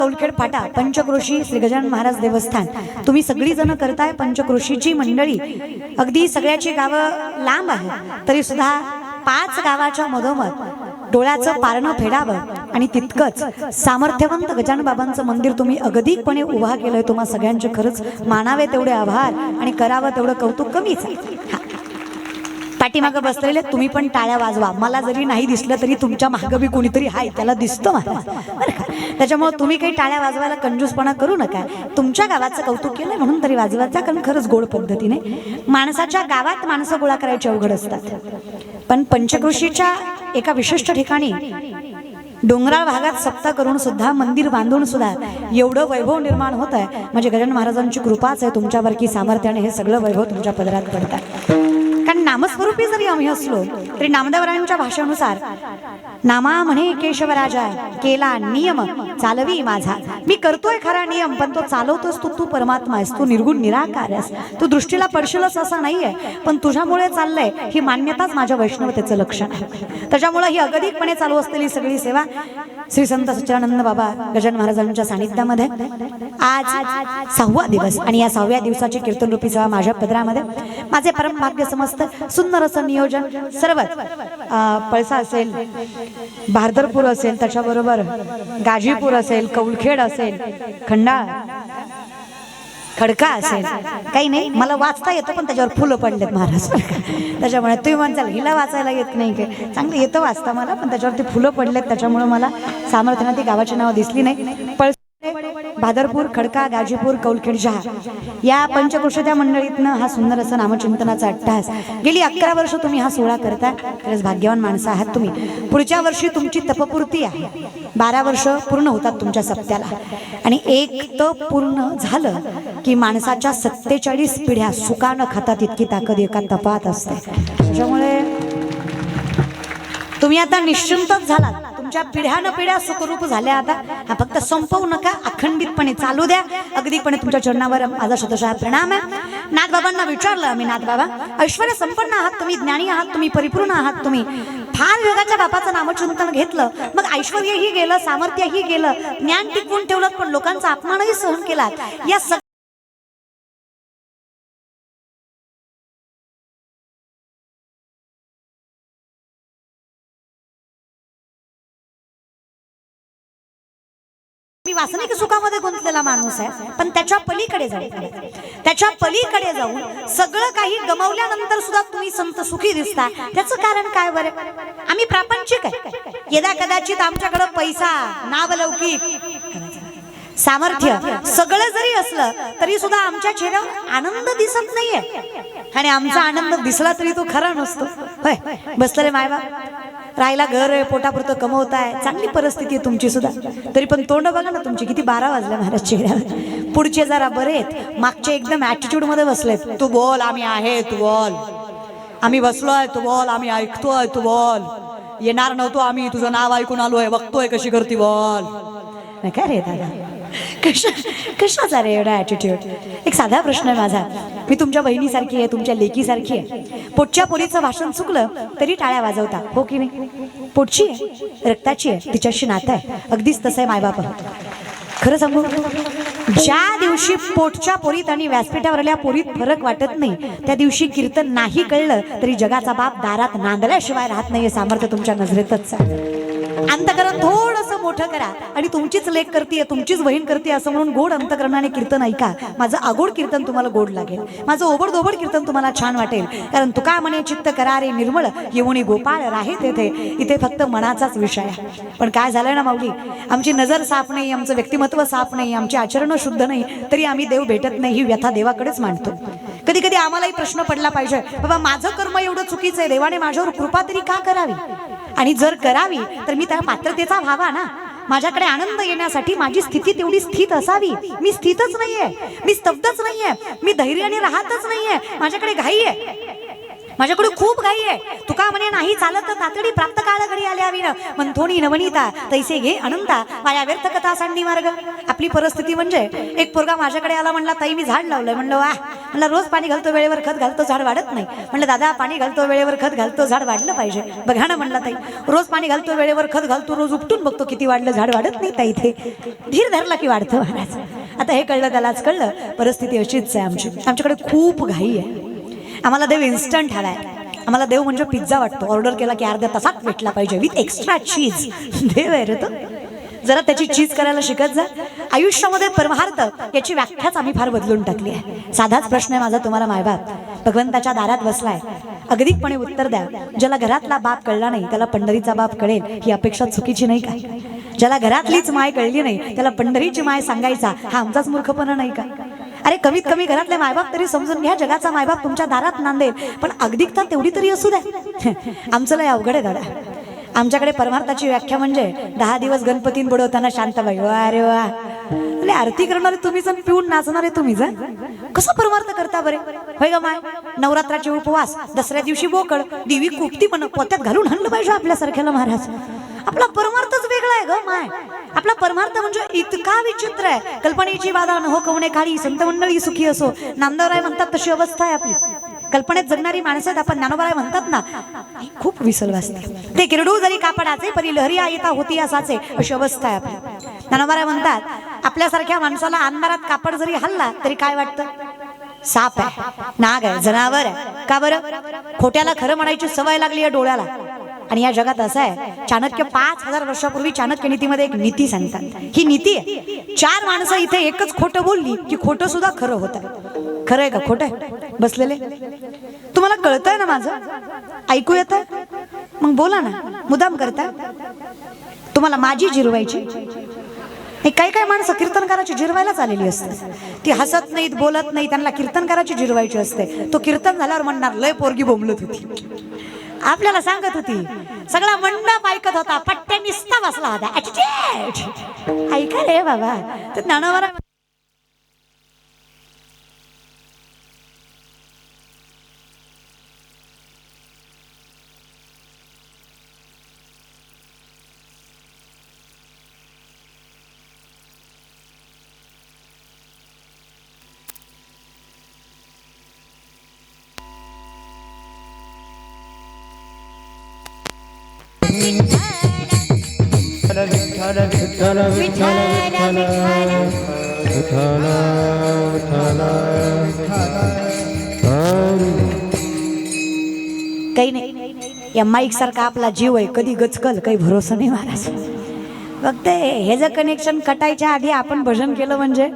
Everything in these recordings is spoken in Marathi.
कौलखेड फाटा पंचक्रोशी श्री गजानन महाराज देवस्थान तुम्ही सगळी जण करताय। पंचक्रोशीची मंडळी अगदी सगळ्याची गावं लांब आहे तरी सुद्धा 5 गावाच्या मधोमध डोळ्याचं पारणं फेडावं आणि तितकंच सामर्थ्यवंत गजानन बाबांचं मंदिर तुम्ही अगदीकपणे उभा केलंय। तुम्हा सगळ्यांचे खरंच मानावे तेवढे आभार आणि करावं तेवढं कौतुक कमीच आहे। पाठीमागं बसलेले तुम्ही पण टाळ्या वाजवा। मला जरी नाही दिसलं तरी तुमच्या मागं बी कोणीतरी आहे त्याला दिसतं मला बरं का। त्याच्यामुळे तुम्ही काही टाळ्या वाजवायला कंजूसपणा करू नका। तुमच्या गावाचं कौतुक केलंय म्हणून तरी वाजवायचा, कारण खरंच गोड पद्धतीने माणसाच्या गावात माणसं गोळा करायची अवघड असतात। पण पंचक्रोशीच्या एका विशिष्ट ठिकाणी डोंगराळ भागात सप्ताह करून सुद्धा मंदिर बांधून सुद्धा एवढं वैभव निर्माण होत आहे म्हणजे गजानन महाराजांची कृपाच आहे तुमच्यावर की सामर्थ्याने हे सगळं वैभव तुमच्या पदरात पडतात। कारण नामस्वरूपी जरी आम्ही असलो तरी नामदेवरायांच्या भाषेनुसार नामा म्हणे केशवराजा केला नियम चालवी माझा। मी करतोय खरा नियम पण तो चालवतोस तू परमात्मा आहेस, तू निर्गुण निराकार आहेस, तू दृष्टीला पडशीलच असं नाहीये पण तुझ्यामुळे चाललंय ही मान्यताच माझ्या वैष्णवतेचं लक्षण आहे। त्याच्यामुळे ही अगदीकपणे चालू असलेली सगळी सेवा श्री संत सच्चिदानंद बाबा गजानन महाराजांच्या सानिध्यामध्ये आज 6वा दिवस आणि या 6व्या दिवसाची कीर्तनरूपी सेवा माझ्या पदरामध्ये माझे परम भाग्य समस्त सुंदर असं नियोजन सर्वच पळसा असेल, भारदरपूर असेल, त्याच्याबरोबर गाजीपूर असेल, कौलखेड असेल, खंडाळ खडका असेल, काही नाही मला वाचता येतं पण त्याच्यावर फुलं पडलेत महाराज त्याच्यामुळे तुम्ही म्हणताल हिला वाचायला येत नाही काय, चांगलं येतं वाचता मला पण त्याच्यावरती फुलं पडलेत त्याच्यामुळे मला सामर्थ्याने ती गावाची नावं दिसली नाही। भादरपूर, खडका, गाजीपूर, कौलखेड, जहा या पंचक्रोशीच्या मंडळीतनं हा सुंदर असं नामचिंतनाचा अट्टहास गेली 11 वर्ष तुम्ही हा सोहळा करता। खरंच भाग्यवान माणसं आहात तुम्ही। पुढच्या वर्षी तुमची तपपूर्ती आहे, 12 वर्ष पूर्ण होतात तुमच्या सप्त्याला आणि एक तप पूर्ण झालं की माणसाच्या 47 पिढ्या सुखानं खातात इतकी ताकद एका तपात असते। त्याच्यामुळे तुम्ही आता निश्चिंतच झालात, तुमच्या पिढ्या सुखरूप झाल्या। आता हा फक्त संपवू नका, अखंडितपणे चालू द्या। अगदीपणे तुमच्या चरणावर माझा शतशः प्रणाम आहे। नाथबाबांना विचारलं आम्ही, नाथबाबा ऐश्वर्य संपन्न आहात तुम्ही, ज्ञानी आहात तुम्ही, परिपूर्ण आहात तुम्ही, फार योगाच्या बापाचं नामचिंतन घेतलं मग ऐश्वर्यही गेलं, सामर्थ्यही गेलं, ज्ञान टिकवून ठेवलं पण लोकांचा अपमानही सहन केला। या मी वासनिक सुखामध्ये गुंतलेला माणूस आहे पण त्याच्या पलीकडे जाऊन सगळं काही गमावल्यानंतर सुद्धा तुम्ही संत सुखी दिसता। त्याचं कारण काय बरं? आम्ही प्रापंचिक आहे, यदा कदाचित आमच्याकडे पैसा, नावलौकिक, सामर्थ्य सगळं जरी असलं तरी सुद्धा आमच्या चेहऱ्यावर आनंद दिसत नाहीये आणि आमचा आनंद दिसला तरी तो खरा नसतो। होय बसलेले मायबाप, राहायला घर आहे, पोटापुरतं कमवताय, चांगली परिस्थिती आहे तुमची सुद्धा, तरी पण तोंड बघा ना तुमची किती 12 वाजले महाराज चेहऱ्यावर। पुढचे जरा बरे आहेत, मागचे एकदम ऍटिट्यूड मध्ये बसलेत, तू बोल आम्ही आहे, तू बोल आम्ही बसलोय, तू बोल आम्ही ऐकतोय, तू बोल येणार नव्हतो आम्ही, तुझं नाव ऐकून आलोय, बघतोय कशी करती बोल। नाही काय रे दादा, कशाचा रे एवढा ऍटिट्यूड? एक साधा प्रश्न आहे माझा, मी तुमच्या बहिणीसारखी आहे, तुमच्या लेकीसारखी आहे, पोटच्या पोरीचं भाषण चुकलं तरी टाळ्या वाजवता, हो की नाही? पोटची आहे, रक्ताची आहे, तिच्याशी नातं आहे, अगदीच तसं आहे मायबाप। खरं सांगू, ज्या दिवशी पोटच्या पोरीत आणि व्यासपीठावरल्या पोरीत फरक वाटत नाही त्या दिवशी कीर्तन नाही कळलं तरी जगाचा बाप दारात नांदल्याशिवाय राहत नाही। सामर्थ्य तुमच्या नजरेतच आहे। अंतकरण थोडंसं मोठं करा आणि तुमचीच लेख करते, तुमचीच बहीण करते असं म्हणून गोड अंतकरणाने कीर्तन ऐका। माझं आगोड कीर्तन तुम्हाला गोड लागेल, माझं ओबडधोबड कीर्तन तुम्हाला छान वाटेल, कारण तुका म्हणे चित्त करारे निर्मळ येऊनी गोपाळ राहे तेथे। इथे फक्त मनाचाच विषय आहे, पण काय झालंय ना माऊली, आमची नजर साफ नाही, आमचं व्यक्तिमत्व साफ नाही, आमची आचरण शुद्ध नाही तरी आम्ही देव भेटत नाही ही व्यथा देवाकडेच मांडतो। कधी कधी आम्हालाही प्रश्न पडला पाहिजे, बाबा माझं कर्म एवढं चुकीचं आहे, देवाने माझ्यावर कृपा तरी का करावी, आणि जर करावी तर मी त्या पात्रतेचा व्हावा ना। माझ्याकडे आनंद येण्यासाठी माझी स्थिती तेवढी स्थित असावी। मी स्थितच नाहीये, मी स्तब्धच नाहीये, मी धैर्याने राहतच नाहीये, माझ्याकडे घाई आहे, माझ्याकडे खूप घाई आहे. तुका म्हणे नाही चालत तर तातडी प्राप्त काळ घडी आल्या विन मंथोणी नवनीता तैसे घे अनंता माझ्या व्यर्थ कथा सांडी मार्ग. आपली परिस्थिती म्हणजे एक पोरगा माझ्याकडे आला, म्हणला ताई मी झाड लावलंय. म्हणलं वाह. म्हणलं रोज पाणी घालतो वेळेवर खत घालतो झाड वाढत नाही. म्हणलं दादा पाणी घालतो वेळेवर खत घालतो झाड वाढलं पाहिजे. बघा ना म्हणला ताई रोज पाणी घालतो वेळेवर खत घालतो रोज उपटून बघतो किती वाढलं झाड वाढत नाही ताई. इथे धीर धरला की वाढतं महाराज. आता हे कळलं त्यालाच कळलं परिस्थिती अशीच आहे आमची. आमच्याकडे खूप घाई आहे. आम्हाला देव इन्स्टंट हवाय. आम्हाला देव म्हणजे पिझ्झा वाटतो. ऑर्डर केला की अर्ध्या तासात भेटला पाहिजे विथ एक्स्ट्रा चीज. देव आहे रे तो. जरा त्याची चीज करायला शिकत जा. आयुष्यामध्ये परमार्थ याची व्याख्याच आम्ही फार बदलून टाकली आहे. साधाच प्रश्न आहे माझा तुम्हाला. मायबाप भगवंताच्या दारात बसलाय, अगदीकपणे उत्तर द्या. ज्याला घरातला बाप कळला नाही त्याला पंढरीचा बाप कळेल ही अपेक्षा चुकीची नाही का? ज्याला घरातलीच माय कळली नाही त्याला पंढरीची माय सांगायचा हा आमचाच मूर्खपणा नाही का? अरे कमीत कमी घरातले मायबाप तरी समजून घ्या. जगाचा मायबाप तुमच्या दारात नांदेल पण अगदीकता तेवढी तरी असू द्या. आमचं लय अवघड आहे दादा. आमच्याकडे परमार्थाची व्याख्या म्हणजे 10 दिवस गणपतीन बुडवताना शांताबाई. अरे वा. अरे आरती करणारे तुम्हीच आणि पिऊन नाचणारे तुम्हीच. कसं परमार्थ करता बरे? होय ग माय. नवरात्राचे उपवास, दसऱ्या दिवशी बोकड, देवी कुपती पण पोत्यात घालून आणलं पाहिजे आपल्यासारख्याला महाराज. आपला परमार्थच वेगळा आहे ग माय. आपला परमार्थ म्हणजे इतका विचित्र आहे. कल्पनेची बाधा न हो कवणे काळी संत मंडळी सुखी असो. नामदेवराय म्हणतात तशी अवस्था आहे आपली. कल्पनेत जगणारी माणसं आहेत आपण. ज्ञानोबाराय म्हणतात ना खूप विसल वाजते. ते किरडू जरी कापडाचे परी लहरी येता होती असाचे अशी अवस्था आहे आपली. ज्ञानोबाराय म्हणतात आपल्यासारख्या माणसाला अंधारात कापड जरी हल्ला तरी काय वाटतं? साप आहे, नाग आहे, जनावर आहे. का बरं? खोट्याला खरं म्हणायची सवय लागली आहे डोळ्याला. आणि या जगात असं आहे, चाणक्य 5000 वर्षापूर्वी चाणक्य नीतीमध्ये एक नीती सांगतात. ही नीती आहे 4 माणसं इथे एकच खोटं बोलली की खोटं सुद्धा खरं होतं. खरं आहे का खोटं आहे? बसलेले तुम्हाला कळतंय ना माझं? ऐकू येतंय? मग बोला ना. मुदाम करता तुम्हाला माझी जिरवायची. काही काही माणसं कीर्तनकाराची जिरवायलाच आलेली असते. ती हसत नाहीत बोलत नाही, त्यांना कीर्तनकाराची जिरवायची असते. तो कीर्तन झाल्यावर म्हणणार लय पोरगी बोंबलत होती. आपल्याला सांगत होती, सगळा मंडप ऐकत होता, पट्ट्या निस्ता बसला होता. ऐका रे बाबा. तर ज्ञानोबा विठ्ठल विठ्ठल विठ्ठल विठ्ठल काही नाही. या माईक सारखा आपला जीव आहे, कधी गचकल काही भरोसा नाही महाराज. फक्त हे जर कनेक्शन कटायच्या आधी आपण भजन केलं म्हणजे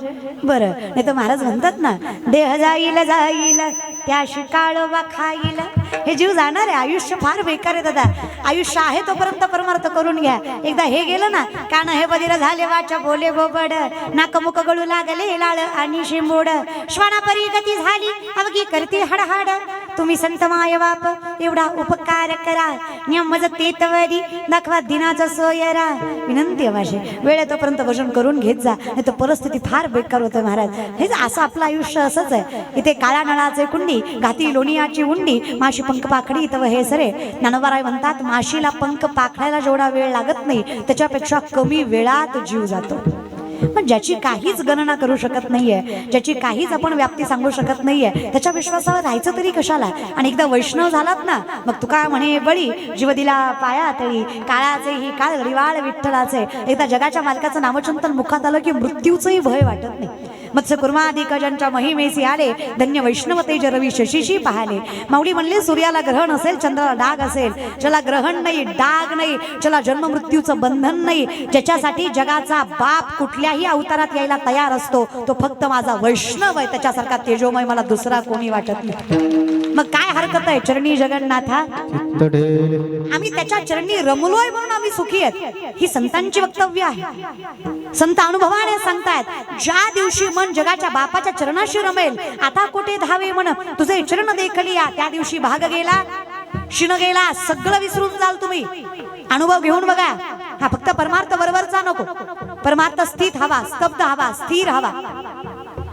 बरं. नाही तर महाराज म्हणतात ना देह जाईल जाईल त्याशी काळोबा खाईल. हे जीव जाणार आहे. आयुष्य फार बेकार आहे दादा. आयुष्य आहे तोपर्यंत परमार्थ करून घ्या. एकदा हे गेलं ना कान हे बधीर झाले वाचा बोले बोबड नाक मुख गळू लागले लाळ आणि शिंबोड श्वानापरी गती झाली अवघी करती हडहाड. तुम्ही संत माय बाप एवढा उपकार करा नियमज तेतवरी दाखवा दिनाचा सोयरा. विनंती आहे माझी वेळ तोपर्यंत भजन करून घेत जा, नाही तर परिस्थिती फार बेकार होते महाराज. हेच असं आपलं आयुष्य असंच आहे. इथे काळा नळाचे कुंडी घाती लोणियाची उंडी माशी पंख पाखडी तव हे सरे. ज्ञानोबाराय म्हणतात माशीला पंख पाखडायला जेवढा वेळ लागत नाही त्याच्यापेक्षा कमी वेळात जीव जातो. पण ज्याची काहीच गणना करू शकत नाहीये, ज्याची काहीच आपण व्याप्ती सांगू शकत नाहीये, त्याच्या विश्वासावर राहायचं तरी कशाला. आणि एकदा वैष्णव झालात ना मग तुका म्हणे बळी जीव दिला पाया तळी काळाचे ही काळ रिवाळ विठ्ठलाचे. एकदा जगाच्या मालकाचं नामचिंतन मुखात आलं की मृत्यूचंही भय वाटत नाही. मत्स्य कुर्मादिकजंच्या महिमेसी आले धन्य वैष्णव तेज रवी शशीशी पाहाले. माऊली म्हणले सूर्याला ग्रहण असेल चंद्राला डाग असेल, ज्याला ग्रहण नाही डाग नाही, ज्याला जन्म मृत्यूचं बंधन नाही, ज्याच्यासाठी जगाचा बाप कुठल्याही अवतारात यायला तयार असतो तो फक्त माझा वैष्णव आहे. त्याच्यासारखा तेजोमय मला दुसरा कोणी वाटत नाही. मग काय हरकत आहे? चरणी जगन्नाथा आम्ही त्याच्या चरणी रमलोय म्हणून आम्ही सुखी आहेत. ही संतांची वक्तव्य आहे. संत अनुभवाने सांगतायत ज्या दिवशी मन जगाच्या बापाच्या चरणाशी रमेल आता कुठे धावे म्हण तुझे चरण देखलिया त्या दिवशी भाग गेला शिण गेला सगळं विसरून जाल तुम्ही. अनुभव घेऊन बघा. हा फक्त परमार्थ बरोबरचा नको, परमार्थ स्थित हवा, स्तब्ध हवा, स्थिर हवा,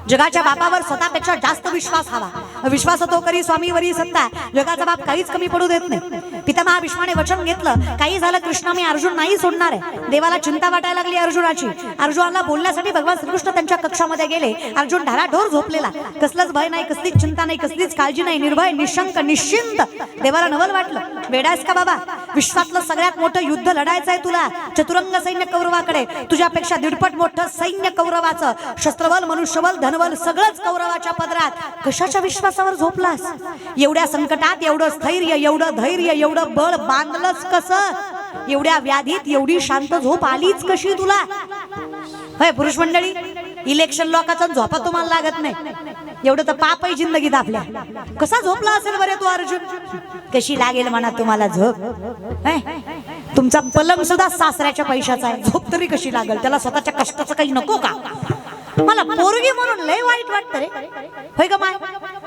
जगाच्या बापावर स्वतःपेक्षा जास्त विश्वास हवा. विश्वास तो करी स्वामीवरी सत्ता, जगाचा बाप काहीच कमी पडू देत नाही. पितामहा भीष्माने वचन घेतलं, काही झालं कृष्णा मी अर्जुन नाही सोडणार आहे. देवाला चिंता वाटायला लागली अर्जुनाची. अर्जुनाला बोलण्यासाठी भगवान श्रीकृष्ण त्यांच्या कक्षामध्ये गेले. अर्जुन ढाराढोर झोपलेला, कसलंच भय नाही, कसलीच चिंता नाही, कसलीच काळजी नाही, निर्भय निशंक निश्चिंत. देवाला नवल वाटलं, वेडायस का बाबा, विश्वातलं सगळ्यात मोठं युद्ध लढायचं आहे तुला. चतुरंग सैन्य कौरवाकडे, तुझ्यापेक्षा दीडपट मोठं सैन्य कौरवाचं, शस्त्रबल मनुष्यबल धनबल सगळंच कौरवाच्या पदरात. कशाच्या विश्वासावर झोपलास? एवढ्या संकटात एवढं स्थैर्य, एवढं धैर्य, एवढं बळ बांधलंच कसं? एवढ्या व्याधीत एवढी शांत झोप आलीच कशी तुला? होय पुरुष मंडळी, इलेक्शन लोकांचा झोपा तुम्हाला लागत नाही, एवढं तर पाप आहे जिंदगीत आपल्या. कसा झोपला असेल बरे तू अर्जुन? कशी लागेल म्हणा तुम्हाला झोप? तुमचा पलंग सुद्धा सासऱ्याच्या पैशाचा आहे, झोप तरी कशी लागेल? त्याला स्वतःच्या कष्टाचं काही नको का? मला पोरगी म्हणून लय वाईट वाटतं रे. होय ग माय,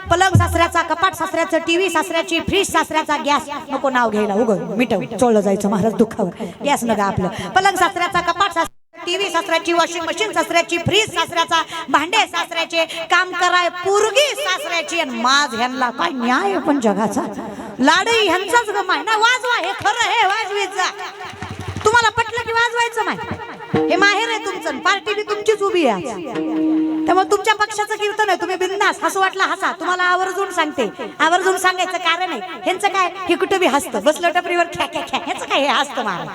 पलंग सासऱ्याचा, कपाट सासऱ्याचं, टीव्ही सासऱ्याची, फ्रीज सासऱ्याचा, गॅस नको नाव घ्यायला, उगं मिटव चोळलं जायचं महाराज दुःखावर. गॅस नका आपलं. पलंग सासऱ्याचा, कपाट सासऱ्याचा, टीव्ही सासऱ्याची, वॉशिंग मशीन सासऱ्याची, फ्रीज सासऱ्याचा, भांडे सासऱ्याचे, काम कराय पोरगी सासऱ्याची, आणि माझ ह्यांना काय न्याय पण जगाचा. लाडही ह्यांचाच गमाय ना. वाजवा, हे खरं, हे वाजवीत जा. तुम्हाला पटलं की वाजवायचं नाही. हे माहेर आहे तुमचं, पार्टी बी तुमचीच उभी आहे. त्यामुळे तुमच्या पक्षाचं कीर्तन आहे, तुम्ही बिंदास हसू वाटला हसा. तुम्हाला आवर्जून सांगते, आवर्जून सांगायचं कारण आहे. ह्यांचं काय, हे कुठं बी हसतं, बसलं टपरीवर ख्या ख्या ख्या, ह्याचं काय हे हसतं मार.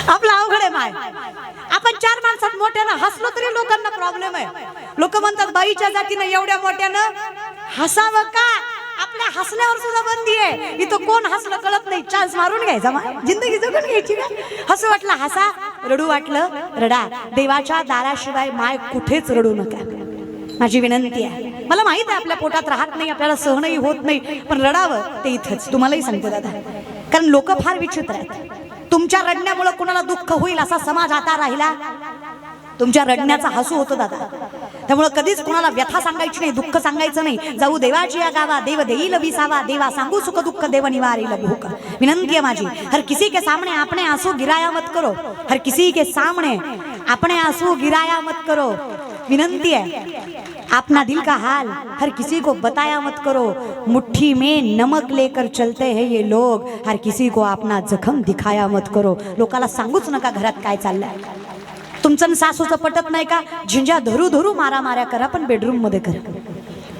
आपला अवघड आहे माय. आपण चार माणसात मोठ्यानं हसलो तरी लोकांना प्रॉब्लेम आहे. लोक म्हणतात बाईच्या जातीनं एवढ्या मोठ्यानं हसावं का? आपल्या हसण्यावर सुद्धा बंदी आहे. इथं कोण हसलं कळत नाही, चान्स मारून घ्यायचा, जिंदगी जगून घ्यायची का? हसू वाटलं हसा, रडू वाटलं रडा. देवाच्या दाराशिवाय माय कुठेच रडू नका, माझी विनंती आहे. मला माहित आहे आपल्या पोटात राहत नाही, आपल्याला सहनही होत नाही, पण रडावं ते इथंच. तुम्हालाही सांगते दादा, कारण लोक फार विचित्र आहेत. तुमच्या रडण्यामुळे कोणाला दुःख होईल असा समाज आता राहिला. तुमच्या रडण्याचा हसू होतो दादा. त्यामुळे कधीच कोणाला व्यथा सांगायची नाही, दुःख सांगायचं नाही. जाऊ देवाची या गावा, देव देईल विसावा, देवा सांगू सुख दुःख, देव निवारील भूक. विनंती है माझी, हर किसी के सामने आपने आंसू गिराया मत करो. हर किसी के सामने आपने आंसू गिराया मत करो. विनंती है, अपना दिल का हाल हर किसी को बताया मत करो. मुट्ठी में नमक लेकर चलते हैं ये लोग, हर किसी को अपना जखम दिखाया मत करो. लोकाला सांगूच नका घरात काय चाललंय. तुमचं सासूचं पटत नाही का? झिंजा धरू धरू मारा माऱ्या करा, पण बेडरूम मध्ये करा.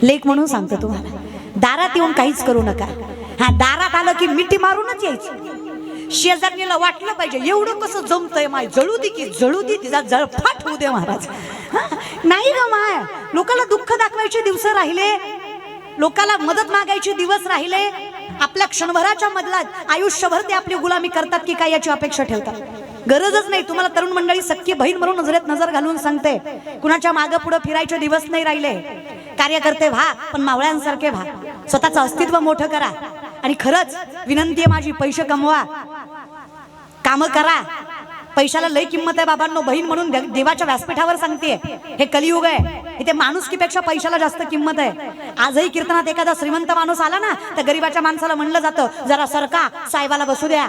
लेख म्हणून सांगतो तुम्हाला, दारात येऊन काहीच करू नका. हा, दारात आलं की मिठी मारूनच यायची. शेजारणीला वाटलं पाहिजे एवढं कसं जमतंय माय, जळू दे की जळू दे, तिचा जळफाट होऊ दे महाराज. नाही ग माय, लोकाला दुःख दाखवायचे दिवस राहिले, लोकाला मदत मागायचे दिवस राहिले. आपल्या क्षणभराच्या मधलात आयुष्यभर ते आपली गुलामी करतात की काय याची अपेक्षा ठेवतात. गरजच नाही. तुम्हाला तरुण मंडळी सख्खी बहीण म्हणून नजरेत नजर घालून सांगते, कुणाच्या मागं पुढे फिरायचे दिवस नाही राहिले. कार्यकर्ते व्हा, पण मावळ्यांसारखे व्हा. स्वतःचं अस्तित्व मोठं करा. आणि खरंच विनंती आहे माझी, पैसे कमवा, काम करा. पैशाला लय किंमत आहे बाबांनो. बहीण म्हणून देवाच्या व्यासपीठावर सांगते, हे कलियुग आहे, इथे माणुसकीपेक्षा पैशाला जास्त किंमत आहे. आजही कीर्तनात एखादा श्रीमंत माणूस आला ना, तर गरीबाच्या माणसाला म्हणलं जातं, जरा सरका, साहेबाला बसू द्या.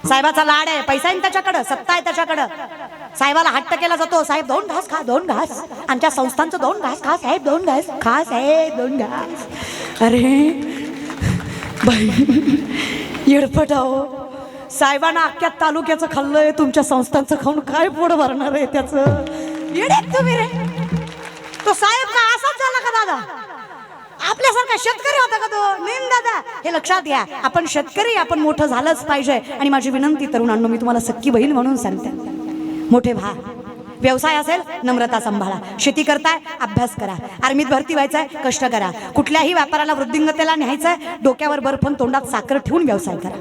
साहेबाचा लाड आहे, पैसा आहे त्याच्याकडं, सत्ता आहे त्याच्याकडं. साहेबाला हट्ट केला जातो, साहेब 2 घास खा, 2 घास. आमच्या संस्थांचं 2 घास खा साहेब, 2 घास खा साहेब, 2 घास. अरे बाई येडपट आहो. साहेबांना अख्ख्या तालुक्याचं खाल्लंय, तुमच्या संस्थांचं खाऊन काय पोट भरणार आहे त्याचं? येडे तुम्ही रे. तो साहेब का असाच झाला का दादा? आपल्यासारखा शेतकरी होता का तो? नाही दादा, हे लक्षात घ्या. आपण शेतकरी, आपण मोठं झालंच पाहिजे. आणि माझी विनंती तरुणांनो, मी तुम्हाला सख्खी बहीण म्हणून सांगते, मोठे व्हा. व्यवसाय असेल नम्रता सांभाळा. शेती करताय अभ्यास करा. आर्मीत भरती व्हायचंय कष्ट करा. कुठल्याही व्यापाराला वृद्धिंगतेला न्यायचंय, डोक्यावर बर्फ तोंडात साखर ठेवून व्यवसाय करा.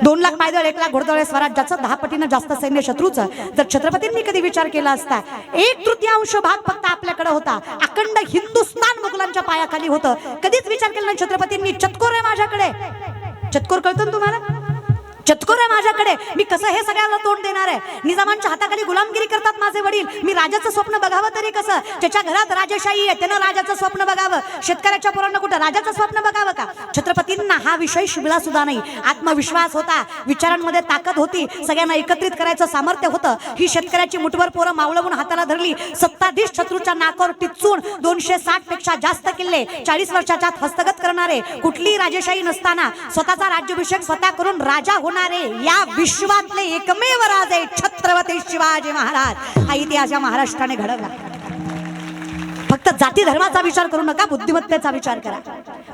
2 लाख पायदळ, 1 लाख घोडदळ स्वराज्याचं 10 पटीनं जास्त सैन्य शत्रूचं. जर छत्रपतींनी कधी विचार केला असता, 1/3 भाग फक्त आपल्याकडे होता, अखंड हिंदुस्थान मुघलांच्या पायाखाली होतं. कधीच विचार केला नाही छत्रपतींनी, चतकोर आहे माझ्याकडे. चतकोर कळतं तुम्हाला? चतकोर आहे माझ्याकडे, मी कसं हे सगळ्याला तोंड देणार आहे? निजामांच्या हाताखाली गुलामगिरी करतात माझे वडील, मी राजाचं स्वप्न बघावं तरी कसं? ज्याच्या घरात राजशाही आहे त्यानं राजाचं स्वप्न बघावं, शेतकऱ्याच्या पोरांना कुठं राजाचं स्वप्न बघावं का? छत्रपतींना हा विषय शिवला सुद्धा नाही. आत्मविश्वास होता, विचारांमध्ये ताकद होती, सगळ्यांना एकत्रित करायचं सामर्थ्य होतं. ही शेतकऱ्याची मुठभर पोरं मावळवून हाताला धरली, सत्ताधीश शत्रूच्या नाकावर टिचून 260 पेक्षा जास्त किल्ले 40 वर्षाच्या आत हस्तगत करणारे, कुठली राजशाही नसताना स्वतःचा राज्याभिषेक स्वतः करून राजा या विश्वातले एकमेव राजे छत्रपती शिवाजी महाराज. हा इतिहास या महाराष्ट्राने घडवला. फक्त जाती धर्माचा विचार करू नका, बुद्धिमत्तेचा विचार करा.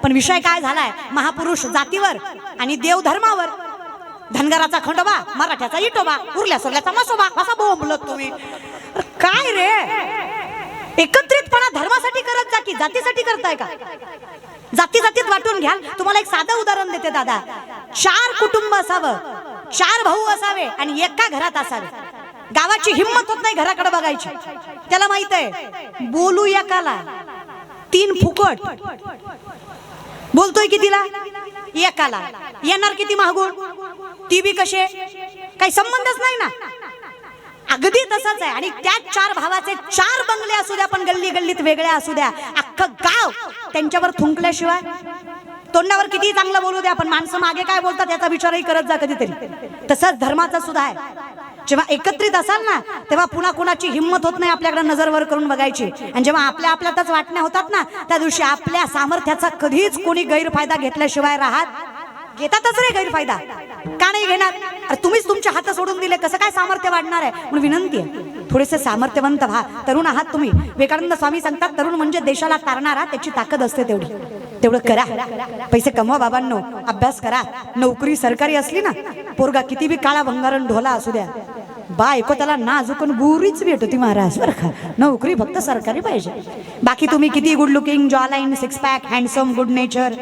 पण विषय काय झालाय? महापुरुष जातीवर आणि देव धर्मावर. धनगराचा खंडोबा, मराठ्याचा इटोबा, उरल्या सोरल्याचा मसोबा, असा बोंबलत तुम्ही. काय रे, एकत्रितपणा धर्मासाठी करत जा की जातीसाठी करताय का? जाती जातीत वाटून घ्याल. तुम्हाला एक साधं उदाहरण देते दादा. 4 कुटुंब असावं, 4 भाऊ असावे आणि एका घरात असावे. गावाची हिंमत होत नाही घराकडे बघायची. त्याला माहित आहे बोलू एकाला 3 फुकट, बोलतोय कितीला? एकाला. येणार किती मागून? ती बी कसे? काही संबंधच नाही ना. अगदी तसंच आहे. आणि त्या 4 भावाचे 4 बंगले असू द्या, पण गल्ली गल्लीत वेगळ्या असू द्या, अख्खं गाव त्यांच्यावर थुंकल्याशिवाय. तोंडावर किती चांगलं बोलू द्या, पण माणसं मागे काय बोलतात याचा विचारही करत जा कधीतरी. तसंच धर्माचं सुद्धा आहे. जेव्हा एकत्रित असाल ना, तेव्हा पुन्हा कुणाची हिंमत होत नाही आपल्याकडे नजरवर करून बघायची. आणि जेव्हा आपल्या आपल्यातच वाटण्या होतात ना, त्या दिवशी आपल्या सामर्थ्याचा कधीच कोणी गैरफायदा घेतल्याशिवाय राहत घेतातच रे गैरफायदा. का नाही घेणार? अरे तुम्हीच तुमचे हात सोडून दिले, कसं काय सामर्थ्य वाढणार आहे? म्हणून विनंती आहे, थोडेसे सामर्थ्यवंत व्हा. तरुण आहात तुम्ही. विवेकानंद स्वामी सांगतात, तरुण म्हणजे देशाला तारणारा, त्याची ताकद असते तेवढं करा. पैसे कमवा बाबांनो, अभ्यास करा. नोकरी सरकारी असली ना, पोरगा किती बी काळा भंगारण ढोला असू द्या, बायको त्याला नाजूकन बुरीच भेटती महाराज बरं का. नोकरी फक्त सरकारी पाहिजे. बाकी तुम्ही किती good looking, jawline, 6 pack, handsome, good nature,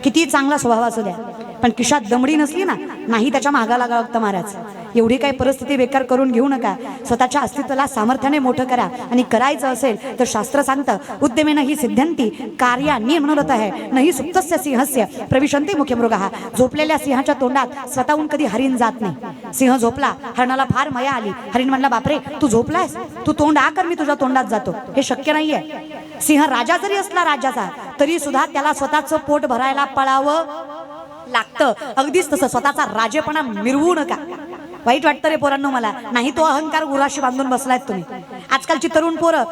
किती चांगला स्वभाव असू द्या, पण खिशात दमडी नसली ना, नाही त्याच्या मागाला लागतं महाराज. एवढी काही परिस्थिती बेकार करून घेऊ नका. स्वतःच्या अस्तित्वाला सामर्थ्याने मोठं करा. आणि करायचं असेल तर शास्त्र सांगतं, उद्यमेन ही सिद्ध्यंती कार्याणी मनोरथ आहे, नाही सुप्तस्य सिंहस्य प्रविशन्ति मुख्य मृगः. झोपलेल्या सिंहाच्या तोंडात स्वतःहून कधी हरिण जात नाही. सिंह झोपला, हरणाला फार मया आली. हरिण म्हणला, बापरे तू झोपलायस, तू तोंड आ कर, मी तुझ्या तोंडात जातो. हे शक्य नाहीये. सिंह राजा जरी असला राज्याचा, तरी सुद्धा त्याला स्वतःचं पोट भरायला पळावं लागतं. अगदीच तसं स्वतःचा राजेपणा मिरवू नका. वाईट वाटतं रे पोरांनो मला. नाही तो अहंकार उराशी बांधून बसलायत तुम्ही. आजकालची तरुण पोरं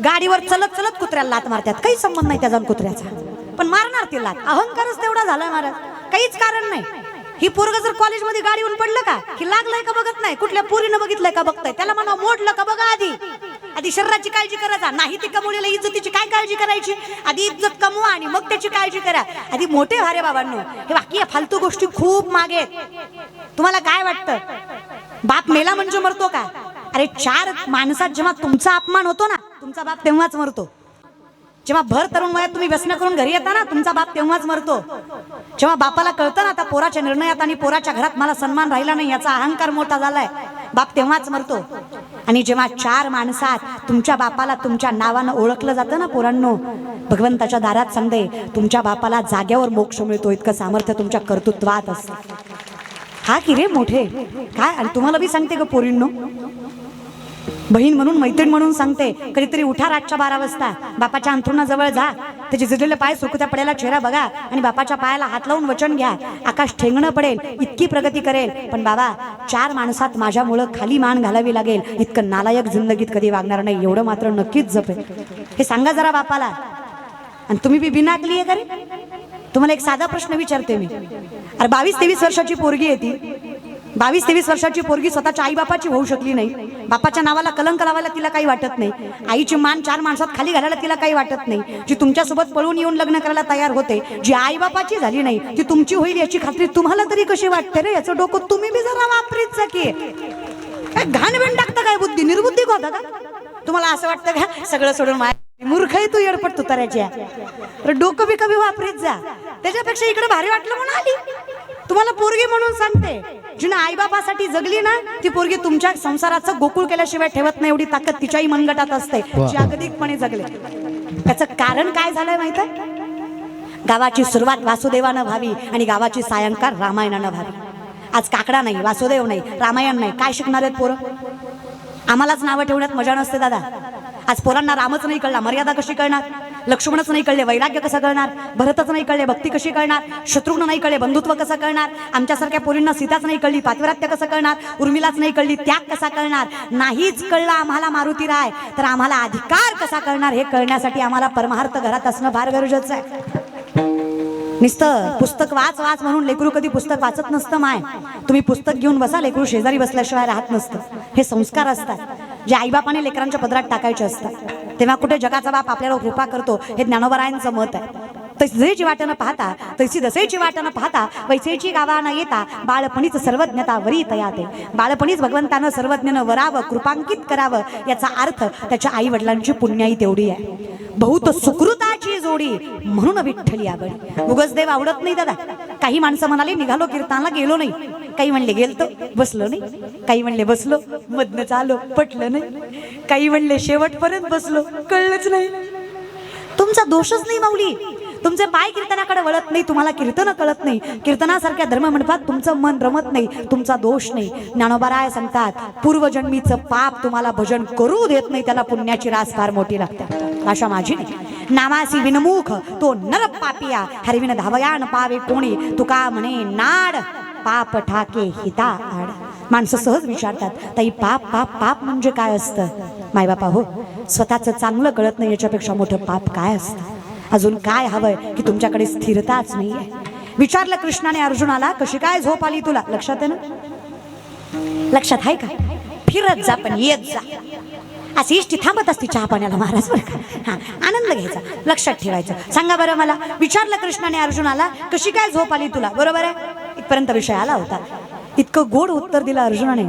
गाडीवर चलत चलत कुत्र्याला लात मारतात. काही संबंध नाही त्याचा कुत्र्याचा, पण मारणार ती लात. अहंकारच तेवढा झालाय महाराज, काहीच कारण नाही. ही पोरग जर कॉलेजमध्ये गाडीहून पडलं का की लागलंय का बघत नाही, कुठल्या पोरीनं बघितलंय का बघताय, त्याला म्हणा मोडलं का बघा. आधी शरीराची काळजी करायचा, नाही ती कमवलेल्या इज्जतीची काय काळजी करायची? आधी इज्जत कमवा आणि मग त्याची काळजी करा. आधी मोठे व्हा रे बाबांनो. हे बाकी फालतू गोष्टी खूप मागे. तुम्हाला काय वाटतं बाप मेला म्हणजे मरतो का? अरे 4 माणसात जेव्हा तुमचा अपमान होतो ना, तुमचा बाप तेव्हाच मरतो. जेव्हा भर तरुण वयात तुम्ही व्यसन करून घरी येता ना, तुमचा बाप तेव्हाच मरतो. जेव्हा बापाला कळतं ना, आता पोराच्या निर्णयात आणि पोराच्या घरात मला सन्मान राहिला नाही, याचा अहंकार मोठा झालाय, बाप तेव्हाच मरतो. आणि जेव्हा 4 माणसात तुमच्या बापाला तुमच्या नावानं ओळखलं जातं ना पोरांनो, भगवंताच्या दारात सांगते, तुमच्या बापाला जाग्यावर मोक्ष मिळतो. इतकं सामर्थ्य तुमच्या कर्तृत्वात असतं. हा की रे मोठे काय. आणि तुम्हाला बी सांगते ग पोरींनो, बहीण म्हणून, मैत्रीण म्हणून सांगते, कधीतरी उठा रातच्या 12 वाजता, बापाच्या अंथरुणाजवळ जा, त्याचे झिजलेले पाय सुकत्या पडेला चेहरा बघा आणि बापाच्या पायाला हात लावून वचन घ्या, आकाश ठेंगणं पडेल इतकी प्रगती करेल, पण बाबा 4 माणसात माझ्यामुळं खाली मान घालावी लागेल, इतकं नालायक जिंदगीत कधी वागणार नाही, एवढं मात्र नक्कीच जपेल. हे सांगा जरा बापाला. आणि तुम्ही बी बिनाकली आहे का रे? तुम्हाला एक साधा प्रश्न विचारते मी. अरे 22-23 वर्षाची पोरगी आहे ती, 22-23 वर्षाची पोरगी स्वतःच्या आई बापाची होऊ शकली नाही. बापाच्या नावाला कलंक लावायला तिला काही वाटत नाही. आईची मान 4 माणसात खाली घालायला तिला काही वाटत नाही. जी तुमच्यासोबत पळून येऊन लग्न करायला तयार होते, जी आई बापाची झाली नाही, ती तुमची होईल याची खात्री तुम्हाला तरी कशी वाटते रे? याचं डोकं तुम्ही बी जरा वापरीत जा की. काय घाणवेण टाकतं काय? बुद्धी निर्बुद्धी होता का तुम्हाला? असं वाटतं का सगळं सोडून मूर्ख आहे तू, येडपट तुताऱ्याच्या. डोकं बी कमी वापरीत जा. त्याच्यापेक्षा इकडे भारी वाटलं म्हणून आली. तुम्हाला पोरगी म्हणून सांगते, जिने आईबापासाठी जगली ना, ती पोरगी तुमच्या संसाराचं गोकुळ केल्याशिवाय ठेवत नाही, एवढी ताकद तिच्याही मनगटात असते, जी अगतिकपणे जगले. त्याचं कारण काय झालंय माहित आहे? गावाची सुरुवात वासुदेवानं व्हावी आणि गावाची सायंकाळ रामायणानं व्हावी. आज काकडा नाही, वासुदेव नाही, रामायण नाही, काय शिकणार आहेत पोरं? आम्हालाच नावं ठेवण्यात मजा नसते दादा. आज पोरांना रामच नाही कळला, मर्यादा कशी कळणार? लक्ष्मणच नाही कळले, वैराग्य कसं कळणार? भरतच नाही कळले, भक्ती कशी कळणार? शत्रुघ्न नाही कळले, बंधुत्व कसं कळणार? आमच्यासारख्या पोरींना सीताच नाही कळली, पातिव्रत्य कसं कळणार? उर्मिलाच नाही कळली, त्याग कसा कळणार? नाहीच कळला आम्हाला मारुती राय, तर आम्हाला अधिकार कसा कळणार? हे कळण्यासाठी आम्हाला परमार्थ घरात असणं फार गरजेचं आहे. नुसतं पुस्तक वाच वाच म्हणून लेकरू कधी पुस्तक वाचत नसतं. माय, तुम्ही पुस्तक घेऊन बसा, लेकरू शेजारी बसल्याशिवाय राहत नसतं. हे संस्कार असतात जे आईबापाने लेकरांच्या पदरात टाकायचे असतात. तेव्हा कुठे जगाचा बाप आपल्याला कृपा करतो, हे ज्ञानोबरायांचं मत आहे. तसेची वाटणं पाहता, तशी जसेची वाटणं पाहता, वैसेची गावा न येता, बाळपणीच सर्वज्ञता वरी तयाते. बाळपणीच भगवंतानं सर्वज्ञानं वरावं, कृपांकित करावं. याचा अर्थ त्याच्या आई वडिलांची पुण्याई तेवढी आहे. बहुत सुकृताची जोडी म्हणून विठ्ठली आवडी. उगच देव आवडत नाही दादा. काही माणसं म्हणाले निघालो कीर्तनाला, गेलो नाही. काही म्हणले गेलतो, बसलो नाही. काही म्हणले बसलो, मधनं चालो, पटलं नाही. काही म्हणले शेवटपर्यंत बसलो, कळलंच नाही. तुमचा दोषच नाही माऊली. तुमचे पाय कीर्तनाकडे वळत नाही, तुम्हाला कीर्तन कळत नाही. कीर्तनासारख्या धर्ममंडपात तुमचं मन रमत नाही, तुमचा दोष नाही. ज्ञानोबाराय सांगतात, पूर्वजन्मीचं पाप तुम्हाला भजन करू देत नाही, त्याला पुण्याची रास फार मोठी लागते. अशा माझी नामासी विनमुख तो नर पापिया, हरविन धावयान पावे कोणी, तुका म्हणे नाड पाप ठाके हिता आड. माणसं सहज विचारतात, ताई पाप पाप पाप म्हणजे काय असतं? मायबापा हो, स्वतःचं चांगलं कळत नाही, याच्यापेक्षा मोठं पाप काय असतं? अजून काय हवंय की तुमच्याकडे स्थिरताच नाहीये? विचारलं कृष्णाने अर्जुनाला, कशी काय झोप आली तुला? लक्षात आहे ना? लक्षात आहे का? फिरत जा पण येत जा. अशी इष्टी थांबत असती चहा पाण्याला महाराज बरं का. हा, आनंद घ्यायचा, लक्षात ठेवायचं. सांगा बरं मला, विचारलं कृष्णाने अर्जुनाला, कशी काय झोप आली तुला? बरोबर आहे, इथपर्यंत विषय आला होता. इतकं गोड उत्तर दिलं अर्जुनाने.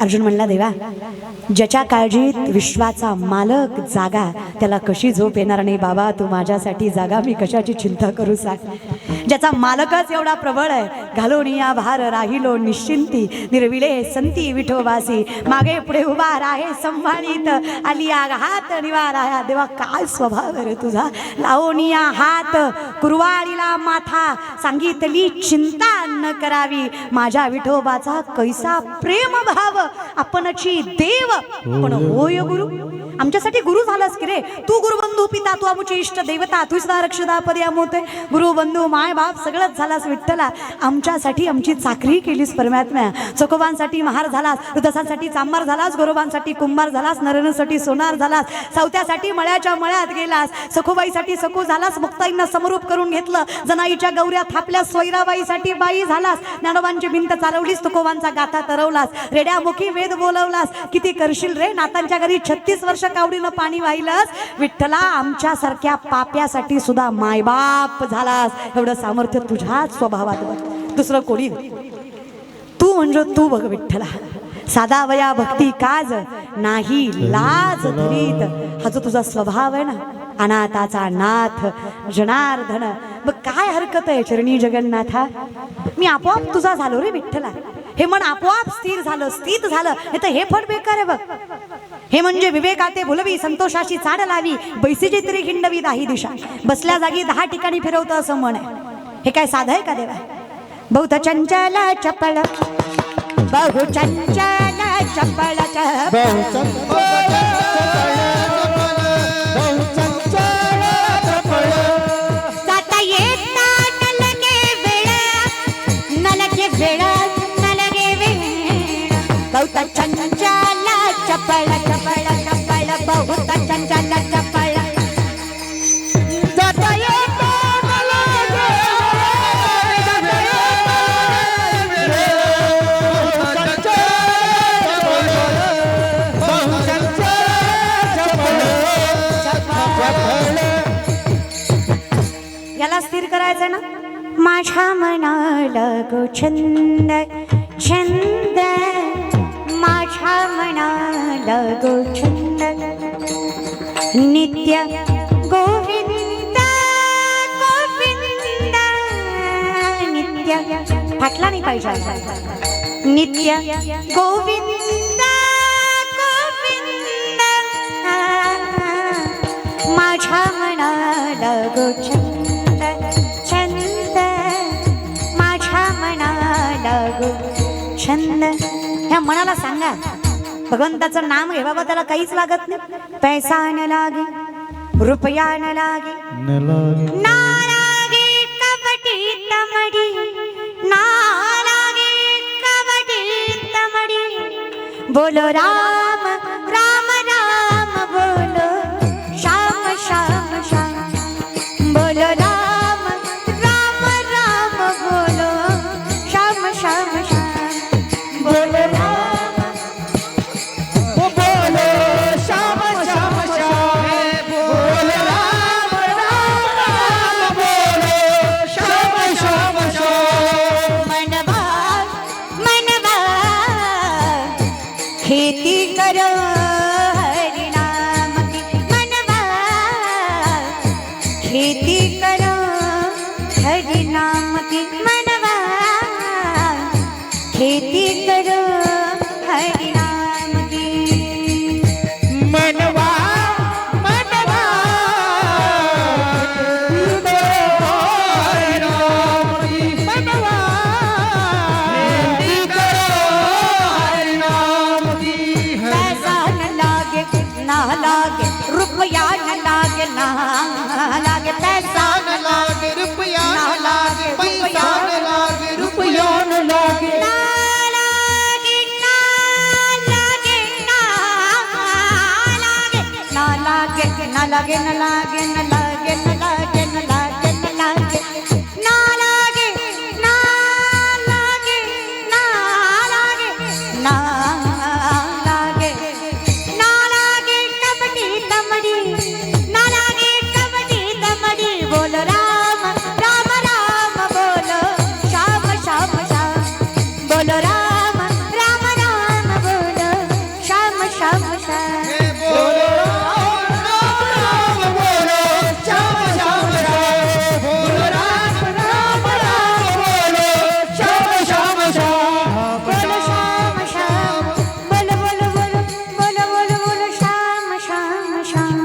अर्जुन म्हणला, देवा, ज्याच्या काळजीत विश्वाचा मालक जागा, त्याला कशी झोप येणार नाही? बाबा, तू माझ्यासाठी जागा, मी कशाची चिंता करू सांग? ज्याचा मालकच एवढा प्रबळ आहे, घालोनिया भार राहिलो निश्चिंती, निर्विले संती विठोबासी, मागे पुढे उभा राहे संभाळीत, आली आघात निवारा. देवा, काय स्वभाव रे तुझा! लावनिया हात, कुरवाळीला माथा, सांगितली चिंता न करावी. माझ्या विठोबाचा कैसा प्रेम भाव, आपणची देव पण होय गुरु. आमच्यासाठी गुरु झालास की रे तू. गुरुबंधू पिता, तू आमची इष्ट देवता, तू सदा रक्षदा पर्यामोते. गुरुबंधू माय बाप सगळंच झालास विठ्ठला. आमच्यासाठी आमची चाकरी केलीस परमात्म्या. चकोबांसाठी महार झालास, रथसांसाठी चांबार झालास, गोरोबांसाठी कुंभार झालास, नरनसाठी सोनार झालास, सावत्यासाठी मळ्याच्या मळ्यात गेलास, सखोबाईसाठी सखो झालास, मुक्ताईंना समरूप करून घेतलं, जनाईच्या गौऱ्या थापल्या, स्वैराबाईसाठी बाई झालास, ज्ञानोबांची भिंत चालवलीस, तुकोबांचा गाथा तरवलास, रेड्यामुखी वेद बोलवलास. किती करशील रे? नातांच्या घरी 36 वर्ष कावडीनं पाणी वाहिलंस. विठ्ठला, आमच्यासारख्या पाप्यासाठी सुद्धा मायबाप झालास. एवढं सामर्थ्य तुझ्याच स्वभावात बघ, दुसरं कोणी. तू म्हणजे तू बघ विठ्ठला. साधा वया भक्ती काज नाही लाज धरीत, हा जो तुझा स्वभाव आहे ना, अनाथाचा नाथ जनार्दन. मग काय हरकत आहे चरणी जगन्नाथा? मी आपोआप तुझा झालो रे विठ्ठला. हे मन आपोआप स्थिर झालं, स्थित झालं. नाही तर हे फळ बेकार आहे बघ. हे म्हणजे विवेकाते भुलवी, संतोषाची चाड लावी, बैसीची तरी खिंडवी दाही दिशा. बसल्या जागी 10 ठिकाणी फिरवतं असं म्हण आहे. हे काय साधं आहे का देवा? बहुत चंचल चपळ, बहु चंचल चपळ, जाता येता नलगे वेळ, नलगे वेळ, नलगे वेळ. बहुत चंचल चपळ चपळ चपळ, बहुत चंचल चपळ, जाता येता नलगे याला स्थिर करायचं ना. माझ्या मनाला गो छंद छंद, माझ्या मनाला गो छंद, नित्य गोविंद गोविंद नित्य. फाटला नाही पाहिजे. नित्य गोविंद गोविंद, माझ्या मनाला गो छंद छंद, माझ्या मनाला गो छंद. ह्या मनाला सांगा भगवंताचं नाम घे बाबा, त्याला काहीच लागत नाही. पैसा न लागे, रुपया न लागे, ना लागे कबड्डी तमडी, ना लागे कबड्डी तमडी. बोलो राम राम राम बोलो, श्याम श्याम श्याम. बोलो राम राम राम बोलो, श्याम श्याम श्याम. बोलो राम खेती करो हरि नाम की मनवा, खेती करो हरि नाम की मनवा, खेती करो हरि नाम की मनवा मनवा मनवा ना लागे रुपया न लागे, ना लागे पैसा न लागे, रुपया न लागे, पैसा न लागे, रुपया न लागे, ना लागे, ना लागे, ना लागे, ना लागे, ना लागे, ना लागे, ना लागे, ना लागे, ना लागे, ना लागे, ना लागे, ना लागे, ना लागे, ना लागे, ना लागे कबड्डी तमडी, ना लागे कबड्डी तमडी. बोलो राम राम राम बोलो, श्याम श्याम श्याम. बोलो राम राम राम बोलो, श्याम श्याम श्याम. बोलो राम राम बोलो, श्याम श्याम श्याम. बोलो राम राम बोलो, श्याम श्याम श्याम. बोलो श्याम श्याम. बोलो बोलो बोलो बोलो बोलो बोलो श्याम श्याम श्याम.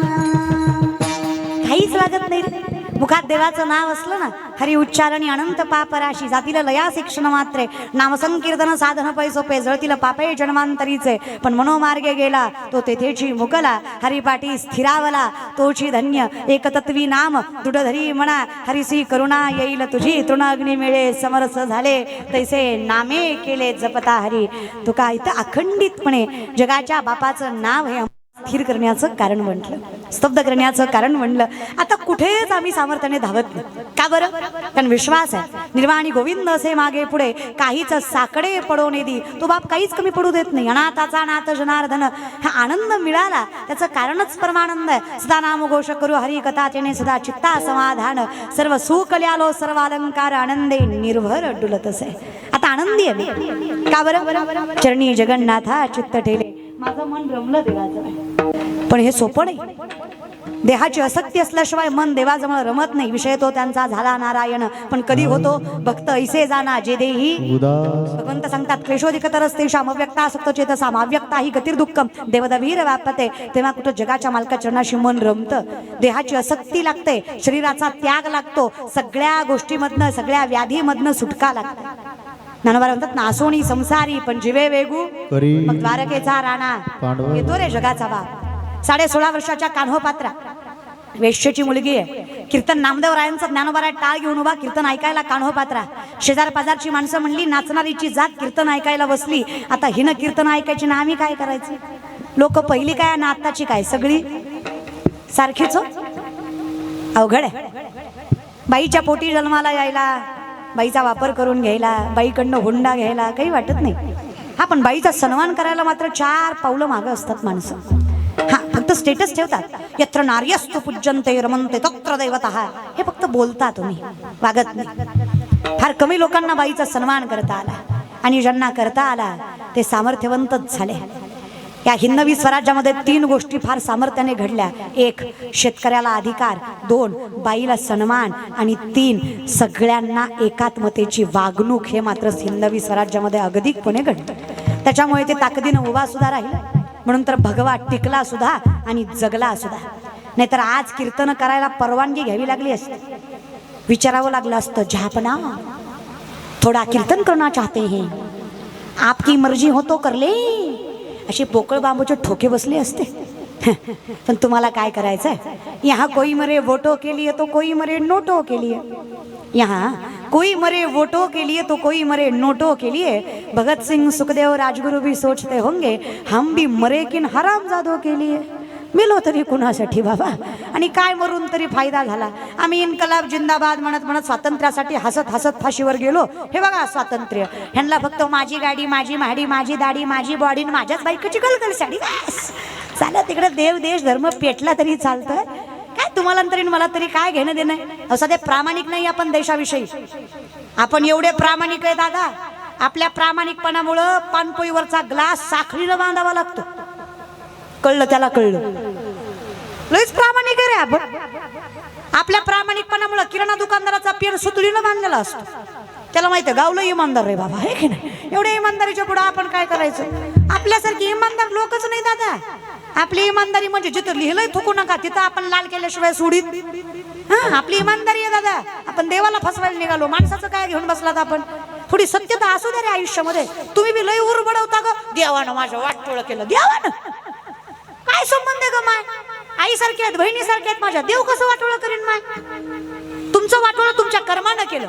काहीच लागत नाही रे. मुखात देवाचं नाव असलं ना, हरी उच्चारणी अनंत पापराशी. जातीला लया शिक्षण मात्रे, नामसंकीर्तन साधन पैसोपे. जळतील पापे जन्मांतरीचे, पण मनोमार्गे गेला तो तेथेची मुकला. हरिपाठी स्थिरावला तोची धन्य. एकतत्वी नाम दृढ धरी म्हणा, हरिसी करुणा येईल तुझी. तृण अग्नी मिळे समरस झाले, तैसे नामे केले जपता हरी. तुका इथं अखंडितपणे जगाच्या बापाचं नाव हे स्थिर करण्याचं कारण बनलं, स्तब्ध करण्याचं कारण बनलं. आता कुठेच आम्ही सामर्थ्याने धावत नाही. का बरं? कारण विश्वास आहे. निर्वाणी गोविंद असे मागे पुढे, काहीच साकडे पडो नेदी. तो बाप काहीच कमी पडू देत नाही. अनाथाचा नाथ जनार्दन. हा आनंद मिळाला त्याचं कारणच परमानंद आहे. सदा नाम घोष करू हरी कथा, त्याने सदा चित्ता समाधान. सर्व सुख ल्यालो सर्व अलंकार, आनंदे निर्भर डुलतसे. आता आनंदी आहे मी. का बरं? चरणी जगन्नाथा चित्त ठेले, माझं मन रमलं देवाचं. पण हे सोपं नाही. देहाची आसक्ती असल्याशिवाय मन देवाजवळ रमत नाही. विषय तो त्यांचा झाला नारायण, पण कधी होतो भक्त ऐसे जाना जे देही. भगवंत सांगतात क्लेशोधिकतरस्तेषाम अव्यक्तासक्त चेतसाम अव्यक्ता ही गतिर्दुःखम देवदवीर व्यापते. तेव्हा कुठं जगाच्या मालका चरणाशी मन रमतं. देहाची आसक्ती लागते, शरीराचा त्याग लागतो, सगळ्या गोष्टीमधनं सगळ्या व्याधीमधनं सुटका लागते. ज्ञानोबा म्हणतात नासोणी संसारी पण जीवे वेगू. मग द्वारकेचा राणा येतो रे जगाचा बाप. 16.5 वर्षाच्या कान्होपात्रा वेश्येची मुलगी आहे. कीर्तन नामदेवरायांचं ज्ञानोबा टाळ घेऊन उभा, कीर्तन ऐकायला कान्होपात्रा. शेजार पाजारची माणसं म्हणली नाचणारीची जात कीर्तन ऐकायला बसली. आता हिनं कीर्तन ऐकायची ना आम्ही काय करायचं? लोक पहिली काय ना आत्ताची काय सगळी सारखीच. अवघड आहे. बाईच्या पोटी जन्माला यायला, बाईचा वापर करून घ्यायला, बाईकडनं हुंडा घ्यायला काही वाटत नाही. हा पण बाईचा सन्मान करायला मात्र 4 पावलं मागं असतात माणसं. हा फक्त स्टेटस ठेवतात. यत्र नार्यस्तु पूज्यन्ते रमन्ते तत्र दैवतः. हे फक्त बोलता, तुम्ही वागत नाही. फार कमी लोकांना बाईचा सन्मान करता आला, आणि ज्यांना करता आला ते सामर्थ्यवंतच झाले. या हिंदवी स्वराज्यामध्ये 3 गोष्टी फार सामर्थ्याने घडल्या. 1 शेतकऱ्याला अधिकार, 2 बाईला सन्मान, आणि 3 सगळ्यांना एकात्मतेची वागणूक. हे मात्र हिंदवी स्वराज्यामध्ये अगतिकपणे घडतं. त्याच्यामुळे ते ताकदीनं उभा सुद्धा राहिला. म्हणून तर भगवा टिकला सुद्धा आणि जगला सुद्धा. नाहीतर आज कीर्तन करायला परवानगी घ्यावी लागली असते. विचारावं लागलं असतं, जहापना थोडा कीर्तन करना चाहते हैं, आपकी मर्जी हो तो कर ले, असे पोकळ बांबूचे ठोके बसले असते. पण तुम्हाला काय करायचंय? यहाँ कोई मरे वोटों के लिए तो कोई मरे नोटों के लिए. यहाँ कोई मरे वोटों के लिए तो कोई मरे नोटों के लिए. भगत सिंह सुखदेव राजगुरु भी सोचते होंगे हम भी मरे किन हरामजादों के लिए. मिलो तरी कुणासाठी बाबा, आणि काय मरून तरी फायदा झाला. आम्ही इन्कलाब जिंदाबाद म्हणत म्हणत स्वातंत्र्यासाठी हसत हसत फाशीवर गेलो. हे बघा स्वातंत्र्य, ह्यांना फक्त माझी गाडी, माझी महाडी, माझी दाढी, माझी बॉडी, माझ्याच बायकोची गलगल साडी, बस चालत. तिकडे देव देश धर्म पेटला तरी चालतं. काय तुम्हाला तरी मला तरी काय घेणं देणं? असं ते प्रामाणिक नाही आपण देशाविषयी. आपण एवढे प्रामाणिक आहे दादा, आपल्या प्रामाणिकपणामुळं पानपोईवरचा ग्लास साखळीनं बांधावा लागतो. कळलं? त्याला कळलं. लईच प्रामाणिक आहे रे आपण. आपल्या प्रामाणिकपणामुळे किराणा दुकानदाराचा पेन सुतळीनं बांधलेला असतो. त्याला माहिती आहे गावलं इमानदार रे बाबा, आहे की नाही? एवढ्या इमानदारीच्या पुढे आपण काय करायचं? आपल्यासारखी इमानदार लोकच नाही दादा. आपली इमानदारी म्हणजे जिथं लिहिलंय थुकू नका तिथं आपण लाल केल्याशिवाय सोडीत. हा, आपली इमानदारी आहे दादा. आपण देवाला फसवायला निघालो, माणसाचं काय घेऊन बसलात आपण? थोडी सत्यता असू दे रे आयुष्यामध्ये. तुम्ही बी लय उर बडवता ग, देवानं माझं वाटोळ केलं. देवानं काय संबंध आहे ग? माय आई सारखे आहेत, बहिणी सारखे आहेत माझ्या. देव कसं वाटोळ करीन माय? तुमचं वाटोळ तुमच्या कर्मानं केलं.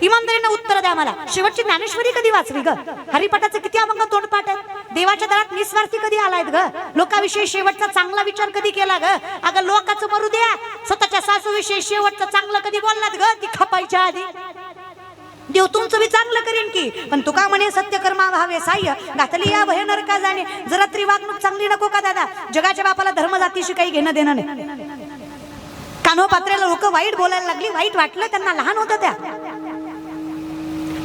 इमानदारीनं उत्तर द्या मला. शेवटची ज्ञानेश्वरी कधी वाचली ग? हरिपाठाचं किती अभंग तोंडपाठ आहेत? देवाच्या दारात निस्वार्थी कधी आलायत ग? लोकांविषयी शेवटचा चांगला विचार कधी केला ग? अगं लोकांचं मरू द्या, स्वतःच्या सासूविषयी शेवटचं चांगलं कधी बोललात ग? ती खपायच्या आधी. देव तुमचं बी चांगलं करीन की, पण तुका म्हणे सत्यकर्मा भावे साह्य घातली या भय नरका जाणे. जरा तरी वागणूक चांगली नको का दादा? जगाच्या बापाला धर्म जातीशी काही घेणं देणं नाही. कान्होपात्रेला लोक वाईट बोलायला लागली, वाईट वाटलं त्यांना. लहान होतं त्या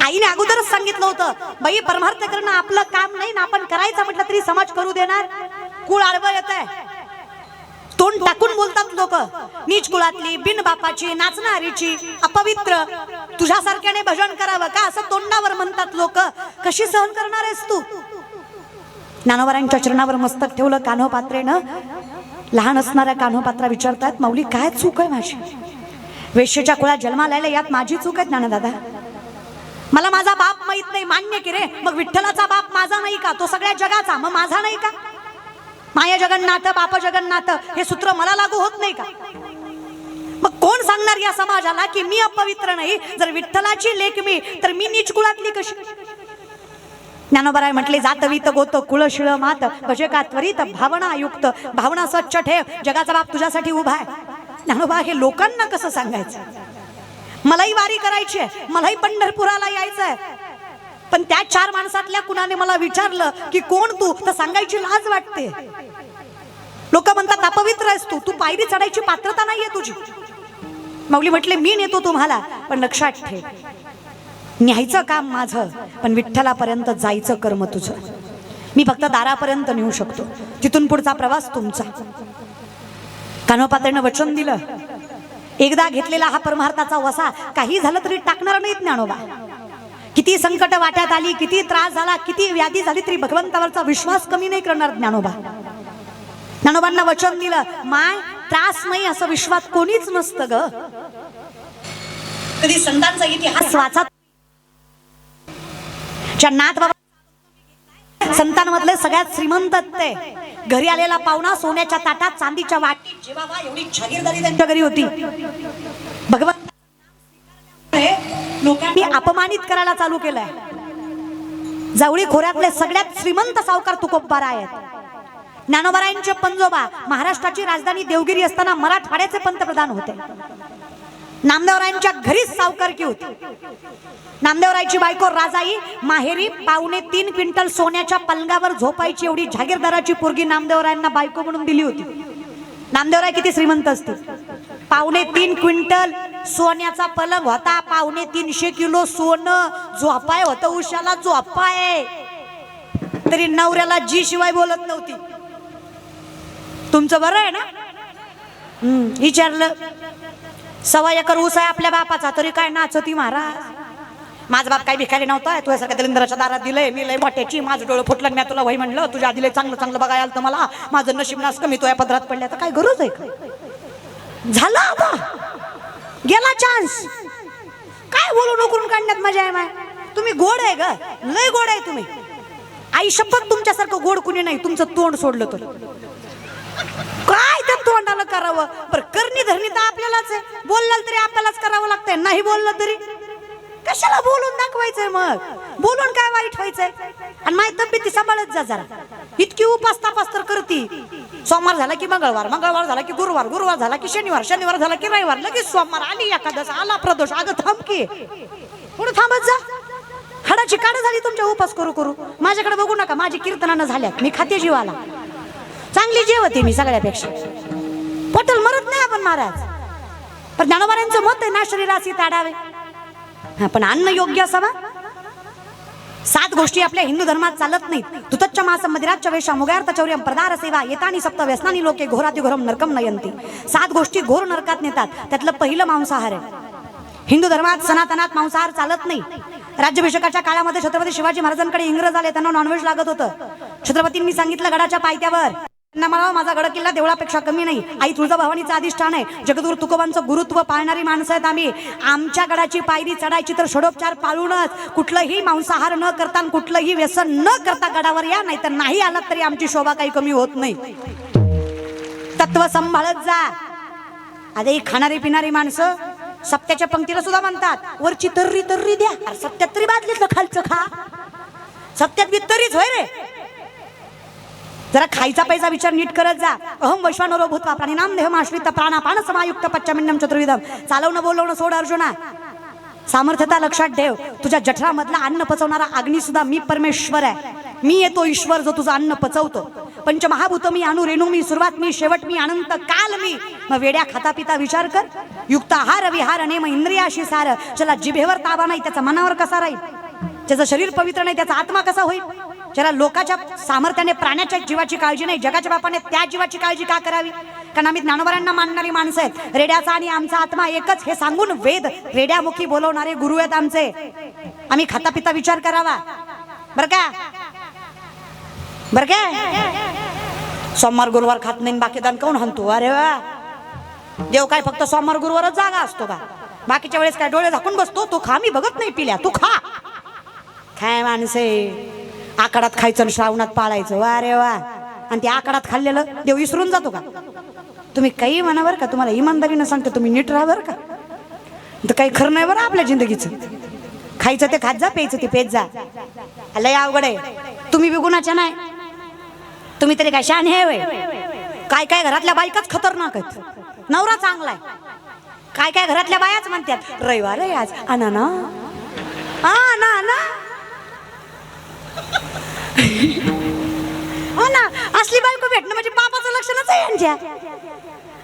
आईने अगोदरच सांगितलं होतं, बाई परमार्थ करणं आपलं काम नाही ना, आपण करायचं म्हटलं तरी समाज करू देणार. कुळ आडवं येत आहे, तोंड टाकून बोलतात लोक. नीच कुळातली, बिन बापाची, नाचणारीची, अपवित्र, तुझ्यासारख्याने भजन करावं का असं तोंडावर म्हणतात लोक. कशी सहन करणार आहेस तू? ज्ञानोबारांच्या चरणावर मस्तक ठेवलं कान्होपात्रेनं. लहान असणाऱ्या कान्होपात्रा विचारतात, माऊली काय चूक आहे माझी? वेश्येच्या कुळात जन्माला आले यात माझी चूक आहे ज्ञानदादा? मला माझा बाप माहित नाही, मान्य की रे. मग विठ्ठलाचा बाप माझा नाही का? तो सगळ्या जगाचा, मग माझा नाही का? माया जगन्नाथ बाप जगन्नाथ हे सूत्र मला लागू होत नाही का? मग कोण सांगणार या समाजाला की मी अपवित्र नाही? जर विठ्ठलाची लेक मी, तर मी नीच कुळातली कशी? ज्ञानोबाराय म्हटले, जातवीत गोत कुळशिळ मात भजे का त्वरित भावना युक्त. भावना स्वच्छ ठेव, जगाचा बाप तुझ्यासाठी उभा आहे. ज्ञानोबा हे लोकांना कसं सांगायचं? मलाही वारी करायची आहे, मलाही पंढरपुराला यायचं आहे, पण त्या चार माणसातल्या कुणाने मला विचारलं की कोण तू, तर सांगायची लाज वाटते. लोक म्हणतात अपवित्र आहेस तू, तू पायरी चढायची पात्रता नाहीये तुझी. माऊली म्हटले, मी नेतो तुम्हाला, पण लक्षात ठेव, न्यायचं काम माझं, पण विठ्ठलापर्यंत जायचं कर्म तुझं. मी फक्त दारापर्यंत नेऊ शकतो, तिथून पुढचा प्रवास तुमचा. कान्होपात्रेनं वचन दिलं, एकदा घेतलेला हा परमार्थाचा वसा काही झालं तरी टाकणार नाहीत ज्ञानोबा. किती संकट वाट्यात आली, किती त्रास झाला, किती व्याधी झाली, तरी भगवंतावरचा विश्वास कमी नाही करणार ज्ञानोबा. ज्ञानोबांना वचन दिलं, माय त्रास नाही असं विश्वात कोणीच नसतं ग. कधी संतांचा इतिहास वाचा, नाथ बाबा संतांमधले सगळ्यात श्रीमंत ते. घरी आलेला पाहुणा सोन्याच्या ताटात, चांदीच्या वाटीत जेवावा एवढी जागीरदारी त्यांच्या घरी होती. भगवंत लोकांनी अपमानित करायला चालू केलंय. जावळी खोऱ्यातले सगळ्यात श्रीमंत सावकार तुकोबा आहेत. ज्ञानोबारायांचे पंजोबा महाराष्ट्राची राजधानी देवगिरी असताना मराठवाड्याचे पंतप्रधान होते. नामदेवरायांच्या घरीच सावकारकी होती. नामदेवरायची बायको राजाई माहेरी 2.5 क्विंटल सोन्याच्या पलंगावर झोपायची एवढी जागीरदाराची पोरगी नामदेवरायांना बायको म्हणून दिली होती. नामदेवराय किती श्रीमंत असते. 3.5 क्विंटल सोन्याचा पलंग होता, 350 किलो सोनं, झोपाय होतं उशाला, झोपाय तरी नवऱ्याला जी शिवाय बोलत नव्हती. तुमचं बरं आहे ना? विचारलं, 1.25 एकर ऊस आहे आपल्या बापाचा, तरी काय नाचती महाराज. माझा बाप काही भिकारी नव्हता, तुझ्यासारख्या दलिंदराच्या दारात दिलंय, मी लय मोठ्याची, माझं डोळं फुटलं, मी तुला वही म्हणलं, तुझ्या आधी लय चांगलं चांगलं बघायला आलं तर मला, माझं नशीब नास कमी, तुझ्या पदरात पडल्या, तर काय गरज आहे का? झालं आता, गेला चान्स. काय बोलू नकरून काढण्यात मजा आहे माय. तुम्ही गोड आहे ग, लय गोड आहे तुम्ही. आई शपथ तुमच्यासारखं गोड कुणी नाही, तुमचं तोंड सोडलं तर. काय त्या तोंडाला करावं, पर करणी धरणी तर आपल्यालाच आहे. बोललं तरी आपल्यालाच करावं लागतंय, नाही बोललं तरी कशाला बोलून दाखवायचंय. मग बोलून काय वाईट व्हायचंय. आणि माझी तब्येती सांभाळत जा जरा. इतकी उपास तापास तर करती. सोमवार झाला की मंगळवार, मंगळवार झाला की गुरुवार, गुरुवार झाला की शनिवार, शनिवार झाला की रविवार, लगेच सोमवार, आली एकादश, आला प्रदोष. अगं थांब की, पुढे थांबत जा. हाडाची काढ झाली तुमच्या उपास करू करू. माझ्याकडे बघू नका, माझी कीर्तनानं झाल्यात, मी खाते जीवाला. चांगली जेवते मी सगळ्यापेक्षा. पोटल मरत नाही आपण महाराज. पण ज्ञानोबारांचं मत आहे ना, शरीरासी ताडावे. पण अन्न योग्य असावा. 7 गोष्टी आपल्या हिंदू धर्मात चालत नाहीत. तुतच्च मासम मदिराच्च वेशा मुगार्थ चौर्यम प्रदार सेवा येतानी सप्त व्यसनानी लोके घोराती घोरम नरकम नयंती. 7 गोष्टी घोर नरकात नेतात. त्यातलं पहिलं मांसाहार आहे. हिंदू धर्मात सनातनात मांसाहार चालत नाही. राज्याभिषेकाच्या काळामध्ये छत्रपती शिवाजी महाराजांकडे इंग्रज आले, त्यांना नॉनव्हेज लागत होतं. छत्रपतींनी सांगितलं गडाच्या पायथ्यावर मला माझा गड किल्ला देवळापेक्षा कमी नाही. आई तुळजाभवानीचं अधिष्ठान आहे. जगद्गुरु तुकोबांचं गुरुत्व पाळणारी माणसं आहेत आम्ही. आमच्या गडाची पायरी चढायची तर षडोपचार पाळूनच, कुठलंही मांसाहार न करता, कुठलंही व्यसन न करता गडावर या, नाही तर नाही आलात तरी आमची शोभा काही कमी होत नाही. तत्व सांभाळत जा. आता ही खाणारी पिणारी माणसं सप्त्याच्या पंक्तीला सुद्धा म्हणतात, वरची तर्री तर्री द्या. अरे सप्त्यात तरी बादलीतलं खालचं खा. सप्त्यात बी तरीच होय रे. जरा खायचा पैसा विचार नीट करत जा. अहम वैश्वानरो भूत्वा प्राणिनाम देहमाश्रित प्राणापान समायुक्त पच्चमिन्नम चतुर्विधम. चालवणं बोलवणं सोड अर्जुना. सामर्थ्यता लक्षात ठेव. तुझ्या जठरामधला अन्न पचवणारा अग्नी सुद्धा मी परमेश्वर आहे. मी येतो ईश्वर जो तुझं अन्न पचवतो. पंचमहाभूत मी, अणु रेणू मी, सुरुवात मी, शेवट मी, अनंत काल मी. मग वेड्या खाता पिता विचार कर. युक्त आहार विहार नेम इंद्रियाशी सार. ज्याला जिभेवर ताबा नाही त्याचा मनावर कसा राहील. ज्याचं शरीर पवित्र नाही त्याचा आत्मा कसा होईल. ज्याला लोकाच्या सामर्थ्याने प्राण्याच्या जीवाची काळजी नाही, जगाच्या बापाने त्या जीवाची काळजी का करावी. कारण आम्ही ज्ञानोबारांना मानणारी माणसं आहेत. रेड्याचा आणि आमचा आत्मा एकच हे सांगून वेद रेड्यामुखी बोलवणारे गुरु आहेत आमचे. आम्ही खाता पिता विचार करावा. बर का, बर का. सोमवार गुरुवार खात नाही, बाकी दान काऊन हाणतो. अरे वा, देव काय फक्त सोमवार गुरुवारच जागा असतो का. बाकीच्या वेळेस काय डोळे झाकून बसतो. तू खा, मी बघत नाही पिल्या, तू खा. काय माणसे, आकाडात खायचं आणि श्रावणात पाळायचं. अरे वा. आणि ते आकाडात खाल्लेलं देव विसरून जातो का. तुम्ही काही म्हणा बरं का, तुम्हाला इमानदारीनं सांगते, तुम्ही नीट राहा बरं का. तर काही खरं नाही बरं आपल्या जिंदगीचं. खायचं ते खात जा, प्यायचं ते पेत जा. लय अवघड आहे. तुम्ही बी गुणाच्या नाही. तुम्ही तरी काय शान हे वय. काय काय घरातल्या बायकाच खतरनाक आहेत. नवरा चांगला आहे, काय काय घरातल्या बायाच म्हणतात रविवार आहे आज, आणा ना आणा ना. हो ना, असली बायको भेटणं म्हणजे पापाचं लक्षणच आहे यांच्या.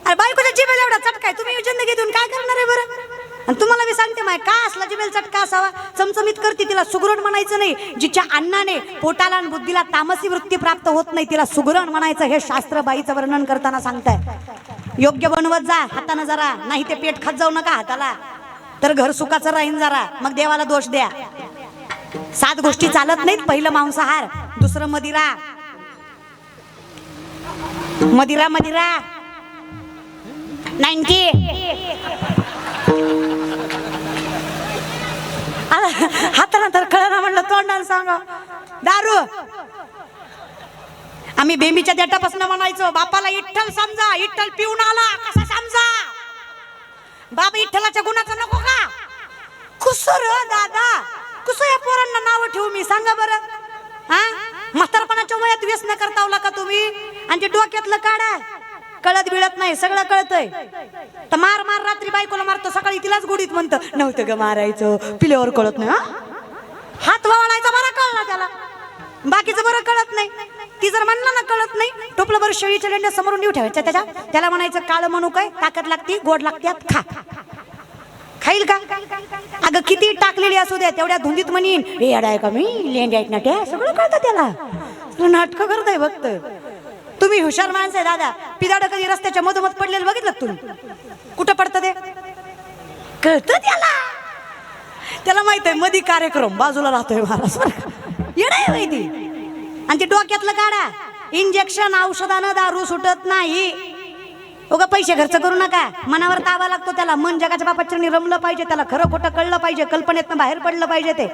अरे बायकोच्या जिभेला एवढा चटका आहे, तुम्ही जिंदगीतून काय करणार आहे बरं. आणि तुम्हाला मी सांगते माय, का असला जिभेला चटका असावा. चमचमीत करते तिला सुगरण म्हणायचं नाही. जिच्या अन्नाने पोटाला आणि बुद्धीला तामसी वृत्ती प्राप्त होत नाही तिला सुगरण म्हणायचं. हे शास्त्र बाईचं वर्णन करताना सांगताय. योग्य बनवत जा हातानं जरा, नाही ते पेट खात जाऊ नका हाताला, तर घर सुखाचं राहीन जरा. मग देवाला दोष द्या. 7 गोष्टी चालत नाहीत. पहिलं मांसाहार, दुसरं मदिरा. मदिरा मदिरा 90. हाताला तर कळना म्हणलं, तोंडाला सांगा. दारू आम्ही बेंबीच्या देठापासून म्हणायचो, बापाला विठ्ठल समजा, विठ्ठल पिऊन आला कसा समजा. बाबा विठ्ठलाच्या गुणाचं नको का. कुसर दादा, कुसं या पोरांना नाव ठेवू मी, सांगा बरं. हा, म्हातारपणाच्या वयात व्यसन करतावला का तुम्ही. आणि ते डोक्यातलं काढा, कळत बिळत नाही, सगळं कळतंय. तर मार मार रात्री बायकोला मारतो, सकाळी तिलाच गुडीत म्हणतो नव्हतं ग मारायचं, पिल्यावर कळत नाही. हात वळायचा बरा कळला त्याला, बाकीचं बरं कळत नाही. ती जर म्हणला ना कळत नाही, टोपलं बरं शेळीच्या लेंड्या समोरून नेऊ ठेवायच्या त्याला म्हणायचं काळ म्हणू काय, ताकद लागते, गोड लागते, खा. खाईल का. अगं किती टाकलेली असू द्या, तेवढ्या धुंदीत म्हणीन हे अडाय का मी, लेंड्या आहेत ना त्या, सगळं कळतं त्याला. नाटकं करताय फक्त. तुम्ही हुशार माणसं आहे दादा. पिदाड कधी रस्त्याच्या मधोमध पडलेलं बघितलं तुम्ही. कुठं पडतं ते कळतं त्याला. त्याला माहित आहे मधी कार्यक्रम बाजूला राहतोय महाराज, येडाय माहिती. आणि ते डोक्यातलं काढा, इंजेक्शन औषधानं दारू सुटत नाही. उगा पैसे खर्च करू नका. मनावर ताबा लागतो त्याला. मन जगाच्या बापाच्या रमलं पाहिजे, त्याला खरं खोटं कळलं पाहिजे, कल्पनेतनं बाहेर पडलं पाहिजे. ते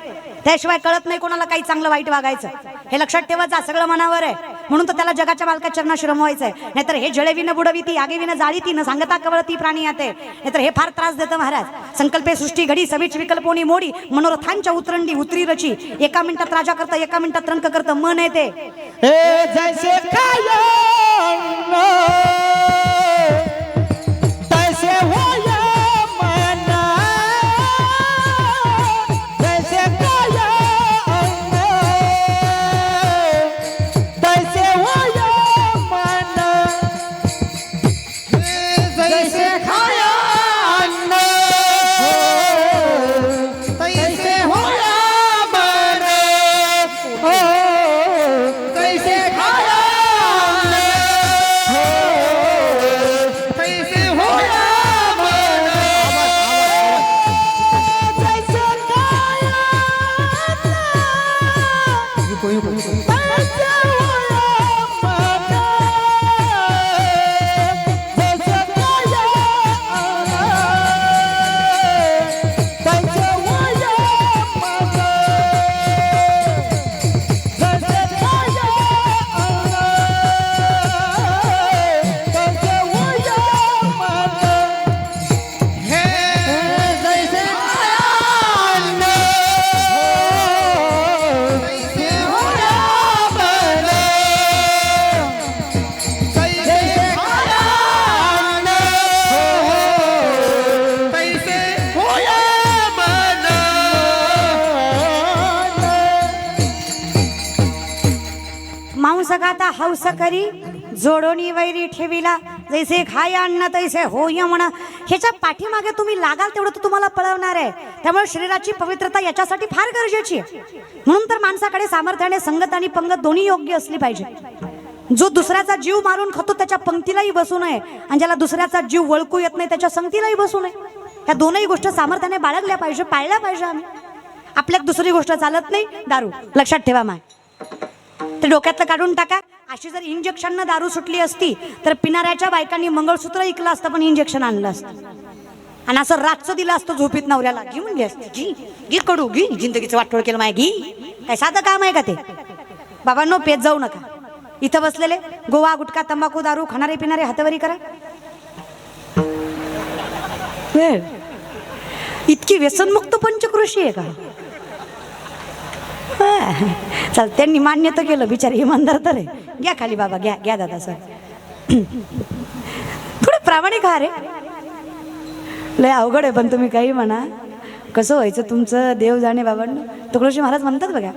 त्याशिवाय कळत नाही कोणाला काही चांगलं वाईट वागायचं. हे लक्षात ठेवायचं, सगळं मनावर आहे. म्हणून तर त्याला जगाच्या मालकाच्या चरणाशी रमवायचं आहे. नाहीतर हे जळे विन बुडविती आगे विन जाळीती न सांगता कवळती प्राणी आते. नाहीतर हे फार त्रास देतं महाराज. संकल्पे सृष्टी घडी सवीच विकल्पोनी मोडी मनोरथांच्या उतरंडी उतरी रची. एका मिनिटात राजा करतं, एका मिनिटात रंक करतं मन येते. जैसे खाया तैसे होया मन, जैसे खाया तैसे होया मन, जैसे खाया तैसे होया मन, तैसे खाया तैसे होया मन, जैसे खाया तैसे होया मन, जैसे खाया तैसे होया मन, जैसे खाया तैसे होया मन, हे जैसे खाया तैसे होया मन, जैसे खाया तैसे होया मन. मांस खाता हौस करी जोडोनी वैरी ठेविला, जैसे खाया अन्न तैसे होय म्हणा. ह्याच्या पाठीमागे तुम्ही लागाल तेवढं तो तुम्हाला पळवणार आहे. त्यामुळे शरीराची पवित्रता याच्यासाठी फार गरजेची आहे. म्हणून तर माणसाकडे सामर्थ्याने संगत आणि पंगत दोन्ही योग्य असली पाहिजे. जो दुसऱ्याचा जीव मारून खातो त्याच्या पंक्तीलाही बसू नये, आणि ज्याला दुसऱ्याचा जीव वळकू येत नाही त्याच्या संगतीलाही बसू नये. ह्या दोनही गोष्टी सामर्थ्याने बाळगल्या पाहिजे, पाळल्या पाहिजे आम्ही. आपल्यात दुसरी गोष्ट चालत नाही, दारू. लक्षात ठेवा माय, ते डोक्यातलं काढून टाका. अशी जर इंजेक्शननं दारू सुटली असती तर पिणाऱ्याच्या बायकांनी मंगळसूत्र ऐकलं असतं, पण इंजेक्शन आणलं असतं. आणि असं रातचं दिलं असतं झोपीत नवऱ्याला, घी म्हणली असते, घी घी कडू घी, जिंदगीचं वाटोळ केलं माय, घी. काय साधं काम आहे का ते? बाबांनो, पेत जाऊ नका. इथं बसलेले गोवा गुटखा तंबाखू दारू खाणारे पिणारे हातवरी करा. इतकी व्यसनमुक्त पंचक्रोशी आहे का? चल, त्यांनी मान्य तर केलं, बिचारे इमानदार तर आहे. घ्या खाली बाबा, घ्या घ्या दादा सर. थोडे प्रामाणिक आहात रे. लय अवघड आहे, पण तुम्ही काही म्हणा, कसं व्हायचं तुमचं देव जाणे. बाबांनो, तुकडोजी महाराज म्हणतात बघा,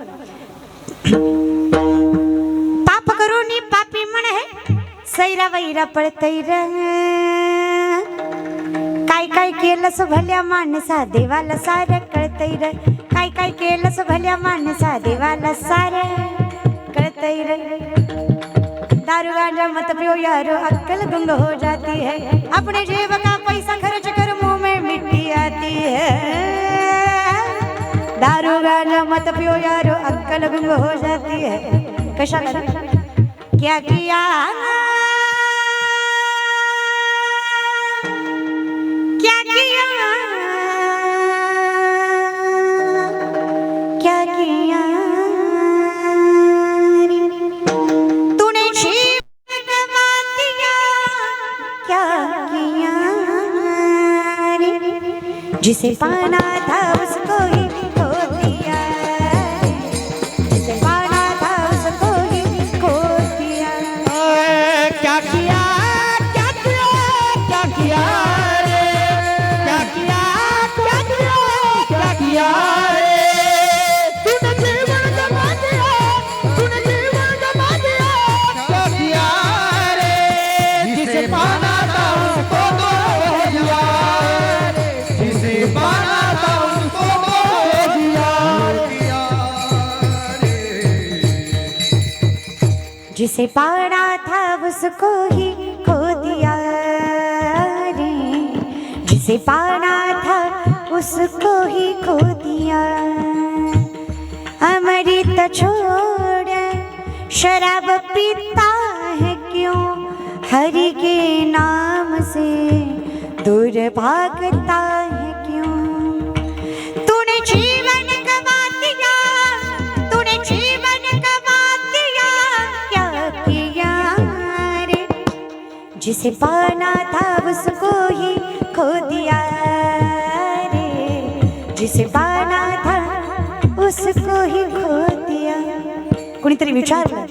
पाप करून पापी म्हण है सैरा वैरा पळतैर. काय काय केलंस भल्या माणसा देवाला सारं कळतैर. काय काय केलंस भल्या माणसा देवाला सारं कळतैर. दारू गांजा मत पियो यारो अक्कल गुंग हो जाती है. अपने जेब का पैसा खर्च कर मुंह में मिट्टी आती है. दारू गांजा मत पियो यारो अक्कल गुंग हो जाती है. कशाला? क्या किया क्या किया क्या किया तूने जीवन गवा दिया. क्या किया रे? जिसे पाना था उसको ही खो दिया. जिसे पाना था उसको ही खो दिया. क्या किया क्या किया क्या किया रे, क्या किया क्या किया क्या किया रे. तूने जीवन गवा दिया, तूने जीवन गवा दिया. क्या किया रे, जिसे पाना था उसको खो दिया. जिसे पाना था उसको खो दिया. जिसे पाना था उसको ही खो दिया रे. जिसे पाना था उसको ही खो दिया. अमृत छोड़ शराब पीता है क्यों, हरि के नाम से दूर भागता है क्यों. तूने जीवन गवा दिया जिसे पाना था उसको ही खो दिया रे, जिसे पाना था उसको ही खो दिया. कोणीतरी विचारलं,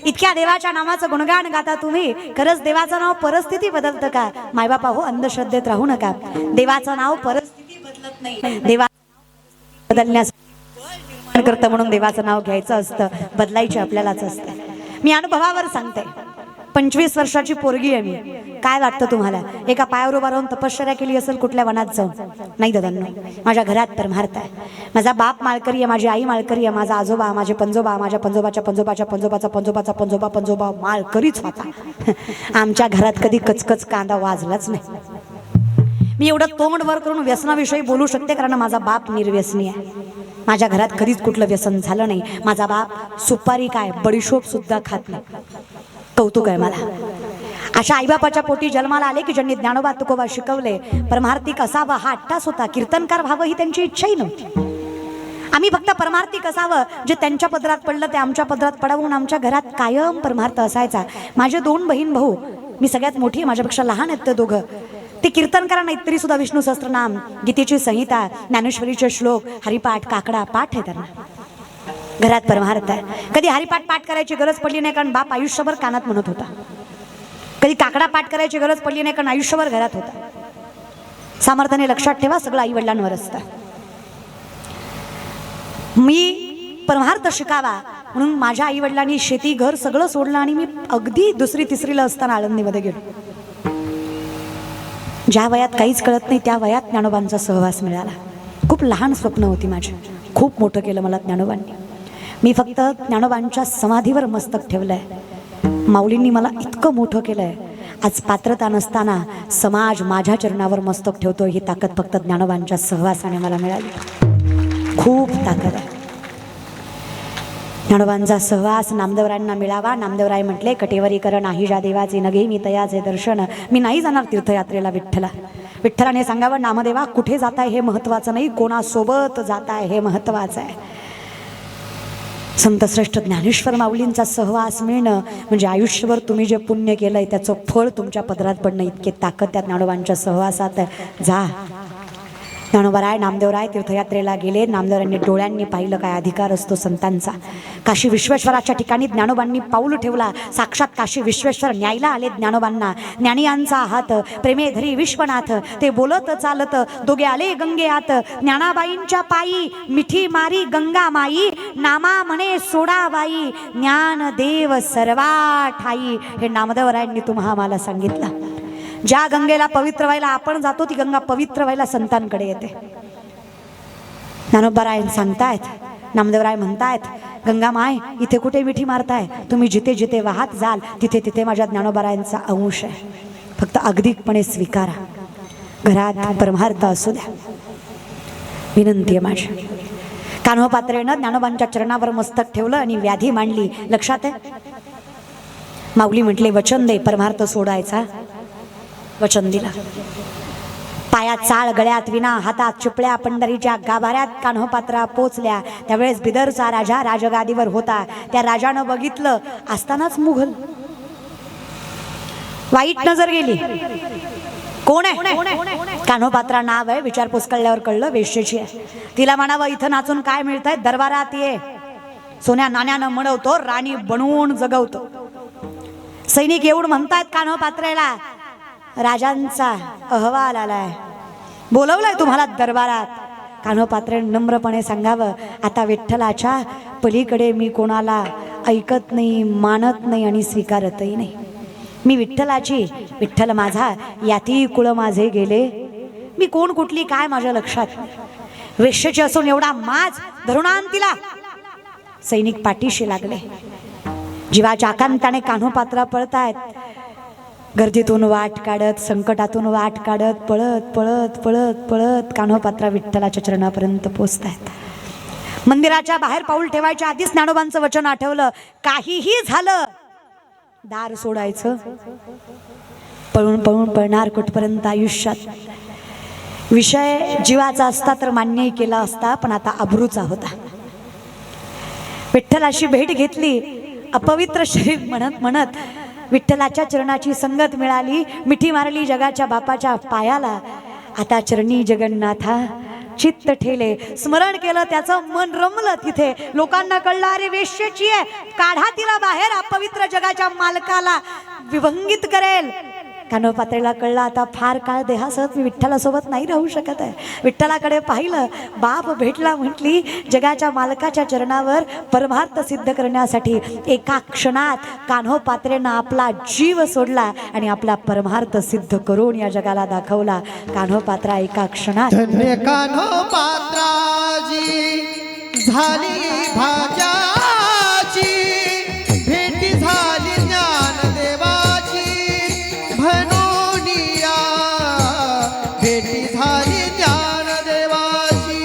इतक्या देवाच्या नावाचं गुणगान गाता तुम्ही, खरंच देवाचं नाव परिस्थिती बदलतं का? मायबापा हो, अंधश्रद्धेत राहू नका. देवाचं नाव परिस्थिती बदलत नाही, देवा बदलण्यासाठी करतं म्हणून देवाचं नाव घ्यायचं असतं, बदलायचे आपल्यालाच असतं. मी अनुभवावर सांगते. 25 वर्षाची पोरगी आहे मी. काय वाटतं तुम्हाला? एका पायावर उभा राहून तपश्चर्या केली असेल कुठल्या वनात जाऊन? नाही दादांनो, माझ्या घरात परमार्थ आहे. माझा बाप माळकरी आहे, माझी आई माळकरी आहे, माझा आजोबा, माझे पंजोबा, माझ्या पंजोबाच्या पंजोबाच्या पंजोबाचा पंजोबाचा पंजोबा पंजोबा माळकरीच होता. आमच्या घरात कधी कचकच कांदा वाजलाच नाही. मी एवढं तोंड वर करून व्यसनाविषयी बोलू शकते कारण माझा बाप निर्व्यसनी आहे. माझ्या घरात कधीच कुठलं व्यसन झालं नाही. माझा बाप सुपारी काय बडीशोप सुद्धा खात नाही. कौतुक आहे मला. अशा आईबापाच्या पोटी जन्माला आले की ज्यांनी ज्ञानोबा तुकोबा शिकवले. परमार्थिक असावं हा अट्टास होता. कीर्तनकार व्हावं ही त्यांची इच्छाही नव्हती. आम्ही फक्त परमार्थिक असावं, जे त्यांच्या पदरात पडलं ते आमच्या पदरात पडावून आमच्या घरात कायम परमार्थ असायचा. माझे 2 बहीण भाऊ, मी सगळ्यात मोठी आहे, माझ्यापेक्षा लहान आहेत ते दोघं. ते कीर्तनकार नाहीत तरी सुद्धा विष्णू सहस्त्रनाम, गीतेची संहिता, ज्ञानेश्वरीचे श्लोक, हरिपाठ, काकडा पाठ आहे त्यांना. घरात परमार्थ आहे. कधी हरिपाठ पाठ करायची गरज पडली नाही कारण बाप आयुष्यभर कानात म्हणत होता. कधी काकडा पाठ करायची गरज पडली नाही कारण आयुष्यभर घरात होता. सामर्थ्याने लक्षात ठेवा, सगळं आई वडिलांवर असतं. मी परमार्थ शिकावा म्हणून माझ्या आई वडिलांनी शेती घर सगळं सोडलं आणि मी अगदी 2री 3रीला असताना आळंदीमध्ये गेलो. ज्या वयात काहीच कळत नाही त्या वयात ज्ञानोबांचा सहवास मिळाला. खूप लहान स्वप्न होती माझी, खूप मोठं केलं मला ज्ञानोबांनी. मी फक्त ज्ञानोबांच्या समाधीवर मस्तक ठेवलंय. माऊलींनी मला इतकं मोठं केलंय. आज पात्रता नसताना समाज माझ्या चरणावर मस्तक ठेवतो. ही ताकद फक्त ज्ञानोबांच्या सहवासाने मला मिळाली. खूप ताकद आहे. ज्ञानोबांचा सहवास नामदेवरायांना मिळावा. नामदेवराय म्हटले, कटेवरी कर नाही ज्या देवाचे नगे मी तयाचे दर्शन. मी नाही जाणार तीर्थयात्रेला विठ्ठला. विठ्ठलाने सांगावं, नामदेवा कुठे जाताय हे महत्वाचं नाही, कोणासोबत जाताय हे महत्वाचं आहे. संतश्रेष्ठ ज्ञानेश्वर माऊलींचा सहवास मिळणं म्हणजे आयुष्यभर तुम्ही जे पुण्य केलंय त्याचं फळ तुमच्या पदरात पडणं. इतके ताकद त्या ज्ञानोबांच्या सहवासात आहे. जा. ज्ञानोबाराय नामदेवराय तीर्थयात्रेला गेले. नामदेवरायांनी डोळ्यांनी पाहिलं काय अधिकार असतो संतांचा. काशी विश्वेश्वराच्या ठिकाणी ज्ञानोबांनी पाऊल ठेवला. साक्षात काशी विश्वेश्वर न्यायला आले ज्ञानोबांना. ज्ञानियांचा हात प्रेमे धरी विश्वनाथ. ते बोलत चालत दोघे आले गंगे आत. ज्ञानाबाईंच्या पायी मिठी मारी गंगा माई. नामा म्हणे सोडाबाई ज्ञान देव सर्वा ठाई. हे नामदेवरायांनी तुम्हा मला सांगितलं. ज्या गंगेला पवित्र व्हायला आपण जातो ती गंगा पवित्र व्हायला संतांकडे येते. ज्ञानोबाराय सांगतायत, नामदेवराय म्हणतायत, गंगा माय इथे कुठे मिठी मारताय? तुम्ही जिथे जिथे वाहत जाल तिथे तिथे माझ्या ज्ञानोबारायांचा अंश आहे. फक्त अगदीपणे स्वीकारा. घरात परमार्थ असू द्या. विनंती आहे माझी. कान्होपात्रेनं ज्ञानोबांच्या चरणावर मस्तक ठेवलं आणि व्याधी मांडली. लक्षात आहे? माऊली म्हटले, वचन दे परमार्थ सोडायचा. वचन दिला. पायात चाळ, गळ्यात विना, हातात चिपळ्या, पंढरीच्या गाभाऱ्यात कान्होपात्रा पोचल्या. त्यावेळेस बिदरचा राजा राजगादीवर होता. त्या राजानं बघितलं असतानाच मुघल. वाईट नजर गेली. कोण आहे? कान्होपात्रा नाव आहे. विचारपूस कळल्यावर कळलं वेश्येची आहे. तिला म्हणावं, इथं नाचून काय मिळतंय? दरबारात ये. सोन्या नाण्यानं म्हणवतो, राणी बनवून जगवतो. सैनिक येऊन म्हणतायत कान्होपात्रेला, राजांचा अहवाल आलाय, बोलवलाय तुम्हाला दरबारात. कान्होपात्रे नम्रपणे सांगावं, आता विठ्ठलाच्या पलीकडे मी कोणाला ऐकत नाही, मानत नाही आणि स्वीकारतही नाही. मी विठ्ठलाची, विठ्ठल माझा, याती कुळ माझे गेले. मी कोण कुठली काय माझ्या लक्षात. वेश्येची असून एवढा माज धरून आण तिला. सैनिक पाठीशी लागले. जीवाच्या आकांताने कान्होपात्रा पळतायत. गर्दीतून वाट काढत, संकटातून वाट काढत, पळत पळत पळत पळत कान्होपात्रा विठ्ठलाच्या चरणापर्यंत पोचतायत. मंदिराच्या बाहेर पाऊल ठेवायच्या आधीच ज्ञानोबांचं वचन आठवलं, काहीही झालं दार सोडायचं. पळून पळून पळणार कुठपर्यंत आयुष्यात. विषय जीवाचा असता तर मान्यही केला असता, पण आता अब्रूचा होता. विठ्ठलाशी भेट घेतली. अपवित्र शरीर म्हणत म्हणत विठ्ठलाच्या चरणाची संगत मिळाली, मिठी मारली जगाच्या बापाच्या पायाला. आता चरणी जगन्नाथा चित्त ठेले, स्मरण केलं, त्याचं मन रमलं. तिथे लोकांना कळलं, अरे वेश्येची आहे, काढा तिला बाहेर, अपवित्र जगाच्या मालकाला विभंगित करेल. कान्होपात्रेला कळलं, आता फार काळ देहासह मी विठ्ठलासोबत नाही राहू शकत आहे. विठ्ठलाकडे पाहिलं, बाप भेटला, म्हटली जगाच्या मालकाच्या चरणावर परमार्थ सिद्ध करण्यासाठी एका क्षणात कान्होपात्रेनं आपला जीव सोडला आणि आपला परमार्थ सिद्ध करून या जगाला दाखवला. कान्होपात्रा एका क्षणात धन्य कान्होपात्राजी झाली भाग्याची, भेटी झाली ज्ञानदेवाची म्हणूनिया, भेटी झाली ज्ञानदेवाची.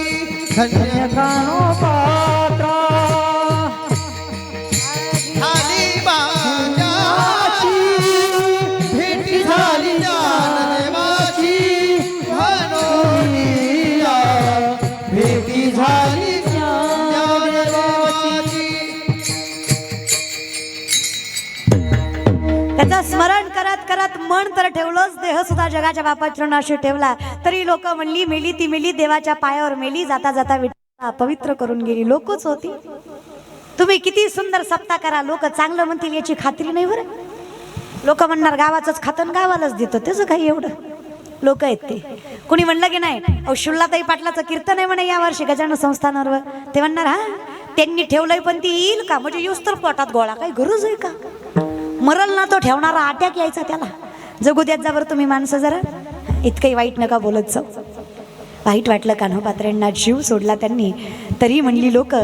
धन्य कान्होपात्रा झाली भाग्याची, भेटी झाली ज्ञानदेवाची म्हणूनिया, भेटी झाली ज्ञानदेवाची. त्याचं स्मरण करत करत मन तर ठेवलंच, देह सुद्धा जगाच्या बापाच्या चरणाशी ठेवला. तरी लोक म्हणली, मेली ती मेली, देवाच्या पायावर मेली, जाता जाता विठ्ठला पवित्र करून गेली. लोकच होती. तुम्ही किती सुंदर सप्ताह करा, लोक चांगलं म्हणतील याची खात्री नाही बरं. लोक म्हणणार गावाचंच खातं गावालाच देतो, त्याचं काही एवढं. लोक आहेत ते. कोणी म्हणलं की नाही, अहो शुल्लाताई पाटलाचं कीर्तन आहे म्हणे यावर्षी गजानन संस्थानावर, ते म्हणणार हा त्यांनी ठेवलंय पण ती येईल का, म्हणजे येऊस तर पोटात गोळा, काही गरज आहे का, मरल ना तो ठेवणारा, अटॅक यायचा त्याला. जगू द्यात जा बरं तुम्ही माणसं जरा, इतकंही वाईट नका बोलत जाऊ. वाईट वाटलं कान्होपात्रेंना, जीव सोडला त्यांनी. तरी म्हणली लोक,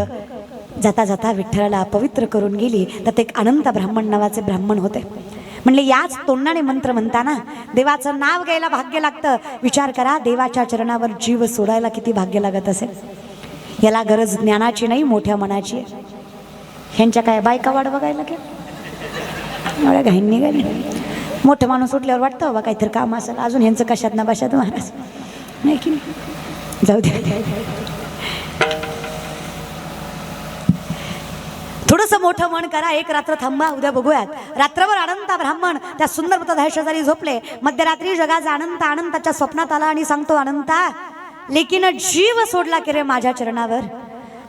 जाता जाता विठ्ठलाला पवित्र करून गेली. त्यात एक अनंत ब्राह्मण नावाचे ब्राह्मण होते. म्हणले याच तोंडाने मंत्र म्हणताना देवाचं नाव घ्यायला भाग्य लागतं. विचार करा, देवाच्या चरणावर जीव सोडायला किती भाग्य लागत असेल. याला गरज ज्ञानाची नाही, मोठ्या मनाची आहे. ह्यांच्या काय बायका वाट बघायला गेलं, एवढ्या घाईन निघाली. मोठं माणूस उठल्यावर वाटतं बाबा काहीतरी काम असेल, अजून ह्यांचं कशात ना बशात महाराज, नाही की नाही. जाऊ दे, थोडंसं मोठं मन करा, एक रात्र थांबा, उद्या बघूयात. रात्रभर अनंत ब्राह्मण त्या सुंदर व्रतधारी शेजारी झोपले. मध्यरात्री जगाचा अनंताच्या स्वप्नात आला आणि सांगतो, अनंता लेकीनं जीव सोडला की रे माझ्या चरणावर,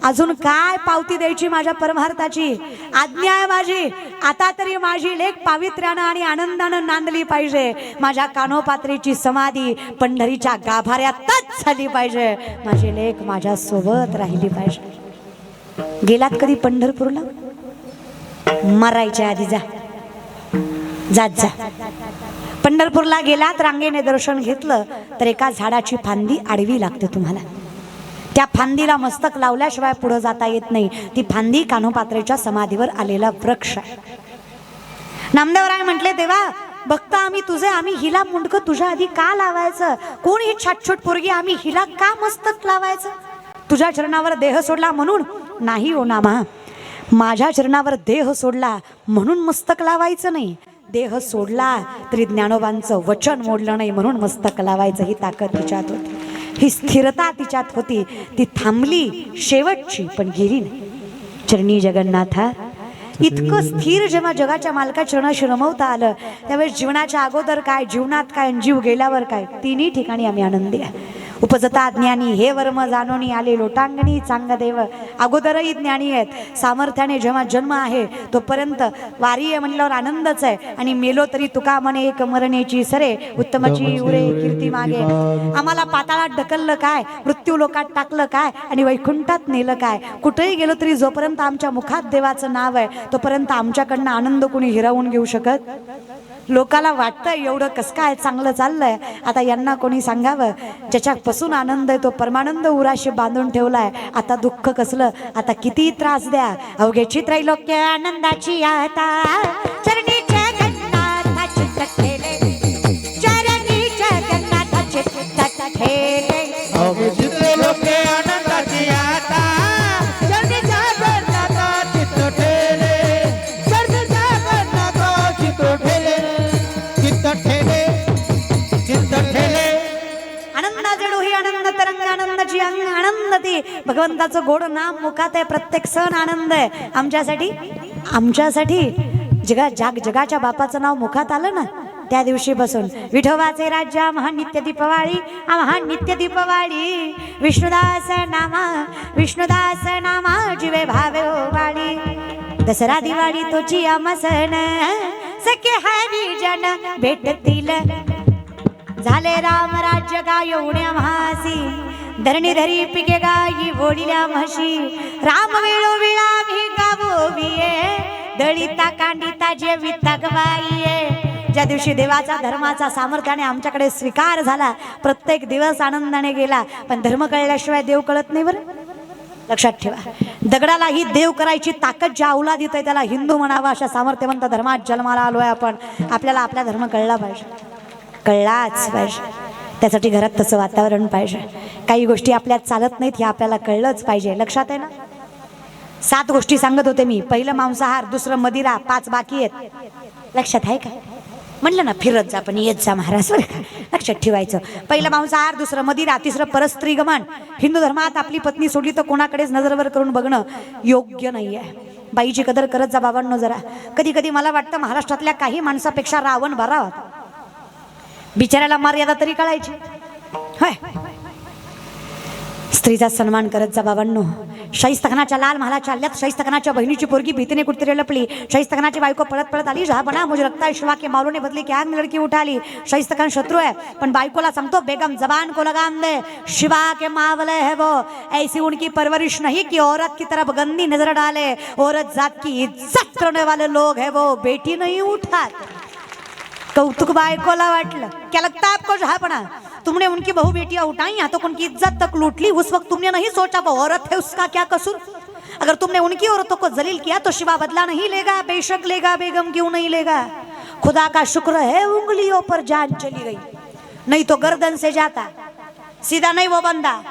अजून काय पावती द्यायची माझ्या परमार्थाची, आज्ञा आहे माझी. आता तरी माझी लेक पावित्र्यानं आणि आनंदानं नांदली पाहिजे. माझ्या कान्होपात्रेची समाधी पंढरीच्या गाभाऱ्यातच झाली पाहिजे. माझी लेक माझ्या सोबत राहिली पाहिजे. गेलात कधी पंढरपूरला? मरायच्या आधी जा, जात जा. पंढरपूरला गेलात, रांगेने दर्शन घेतलं तर एका झाडाची फांदी आडवी लागते तुम्हाला. त्या फांदीला मस्तक लावल्याशिवाय पुढे जाता येत नाही. ती फांदी कान्होपात्रेच्या समाधीवर आलेला वृक्ष आहे. नामदेवराय म्हटले, देवा भक्त आम्ही तुझे, आम्ही हिला मुंडकं तुझ्या आधी का लावायचं? कोण ही छाटछूट पोरगी, आम्ही हिला का मस्तक लावायचं? तुझ्या चरणावर देह सोडला म्हणून नाही हो नामा, माझ्या चरणावर देह सोडला म्हणून मस्तक लावायचं नाही. देह सोडला तरी ज्ञानोबांचं वचन मोडलं नाही म्हणून मस्तक लावायचं. ही ताकद तिच्यात होती, ही स्थिरता तिच्यात होती. ती थांबली शेवटची पण गेली नाही. चरणी जगन्नाथा इतकं स्थिर जेव्हा जगाच्या मालका चरणाशी रमवता आलं, त्यावेळेस जीवनाच्या अगोदर काय, जीवनात काय, जीव गेल्यावर काय, तिन्ही ठिकाणी आम्ही आनंदी आहे. उपजता ज्ञानी हे वर्म जाणोनी आले लोटांगणी चांगदेव. अगोदरही ज्ञानी आहेत. सामर्थ्याने जेव्हा जन्म आहे तोपर्यंत वारी आहे म्हणल्यावर आनंदच आहे. आणि मेलो तरी तुका म्हणे एक मरणेची सरे, उत्तमची उरे कीर्ती मागे. आम्हाला पाताळात ढकललं काय, मृत्यू लोकात टाकलं काय आणि वैकुंठात नेलं काय? कुठेही गेलो तरी जोपर्यंत आमच्या मुखात देवाचं नाव आहे तोपर्यंत आमच्याकडनं आनंद कोणी हिरावून घेऊ शकत. लोकाला वाटतं एवढं कसं काय चांगलं चाललंय, आता यांना कोणी सांगावं. ज्याच्यापासून आनंद आहे तो परमानंद उराशी बांधून ठेवलाय. आता दुःख कसलं, आता किती त्रास द्या. अवघेची त्रैलोक्य आनंदाची आता चरणी जगन्नाथा चित्त ठेले, चरणी जगन्नाथा चित्त ठेले. अवघेची त्रैलोक्य आनंदाची आता चरणी जगन्नाथा चित्त ठेले, चरणी जगन्नाथा चित्त ठेले, चित्त ठेले, चित्त ठेले. आनंदा जडू ही आनंद तरंग, आनंदाची अंग आनंद ती. भगवंताचं गोड नाम मुखात आहे. प्रत्येक सण आनंद आहे आमच्यासाठी. आमच्यासाठी जगाच्या बापाचं नाव मुखात आलं ना त्या दिवशीपासून विठोबाचे राज्य महान नित्य दीपवाळी महान नित्य दीपवाळी विष्णुदास नामा जीवे भावे वाळी दसरा दिवाळी तोची आमसन सखे हरी जन भेटतील झाले राम राज्य गाय उड्या म्हासी धरणी धरी पिके गाई बोलिल्या म्हशी राम वेळो विळा भी गावो विये दळिता कांडिता जे वितगवाईये ज्या दिवशी देवाचा धर्माचा सामर्थ्याने आमच्याकडे स्वीकार झाला प्रत्येक दिवस आनंदाने गेला पण धर्म कळल्याशिवाय देव कळत नाही बरं लक्षात ठेवा दगडाला ही देव करायची ताकद ज्या अवलाद येते त्याला हिंदू म्हणावा अशा सामर्थ्यवंत धर्मात जन्माला आलोय आपण आपल्याला आपला धर्म कळला पाहिजे कळलाच पाहिजे त्यासाठी घरात तसं वातावरण पाहिजे काही गोष्टी आपल्यात चालत नाहीत हे आपल्याला कळलंच पाहिजे लक्षात आहे ना 7 गोष्टी सांगत होते मी पहिलं मांसाहार दुसरं मदिरा 5 बाकी आहेत लक्षात आहे का म्हणलं ना फिरत जा पण येत जा महाराज बरं का लक्षात ठेवायचं पहिलं मांसाहार दुसरं मदिरा तिसरं परस्त्रीगमन हिंदू धर्मात आपली पत्नी सोडली तर कोणाकडेच नजरवर करून बघणं योग्य नाहीये बाईची कदर करत जा बाबांनो जरा कधी कधी मला वाटतं महाराष्ट्रातल्या काही माणसापेक्षा रावण बरा होता बिचाऱ्याला मर्यादा तरी कळायची होय स्त्रीचा सन्मान करत जा बाबांनो शाहिस्तखानाच्या लाल महालात चालल्यात शाहिस्तखानाच्या बहिणीची पोरगी भीतीने कुठतरी लपली शाहिस्तखानाची बायको पळत पळत आली जहापना मुझे लगता है शिवा के मौलों ने बदली क्या लड़की उठा ली शाहिस्तखान शत्रु है पण बायकोला सांगतो बेगम जबान को लगाम दे शिवा के मावले है वो ऐसी उनकी परवरिश नहीं कि औरत की तरफ गंदी नजर डाले औरत जात की इज्जत करने वाले लोग है वो बेटी नहीं उठाते कौतुक बायकोला वाटलं क्या लगता है आपको जहापना तुमने उनकी बहू बेटियां उठाई हाथों को उनकी इज्जत तक लूट ली उस वक्त तुमने नहीं सोचा वो औरत है उसका क्या कसूर अगर तुमने उनकी औरतों को जलील किया तो शिवा बदला नहीं लेगा बेशक लेगा बेगम क्यों नहीं लेगा खुदा का शुक्र है उंगलियों पर जान चली गई नहीं तो गर्दन से जाता सीधा नहीं वो बंदा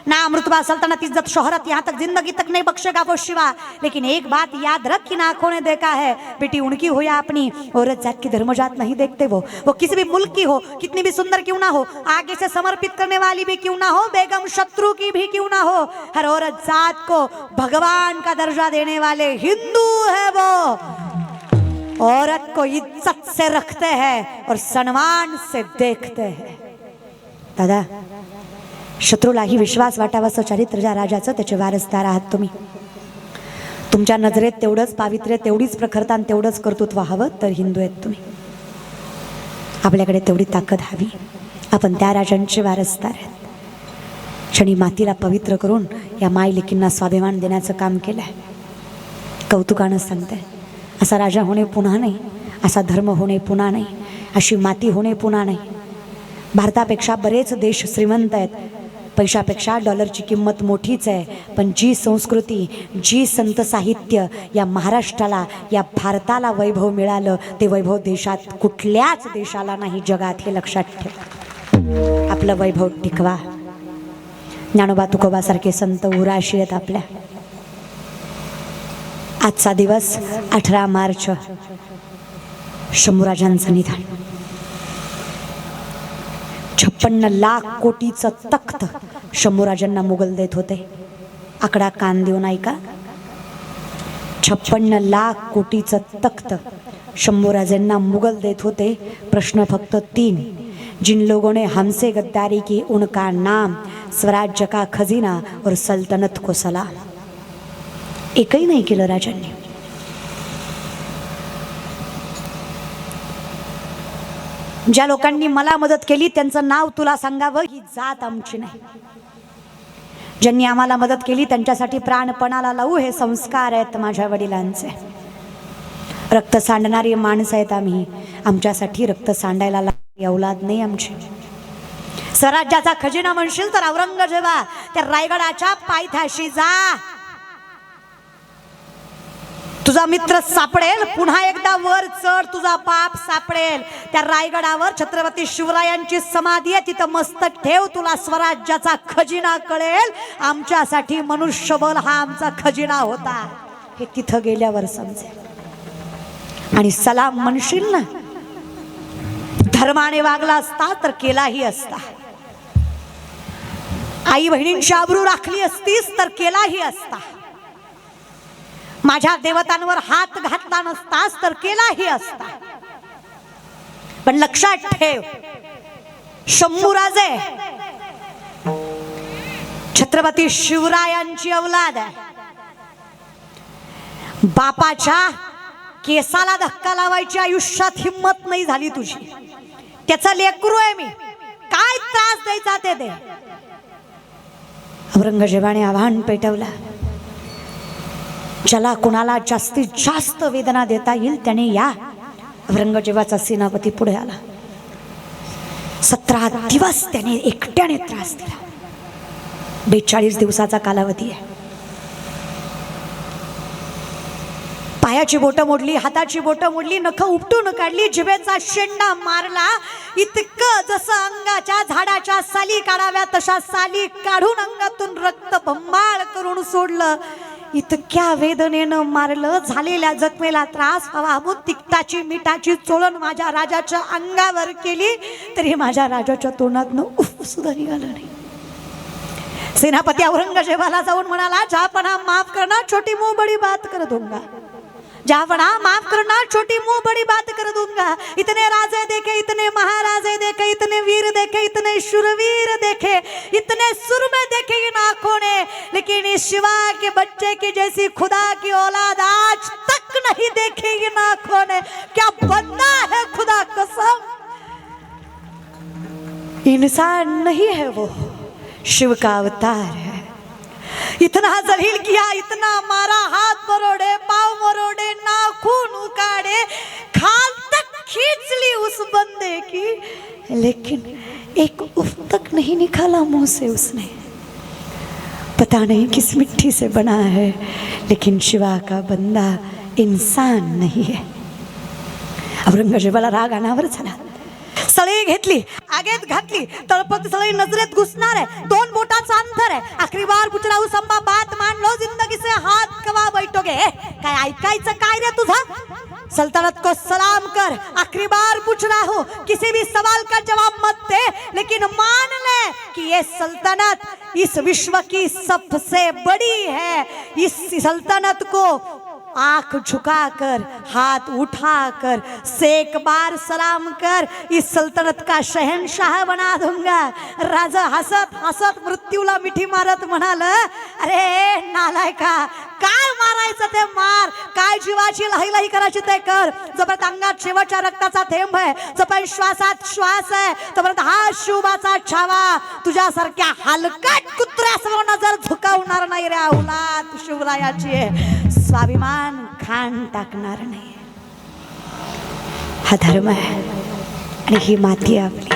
ना अमृतबा सल्तनत इज्जत शोहरत यहाँ तक जिंदगी तक नहीं बख्शेगा वो शिवा लेकिन एक बात याद रख कि आंखों ने देखा है बेटी उनकी हो या अपनी औरत जात की धर्मजात नहीं देखते वो किसी भी मुल्क की हो कितनी भी सुंदर क्यों ना हो आगे से समर्पित करने वाली भी क्यों ना हो बेगम शत्रु की भी क्यों ना हो हर औरत जात को भगवान का दर्जा देने वाले हिंदू है वो औरत को इज्जत से रखते हैं और सम्मान से देखते हैं दादा शत्रूलाही विश्वास वाटावाचं चारित्र्य ज्या राजाचं त्याचे वारसदार आहात तुम्ही तुमच्या नजरेत तेवढंच पावित्र्य तेवढीच प्रखरता आणि तेवढंच कर्तृत्व हवं तर हिंदू आहेत तुम्ही आपल्याकडे तेवढी ताकद हवी आपण त्या राजांचे वारसदार आहेत क्षणी मातीला पवित्र करून या माय लेकींना स्वाभिमान देण्याचं काम केलं आहे कौतुकानं सांगते असा राजा होणे पुन्हा नाही असा धर्म होणे पुन्हा नाही अशी माती होणे पुन्हा नाही भारतापेक्षा बरेच देश श्रीमंत आहेत पैशापेक्षा डॉलरची किंमत मोठीच आहे पण जी संस्कृती जी संत साहित्य या महाराष्ट्राला या भारताला वैभव मिळालं ते वैभव देशात कुठल्याच देशाला नाही जगात हे लक्षात ठेवा आपलं वैभव टिकवा ज्ञानोबा तुकोबासारखे संत उराशी आहेत आपल्या आजचा दिवस 18 मार्च शंभूराजांचं निधन 56 लाख कोटीचं तख्त शंभूराजांना मुघल देत होते आकडा कान देऊन ऐका 56 लाख कोटीचं तख्त शंभूराजांना मुघल देत होते प्रश्न फक्त 3 जिन लोगों ने हमसे गद्दारी की उनका नाम स्वराज्य का खजीना और सल्तनत को सलाम एकही नाही केलं राजांनी ज्या लोकांनी मला मदत केली त्यांचं नाव तुला सांगावं ही जात आमची नाही ज्यांनी आम्हाला मदत केली त्यांच्यासाठी प्राणपणाला लावू हे संस्कार आहेत माझ्या वडिलांचे रक्त सांडणारी माणसं आहेत आम्ही आमच्यासाठी रक्त सांडायला लागली औलाद नाही आमची स्वराज्याचा खजिना म्हणशील तर औरंगजेबा त्या रायगडाच्या पायथ्याशी जा तुझा मित्र सापडेल पुन्हा एकदा वर चढ तुझा बाप सापडेल त्या रायगडावर छत्रपती शिवरायांची समाधी आहे तिथं मस्तक ठेव तुला स्वराज्याचा खजिना कळेल आमच्यासाठी मनुष्यबळ हा आमचा खजिना होता हे तिथं गेल्यावर समजेल आणि सलाम म्हणशील ना धर्माने वागला असता तर केलाही असता आई बहिणींची आबरू राखली असतीस तर केलाही असता माझ्या देवतांवर हात घातला नसतास तर केलाही असता, पण लक्षात ठेव शंभूराजे छत्रपती शिवरायांची औलाद आहे. बापाच्या केसाला धक्का लावायची आयुष्यात हिम्मत नाही झाली तुझी. त्याचा लेकरू आहे मी, काय त्रास द्यायचा ते दे. औरंगजेबाने आव्हान पेटवला, ज्याला कुणाला जास्तीत जास्त वेदना देता येईल त्याने या. औरंगजेबाचा सेनापती पुढे आला. 17 दिवस त्याने एकट्याने त्रास दिला. 42 दिवसाचा कालावधी आहे. पायाची बोटं मोडली, हाताची बोटं मोडली, नख उपटून काढली, जिभेचा शेंडा मारला. इतकं जसं अंगाच्या झाडाच्या साली काढाव्या तशा साली काढून अंगातून रक्त बंबाळ करून सोडलं. इतक्या वेदनेनं मारलं. झालेल्या जखमेला त्रास व्हावा म्हणून तिखटाची मिठाची चोळण माझ्या राजाच्या अंगावर केली, तरी माझ्या राजाच्या तोंडातनं उफ सुद्धा निघालं नाही. सेनापती औरंगजेबाला जाऊन म्हणाला, जहापना माफ करना, छोटी मुंह बड़ी बात कर दूंगा. जहापना माफ करना, छोटी मुंह बड़ी बात कर दूंगा. इतने राजे देखे, इतने महाराजे देखे, इतने वीर देखे, इतने शूरवीर देखे, इतने सुरमे देखे इन आंखों ने, लेकिन इस शिवा के बच्चे की जैसी खुदा की औलाद आज तक नहीं देखी इन आंखों ने. क्या बंदा है खुदा कसम, इंसान नहीं है वो, शिव का अवतार है. इतना जलील किया, इतना मारा, हाथ मरोड़े, पाँव मरोड़े, नाखून उकाड़े, खाल तक खींच ली उस बंदे की, लेकिन एक उफ तक नहीं निकाला मुंह से उसने. पता नहीं किस मिट्टी से बना है, लेकिन शिवा का बंदा इंसान नहीं है. औरंगजेबाला राग अनावर झाला. सळई घेतली, आगेत घातली, तळपत सळई नजरेत घुसणार आहे. 2 बोटाचं अंतर आहे. आखरी बार पूछ रहा हूं, संभा बात मान लो, जिंदगी से हाथ कवा बैठोगे. काय ऐकायचं काय रे तुझं? सल्तनत को सलाम कर. आखरी बार पूछ रहा हूं, किसी भी सवाल का जवाब मत दे, लेकिन मान ले कि ये सल्तनत इस विश्व की सबसे बड़ी है. इस सल्तनत को आंख झुकाकर, हाथ उठाकर, से एक बार सलाम कर, इस सल्तनत का शहनशाह बना दूंगा. राजा हसत हसत मृत्यूला मिठी मारत म्हणाला, अरे नालायका, काय मारायचं ते मार, काय जीवाची लहीलही करायची ते कर. जोपर्यंत अंगात शेवटच्या रक्ताचा थेंब आहे, जोपर्यंत श्वासात श्वास आहे, तोपर्यंत हा शिवबाचा छावा तुझ्यासारख्या हलकट कुत्र्यासमोर नजर झुकावणार नाही रे औलाद शिवरायाची आहे. स्वाभिमान खाण टाकणार नाही. हा धर्म आहे आणि ही माती आपली.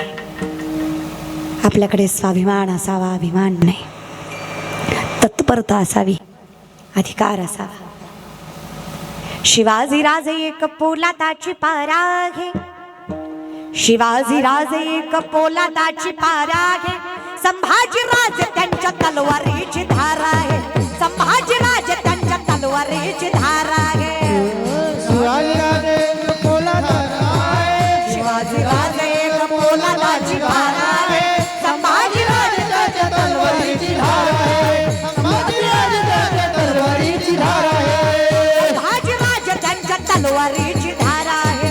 आपल्याकडे स्वाभिमान असावा, अभिमान नाही. तत्परता असावी, अधिकार असावा. शिवाजी राजे एक पोलादाची पाराघे, शिवाजी राजे एक पोलादाची पाराघे, संभाजी राजे त्यांच्या तलवारीची धारा आहे, संभाजी राजे त्यांच्या तलवारीची धारा आहे. शिवाजी राजे एक पोलादाची आहे, शिवाजी राजे एक पोलादाची धारा आहे, संभाजी राजे त्याच्या तलवारीची धार आहे, संभाजी राजे त्याच्या तलवारीची धार आहे, संभाजी राजे त्यांच्या तलवारीची धारा आहे.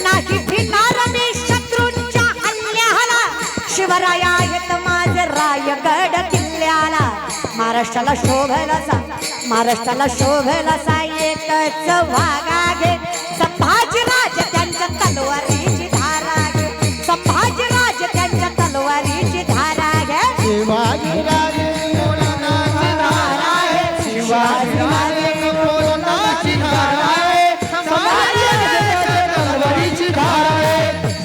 नाही भिणार मी शत्रूंच्या हल्ल्याला, शिवराया आहेत माझे रायगड किल्ल्याला. महाराष्ट्राला शोभेल असा, महाराष्ट्राला शोभेल असा एकच वागा घे, संभाजी राजे त्यांच्या तलवारीची धारा घे, संभाजी राजे त्यांच्या तलवारीची धारा घे. शिवाजी राजे पोलादाची धार आहे, शिवाजी राजे पोलादाची धार आहे, संभाजी राजे त्याच्या तलवारीची धार आहे,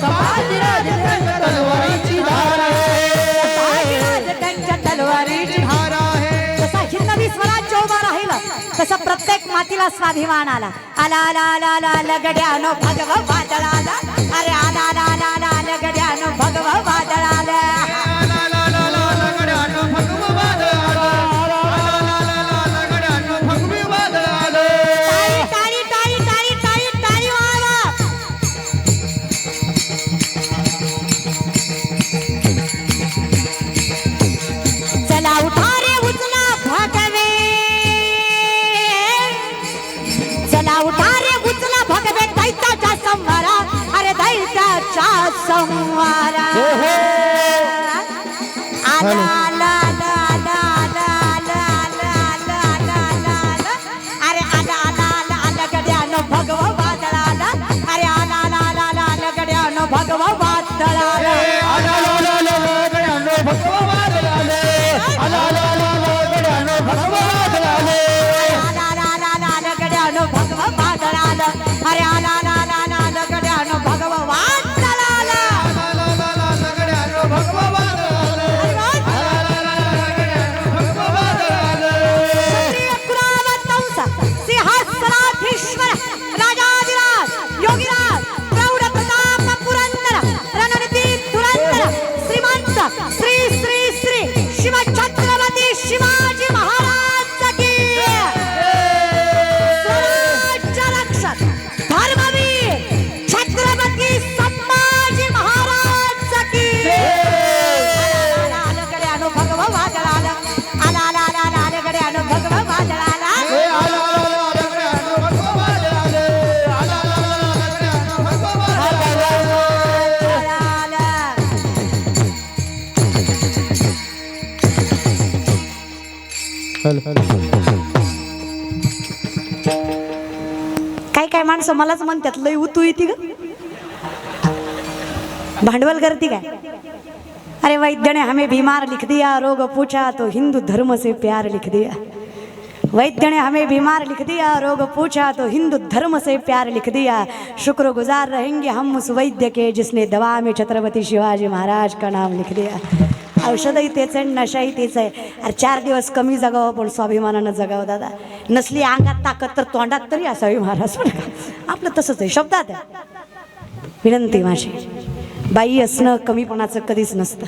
संभाजी राजे त्याच्या तलवारीची धार आहे, संभाजी राजे त्यांच्या तलवारीची धार आहे. जसा हिंदवी स्वराज्य उभा राहिलं, तसा प्रत्येक मातीला स्वाभिमान आला. आला आला आला आला आला गड्यानो भगव वादळ आला, अरे आला आला आला आला आला गड्यानो भगव वादळ आला. टाळी टाळी टाळी टाळी टाळी वाजवा. चला उठा रे उचला भगवे, सत्याच्या संवारा आला आला आला आला आला आला आला आला आला आला अरे आला आला आला आला गड्यानं भगवा वादळ आला अरे आला आला आला आला आला गड्यानं भगवा वादळ आला आला आला आला गड्यानं भगवा वादळ आले आला आला आला गड्यानं भगवा वादळ आले आला आला आला आला आला गड्यानं भगवा वादळ आला अरे आला आला आला आला आला गड्यानं भगवा वादळ आला गड्यानं भगवा वादळ आले सिंहासनाधीश्वर राजाधिराज योगीराज प्रौढ प्रताप पुरंदर रणनीती धुरंदर श्रीमंत श्री श्री श्री शिवछत्रपती शिवाजी महाराज की स्वराज्य रक्षक धर्मवीर छत्रपती संभाजी महाराज की आला गड्यानं भगवा वादळ आला आला आला आला आला गड्यानं भगवा वादळ आला काय काय माणसं मलाच म्हणतात लय उतू येते ग भांडवल करती काय अरे वैद्य ने हमें बीमार लिख दिया रोग पूछा तो हिंदू धर्म से प्यार लिख दिया वैद्य ने हमें बीमार लिख दिया रोग पूछा तो हिंदू धर्म से प्यार लिख दिया शुक्रगुजार रहेंगे हम उस वैद्य के जिसने दवा में छत्रपती शिवाजी महाराज का नाम लिख दिया औषधही तेच आहे नशाही तेच आहे अरे 4 दिवस कमी जगावं पण स्वाभिमानानं जगावं दादा नसली अंगात ताकद तर तोंडात तरी असावी महाराज आपलं तसंच आहे शब्दात आहे विनंती माझी बाई असणं कमीपणाचं कधीच नसतं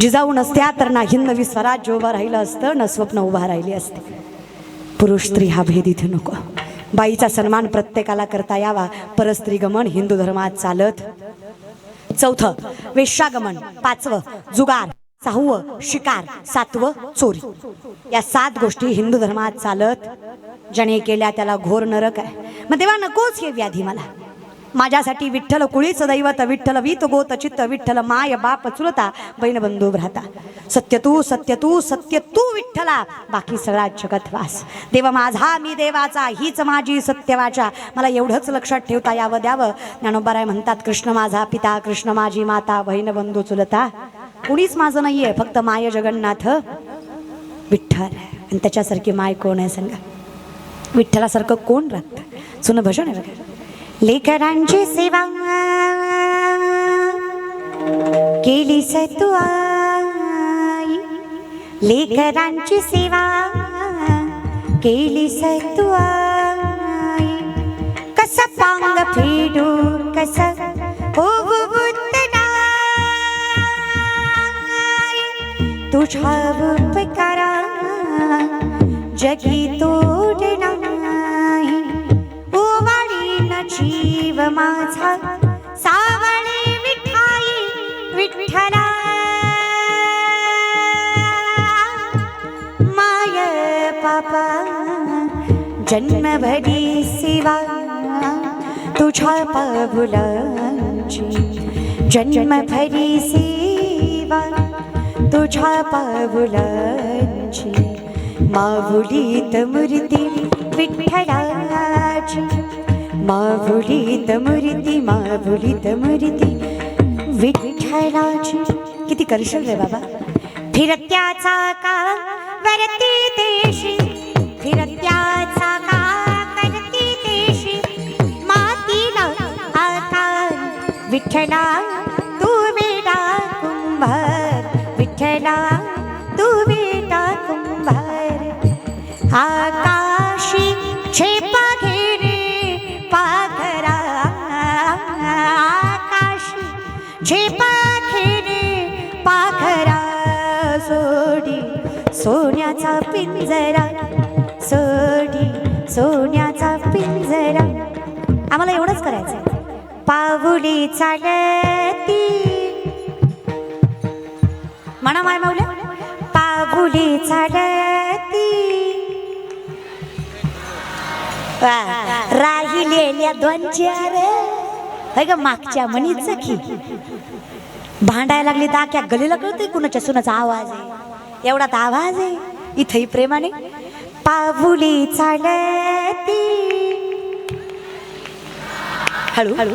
जिजाऊ नसत्या तर ना हिंदवी स्वराज्य उभं राहिलं असतं ना स्वप्न उभा राहिली असते पुरुष स्त्री हा भेद इथे नको बाईचा सन्मान प्रत्येकाला करता यावा परस्त्री गमन हिंदू धर्मात चालत 4थं वेश्यागमन 5वं जुगार 6वं शिकार 7वं चोरी या 7 गोष्टी हिंदू धर्मात चालत ज्याने केल्या त्याला घोर नरक आहे मग तेव्हा नकोच हे व्याधी मला माझ्यासाठी विठ्ठल कुळीच दैवत विठ्ठल वीत गोत चित्त विठ्ठल माय बाप चुलता बहीण बंधू भ्राता सत्य तू सत्य तू सत्य तू विठ्ठला बाकी सगळा जगत वास देव माझा मी देवाचा हीच माझी सत्यवाचा मला एवढंच लक्षात ठेवता यावं द्यावं ज्ञानोबाराय म्हणतात कृष्ण माझा पिता कृष्ण माझी माता बहीण बंधू चुलता कुणीच माझं नाहीये फक्त माय जगन्नाथ विठ्ठल आणि त्याच्यासारखी माय कोण आहे सांगा विठ्ठलासारखं कोण राहतं सुन भजन आहे बघा लेकरांची सेवा केली तू आई लेकरांची सेवा केली तू आई कस पांग फेडू कस होऊ बुद्धनाई तुझ्या उपकारा जगी तोड नाही जीव माझा सावळी विठाई विठ्ठला माय पापा जन्मभरी सेवा तुझ्या पावलांची जन्मभरी सेवा तुझ्या पावलांची माऊलीत मूर्ती विठ्ठलाची माऊलीत मूर्ती विठ्ठलाची किती करशील रे बाबा फिरत्याचा का वरती देशी फिरत्याचा का वरती देशी मातीला आकार विठ्ठला तू वेडा कुंभार विठ्ठला तू वेडा कुंभार आकाशी छेपा घेरे पाखरा आकाशी झेपा खेरे पाखरा सोडी सोन्याचा पिंजरा सोडी सोन्याचा पिंजरा आम्हाला एवढंच करायचं पाऊली चालती म्हणा माय माऊल्या पाऊली चालती राहिलेल्या 2-4 है ग मागच्या म्हणीच की भांडायला लागली तर अख्ख्या गलीला कळतंय कुणाच्या सुनाचा आवाज आहे, एवढा तर आवाज आहे. इथंही प्रेमाने पाऊली चालती हळू हळू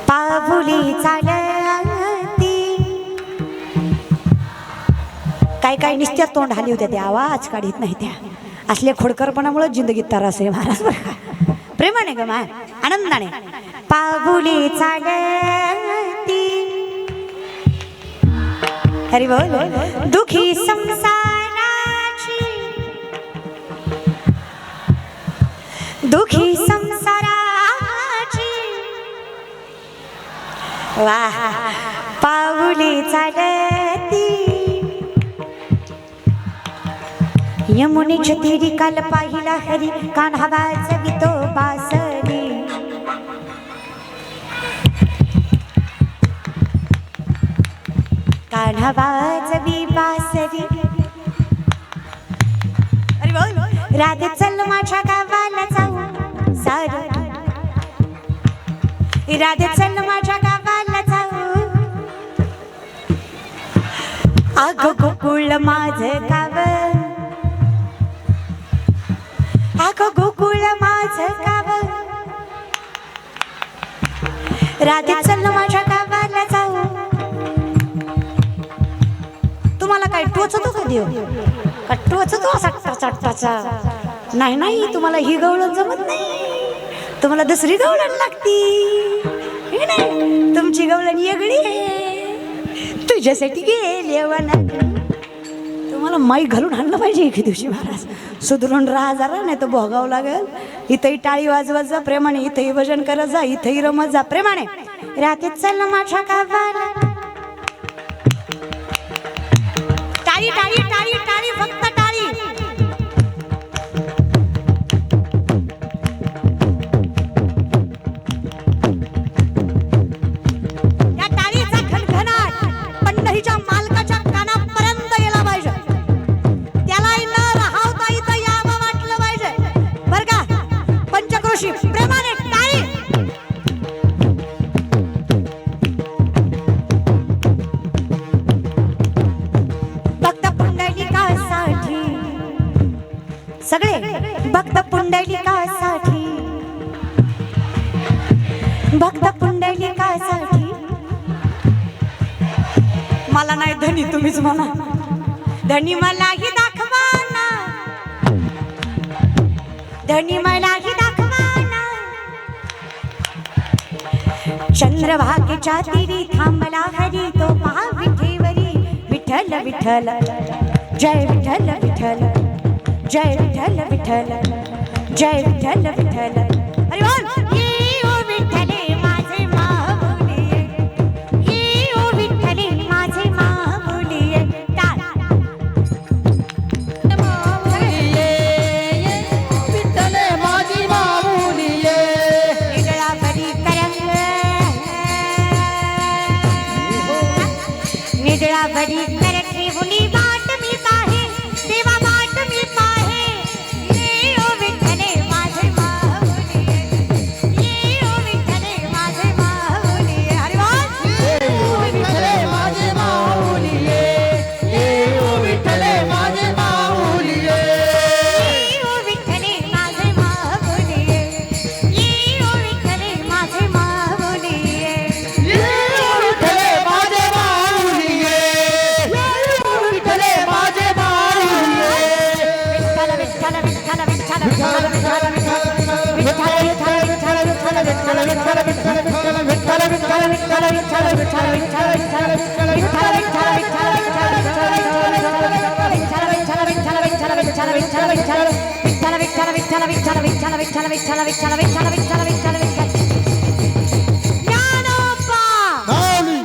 पाऊली चालती. काय काय निस्त्या तोंड हाली होत्या त्या, आवाज काढीत नाही त्या. असल्या खोडकरपणामुळे जिंदगीत त्रास आहे महाराज बरं का. प्रेमाने ग मा आनंदाने पाऊली चालती. हरी बोल. दुखी संसाराची दुखी संसाराची वाह पाऊली चालती. यमुनेच्या तीरी काल पाहिला हरी कान्हा वाजवितो बासरी. कान्हा वाजवी बासरी. अरे बोल. राधे चल माझ्या गावाला जाऊ सारू. राधे चल माझ्या गावाला जाऊ. अगं गोकुळ माझं गाव, अगं गोकुळ माझं गाव. राधे चल माझ्या गावाला जाऊ. तुम्हाला काय टोचतो का देव, का टोचतो असा टचाटचा? नाही नाही, तुम्हाला ही गवळण जमत नाही, तुम्हाला दुसरी गवळण लागती. हे नाही, तुमची गवळण वेगळी आहे, तुझ्यासाठी गेली वना. तुम्हाला माई घालून आणलं पाहिजे एके दिवशी महाराज. सुधरून राहा जरा, नाही तर भोगावं लागेल. इथंही टाळी वाजवत जा प्रेमाने, इथंही भजन करत जा, इथंही रमत जा प्रेमाने. रात्री चल माझ्या गावाला. टाळी टाळी टाळी टाळी फक्त टाळी. या टाळीचा खणखणाट पंढरीच्या मालकाच्या कानापर्यंत गेला पाहिजे. त्यालाही न राहता इथं यावं वाटलं पाहिजे बर का. पंचक्रोशी प्रेमाने टाळी. भक्त पुंडलिकासाठी सगळे, भक्त पुंडलिकासाठी, भक्त पुंडलिकासाठी. मला नाही धनी, तुम्हीच म्हणा धनी. मलाही दाखवा ना धनी, मलाही दाखवा ना. चंद्रभागेच्या तीरी थांबला हरी तो पहा विठेवरी. विठ्ठल विठ्ठल जय विठ्ठल विठ्ठल, जय विठ्ठल विठ्ठल, जय विठ्ठल विठ्ठल. अरे बोल. ये ओ विठ्ठले माझे माऊली, ये ओ विठ्ठले माझे माऊली. टाळ. विठ्ठले माझी माऊली ये. निडळाभरी करंग, निडळाभरी कर ठेवली वाट मी पाहे, देवा वाट मी पाहे. ये ओ विठ्ठले माझे माऊली, ये ओ विठ्ठले माझे माऊली. हरी बोल. ये ओ विठ्ठले माझे माऊली ये. ये ओ विठ्ठले माझे माऊली ये. ये ओ विठ्ठले माझे माऊली, ये ओ विठ्ठले माझे माऊली. ये ओ विठ्ठले माझे माऊली ये. ये ओ विठ्ठले माझे माऊली ये. विठ्ठल विठ्ठल विठ्ठल विठ्ठल विठ्ठल विठ्ठल विठ्ठल विठ्ठल विठ्ठल विठ्ठल विठ्ठल विठ्ठल विठ्ठल विठ्ठल विठ्ठल विठ्ठल विठ्ठल विठ्ठल ज्ञानोबा माऊली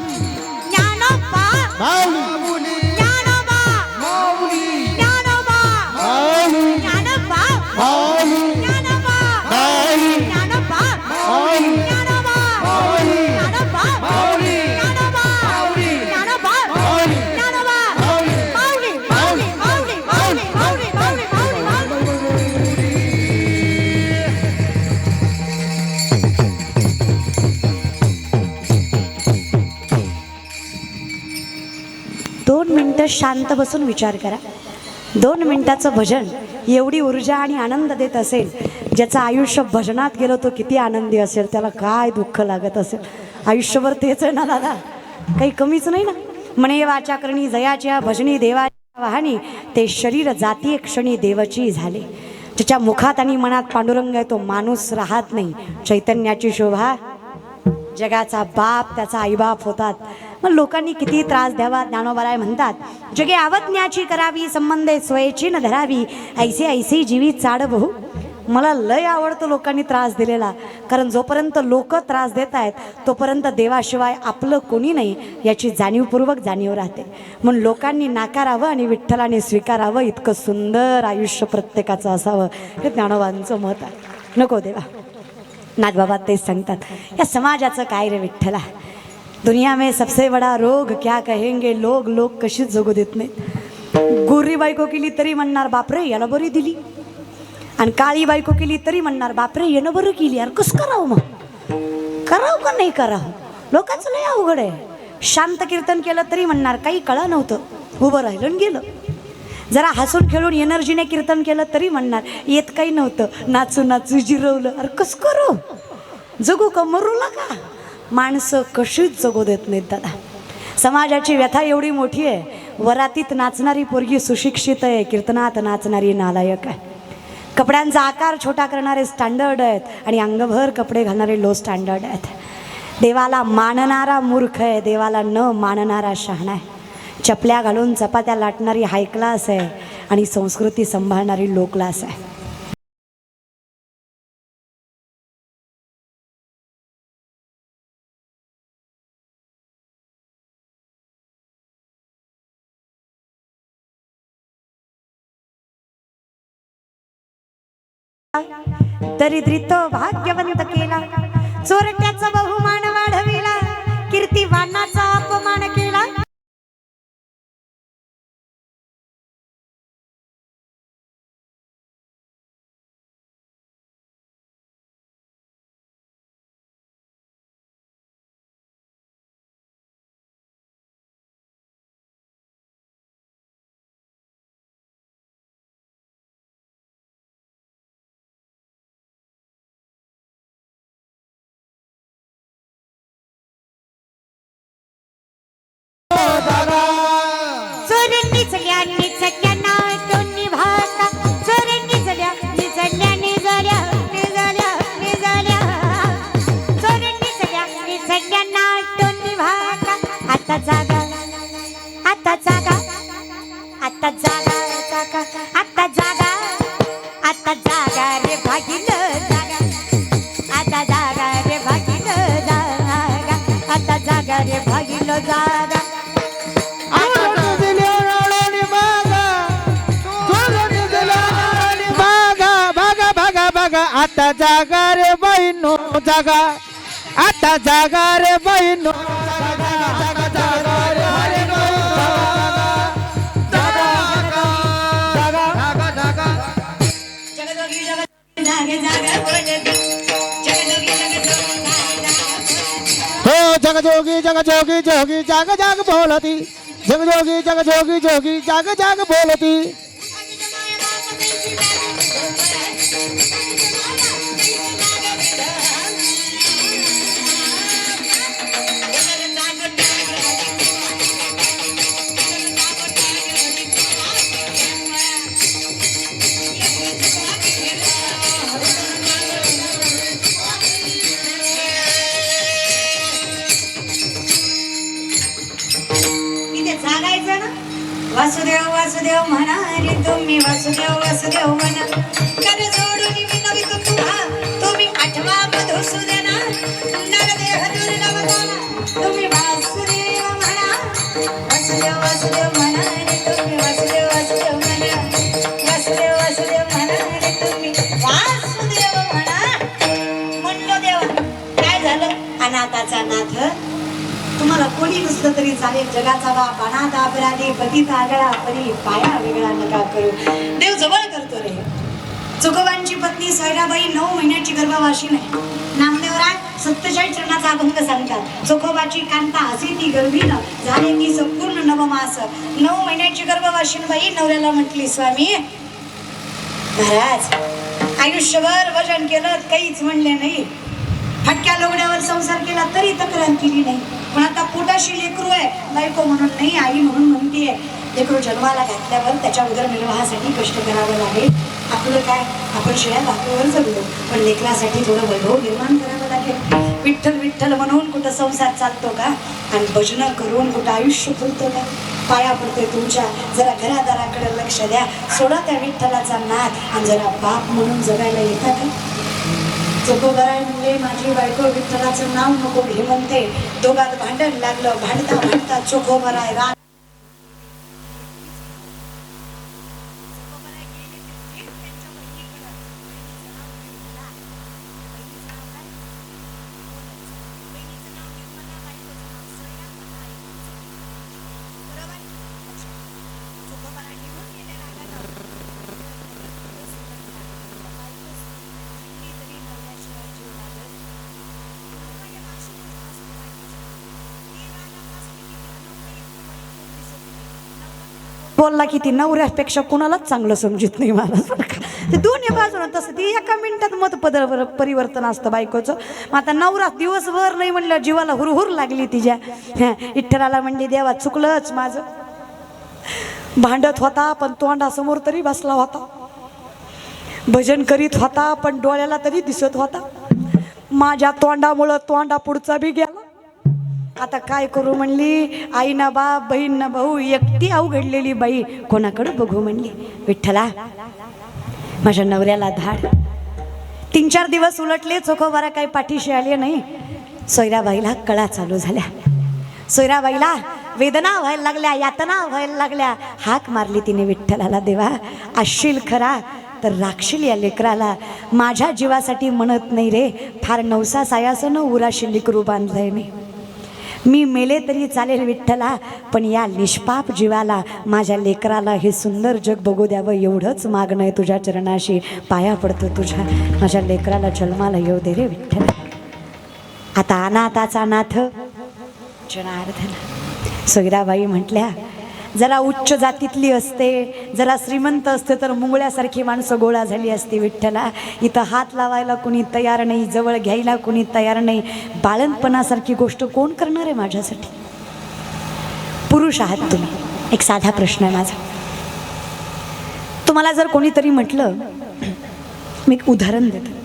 ज्ञानोबा माऊली ज्ञानोबा माऊली ज्ञानोबा माऊली ज्ञानोबा माऊली ज्ञानोबा माऊली ज्ञानोबा माऊली ज्ञानोबा माऊली ज्ञानोबा माऊली ज्ञानोबा माऊली ज्ञानोबा माऊली ज्ञानोबा माऊली माऊली माऊली माऊली माऊली माऊली माऊली माऊली. मिनटं शांत बसून विचार करा. 2 मिनिटाचं भजन एवढी ऊर्जा आणि आनंद देत असेल, ज्याचं आयुष्य भजनात गेलं तो किती आनंदी असेल, त्याला काय दुःख लागत असेल. आयुष्यभर तेच आहे ना दादा, काही कमीच नाही ना. म्हणे वाचा करणी जयाच्या भजनी देवाच्या वाहनी, ते शरीर जाती क्षणी देवची झाले. ज्याच्या मुखात आणि मनात पांडुरंग आहे तो माणूस राहत नाही. चैतन्याची शोभा जगाचा बाप त्याचा आईबाप होतात. मग लोकांनी किती त्रास द्यावा. ज्ञानोबाराय म्हणतात, जगे आवज्ञाची करावी, संबंधे स्वयची न धरावी, ऐसे ऐसे जीवी चाड बहु. मला लय आवडतं लोकांनी त्रास दिलेला, कारण जोपर्यंत लोक त्रास देत आहेत तोपर्यंत देवाशिवाय आपलं कोणी नाही याची जाणीवपूर्वक जाणीव राहते. म्हणून लोकांनी नाकारावं आणि विठ्ठलाने स्वीकारावं, इतकं सुंदर आयुष्य प्रत्येकाचं असावं हे ज्ञानोबांचं मत आहे. नको देवा. नाथबाबा तेच सांगतात, या समाजाचं काय रे विठ्ठला, दुनिया में सबसे बड़ा रोग क्या कहेंगे लोग, लोक कशीच जगू देत नाहीत. गोरी बायको केली तरी म्हणणार बापरे याला बरी दिली, आणि काळी बायको केली तरी म्हणणार बापरे येणं बरं केली. यार कसं करावं, मग करावं का नाही करावं. लोकांचं लय अवघड आहे. शांत कीर्तन केलं तरी म्हणणार काही कळा नव्हतं, उभं राहिलं आणि गेलं. जरा हसून खेळून एनर्जीने कीर्तन केलं तरी म्हणणार येत काही नव्हतं, नाचू नाचू जिरवलं. अरे कसं करू, जगू का मरूला का. माणसं कशीच जगू देत नाहीत दादा. समाजाची व्यथा एवढी मोठी आहे, वरातीत नाचणारी पोरगी सुशिक्षित आहे, कीर्तनात नाचणारी नालायक आहे. कपड्यांचा आकार छोटा करणारे स्टँडर्ड आहेत आणि अंगभर कपडे घालणारे लो स्टँडर्ड आहेत. देवाला मानणारा मूर्ख आहे, देवाला न मानणारा शहाणा आहे. चपल्या घालून चपात्या लाटणारी हाय क्लास आहे आणि संस्कृती सांभाळणारी लो क्लास आहे. दरिद्रितो भाग्यवंत केला, चोरट्याचा बहुमान वाढविला, कीर्तिवानाचा अपमान केला. आता जागा रे बहिणो जागा, आता जागा रे बहिणो हो. जगजोगी जगजोगी जोगी जाग जाग बोलती, जगजोगी जगजोगी जोगी जाग जाग बोलती. वासुदेव वासुदेव म्हणा रे तुम्ही, वासुदेव वासुदेव म्हणा. कर जोडून विनवित तुला तुम्ही, आठवा मधुसूदना नरदेह दुर्लभ झाला. तुम्ही वासुदेव म्हणा, वासुदेव वासुदेव म्हणा रे तुम्ही, वासुदेव वासुदेव म्हणा, वासुदेव वासुदेव म्हणा रे तुम्ही, वासुदेव म्हणा. म्हणलो देवा काय झालं, अनाथाचा नाथ. तुम्हाला कोणी नसलं तरी चालेल, जगाचा बाप अनाथ अपराधी पतित आगळा परी, पाया वेगळा नका करू. देव जवळ करतो रे. चोखोबांची पत्नी सोयराबाई 9 महिन्याची गर्भवाशी नाही. नामदेवराज 47 चरणाचा अभंग सांगतात. चोखोबाची कांता हसी ती गर्भीन झाले ती संपूर्ण नवमास. 9 महिन्याची गर्भवाशी बाई नवऱ्याला म्हटली, स्वामी महाराज आयुष्यभर भजन केलं काहीच म्हणले नाही, फटक्या लोगड्यावर संसार केला तरी तक्रार केली नाही, पण आता पोटाशी लेकरू आहे, बायको म्हणून नाही आई म्हणून म्हणतीये. लेकरू जन्माला घातल्यावर त्याच्या उदरनिर्वाहासाठी कष्ट करावं लागेल. आपलं काय, आपण शिळ्या भाकरीवर जगलो, पण लेकरासाठी थोडं वैभव निर्माण करावं लागेल. विठ्ठल विठ्ठल म्हणून कुठं संसार चालतो का, आणि भजन करून कुठं आयुष्य फुलतं का. पाया पडतोय तुमच्या, जरा घरादाराकडे लक्ष द्या, सोडा त्या विठ्ठलाचा नाद, आणि जरा बाप म्हणून जगायला येता का. चोखोबराय म्हणले, माझी बायको विठ्ठलाचं नाव नको घे म्हणते. दोघात भांडण लागलं, भांडता भांडता चोखोबराय राग बोलला की ती नवऱ्यापेक्षा कुणालाच चांगलं समजत नाही मला. ते दोन्ही बाजून तसं ती एका मिनिटात मत परिवर्तन असतं बायकोचं. मग आता नवरा दिवसभर नाही म्हणलं, जीवाला हुरहुर लागली तिच्या. विठ्ठलाला म्हणली, देवा चुकलंच माझं. भांडत होता पण तोंडासमोर तरी बसला होता, भजन करीत होता पण डोळ्याला तरी दिसत होता. माझ्या तोंडामुळं तोंडा पुढचा बी गेला. आता काय करू म्हणली, आई ना बाप, बहीण ना भाऊ, एकटी अवघडलेली बाई, कोणाकडे बघू म्हणली. विठ्ठला माझ्या नवऱ्याला धाड. 3-4 दिवस उलटले, चोखोबारा काही पाठीशी आले नाही. सोयराबाईला कळा चालू झाल्या. सोयराबाईला वेदना व्हायला लागल्या, यातना व्हायला लागल्या. हाक मारली तिने विठ्ठलाला, देवा असशील खरा तर राखशील या लेकराला. माझ्या जीवासाठी म्हणत नाही रे, फार नवसा सायासन उराशी लेकरू बांधलंय मी मेले तरी चालेल विठ्ठला, पण या निष्पाप जीवाला, माझ्या लेकराला हे सुंदर जग बघू द्यावं एवढंच मागणं आहे तुझ्या चरणाशी. पाया पडतो तुझ्या, माझ्या लेकराला जन्माला येऊ दे रे विठ्ठला. आता अनाथाचा नाथ जनार्दन. सोयराबाई म्हटल्या, जरा उच्च जातीतली असते, जरा श्रीमंत असते तर मुंगळ्यासारखी माणसं गोळा झाली असती विठ्ठला. इथं हात लावायला कुणी तयार नाही, जवळ घ्यायला कुणी तयार नाही. बाळंतपणासारखी गोष्ट कोण करणार आहे माझ्यासाठी. पुरुष आहात तुम्ही. एक साधा प्रश्न आहे माझा. तुम्हाला जर कोणीतरी म्हटलं, मी एक उदाहरण देते.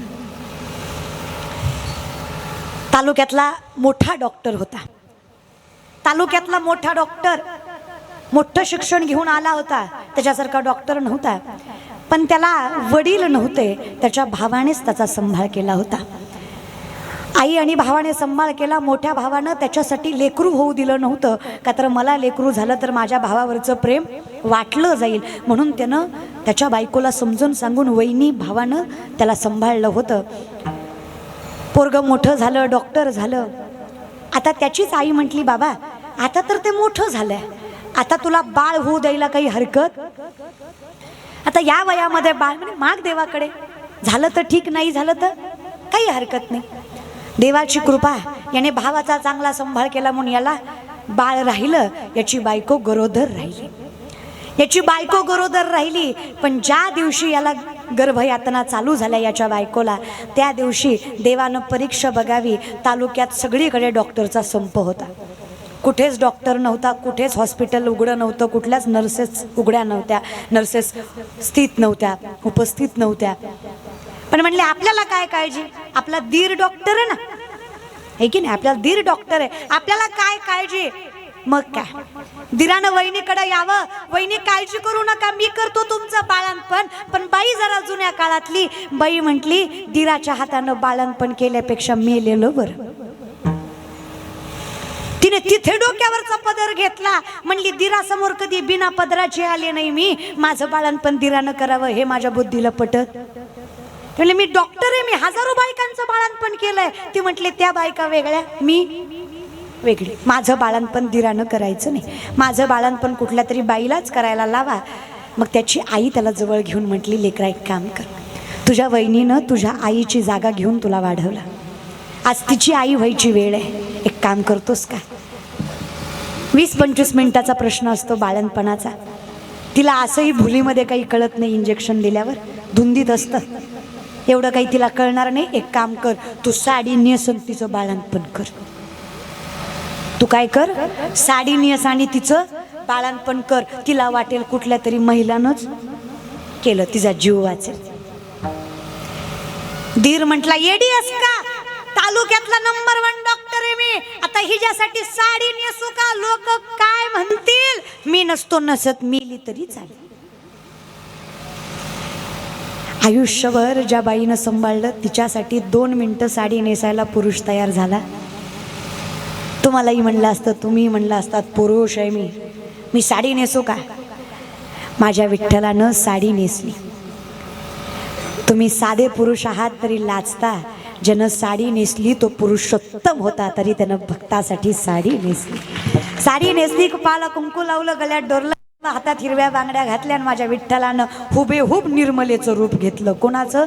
तालुक्यातला मोठा डॉक्टर होता. तालुक्यातला मोठा डॉक्टर, मोठं शिक्षण घेऊन आला होता. त्याच्यासारखा डॉक्टर नव्हता, पण त्याला वडील नव्हते. त्याच्या भावानेच त्याचा सांभाळ केला होता. आई आणि भावाने सांभाळ केला. मोठ्या भावानं त्याच्यासाठी लेकरू होऊ दिलं नव्हतं, का तर मला लेकरू झालं तर माझ्या भावावरचं प्रेम वाटलं जाईल, म्हणून त्यानं त्याच्या बायकोला समजून सांगून वहिनी भावानं त्याला सांभाळलं होतं. पोरगं मोठं झालं, डॉक्टर झालं. आता त्याचीच आई म्हटली, बाबा आता तर ते मोठं झालंय, आता तुला बाळ होऊ द्यायला काही हरकत. आता या वयामध्ये बाळ म्हणजे माग देवाकडे, झालं तर ठीक, नाही झालं तर काही हरकत नाही. देवाची कृपा, याने भावाचा चांगला सांभाळ केला म्हणून याला बाळ राहिलं. याची बायको गरोदर राहिली. याची बायको गरोदर राहिली. पण ज्या दिवशी याला गर्भयातना चालू झाल्या याच्या बायकोला, त्या दिवशी देवानं परीक्षा बघावी. तालुक्यात सगळीकडे डॉक्टरचा संप होता. कुठेच डॉक्टर नव्हता, कुठेच हॉस्पिटल उघडं नव्हतं, कुठल्याच नर्सेस उघड्या नव्हत्या, नर्सेस स्थित नव्हत्या, उपस्थित नव्हत्या. पण म्हणले आपल्याला काय काळजी, आपला दीर डॉक्टर आहे ना, आहे की नाही, आपल्याला दीर डॉक्टर आहे, आपल्याला काय काळजी. मग काय, दिरानं वहिनीकडे यावं, वहिनी काळजी करू नका, मी करतो तुमचं बाळंतपण. पण बाई जरा जुन्या काळातली बाई म्हटली, दिराच्या हातानं बाळंतपण केल्यापेक्षा मेलेलं बरं. तिने तिथे डोक्यावरचा पदर घेतला. म्हणली दिरासमोर कधी बिना पदराचे आले नाही मी, माझं बाळंतपण दिरानं करावं हे माझ्या बुद्धीला पटत. म्हणजे मी डॉक्टर आहे, मी हजारो बायकांचं बाळंतपण केलंय. ती म्हटली त्या बायका वेगळ्या, मी वेगळी, माझं बाळंतपण दिरानं करायचं नाही, माझं बाळंतपण कुठल्या तरी बाईलाच करायला लावा. मग त्याची आई त्याला जवळ घेऊन म्हटली, लेकरा एक काम कर, तुझ्या वहिनीनं तुझ्या आईची जागा घेऊन तुला वाढवलं. आज तिची आई व्हायची वेळ आहे. एक काम करतोस का? 20-25 मिनिटाचा प्रश्न असतो बाळणपणाचा. तिला असंही भुलीमध्ये काही कळत नाही. इंजेक्शन दिल्यावर धुंदीत असतं, एवढं काही तिला कळणार नाही. एक काम कर, तू साडी नेसून तिचं बाळणपण कर. तू काय कर, साडी नेस आणि तिचं बाळणपण कर. तिला वाटेल कुठल्या तरी महिलानंच केलं, तिचा जीव वाचेल. धीर म्हटला, येडी आहेस का? तालुक्यातला नंबर 1 डॉक्टर आहे मी. आता हिच्यासाठी साडी नेसू का? लोक काय म्हणतील? मी नसतो नसत, मिली तरी चालेल. आयुष्यभर ज्या बाईनं सांभाळलं तिच्यासाठी 2 मिनिटं साडी नेसायला पुरुष तयार झाला. तुम्हालाही म्हणलं असतं, तुम्ही म्हणलं असतात, पुरुष आहे मी साडी नेसू का? माझ्या विठ्ठलानं साडी नेसली. तुम्ही साधे पुरुष आहात तरी लाजता. ज्यानं साडी नेसली तो पुरुषोत्तम होता, तरी त्यानं भक्तासाठी साडी नेसली. साडी नेसली, कपाळाला कुंकू लावलं, गळ्यात डोरलं, हातात हिरव्या बांगड्या घातल्या, आणि माझ्या विठ्ठलानं हुबेहूब निर्मलेचं रूप घेतलं. कोणाचं?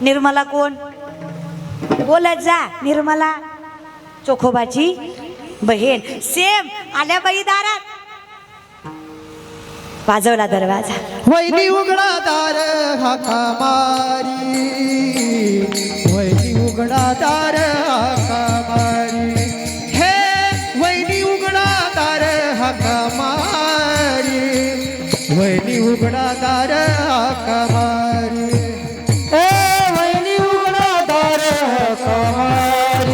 निर्मला कोण? बोलत जा. निर्मला चोखोबाची बहीण. सेम. आल्या बाई दारात, वाजवला दरवाजा. वैनी उघडा दार हाका मारी, वैनी उघडा दार हाका मारी, हे वैनी उघडा दार हाका मारी, वैनी उघडा दार हाका मारी, ए वैनी उघडा दार हाका मारी,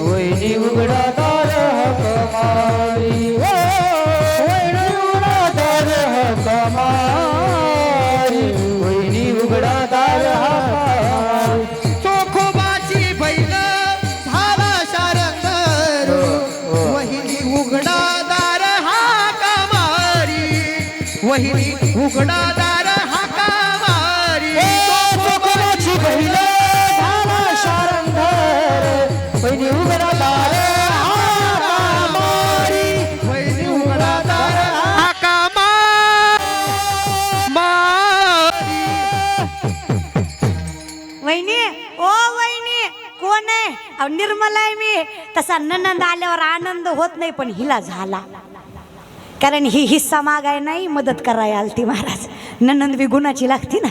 वैनी उघडा दार हाका मारी, चोखोबाची बैल झाला शारंगार, वहिनी उघडा दार हाका मारी, वहिनी उघडा दार हाका मारी. चोखोबाची बैल झाला शारंगार, वहिनी उघडा दार हाका मारी, वहिनी उघडा दार हाका मारी. वहिनी, ओ वहिनी, कोण आहे? अहो, निर्मला आहे मी. तसा ननंद आल्यावर आनंद होत नाही, पण हिला झाला. कारण ही हिस्सा मागाय नाही, मदत करायला आलती महाराज. ननंद बी गुणाची लागती ना.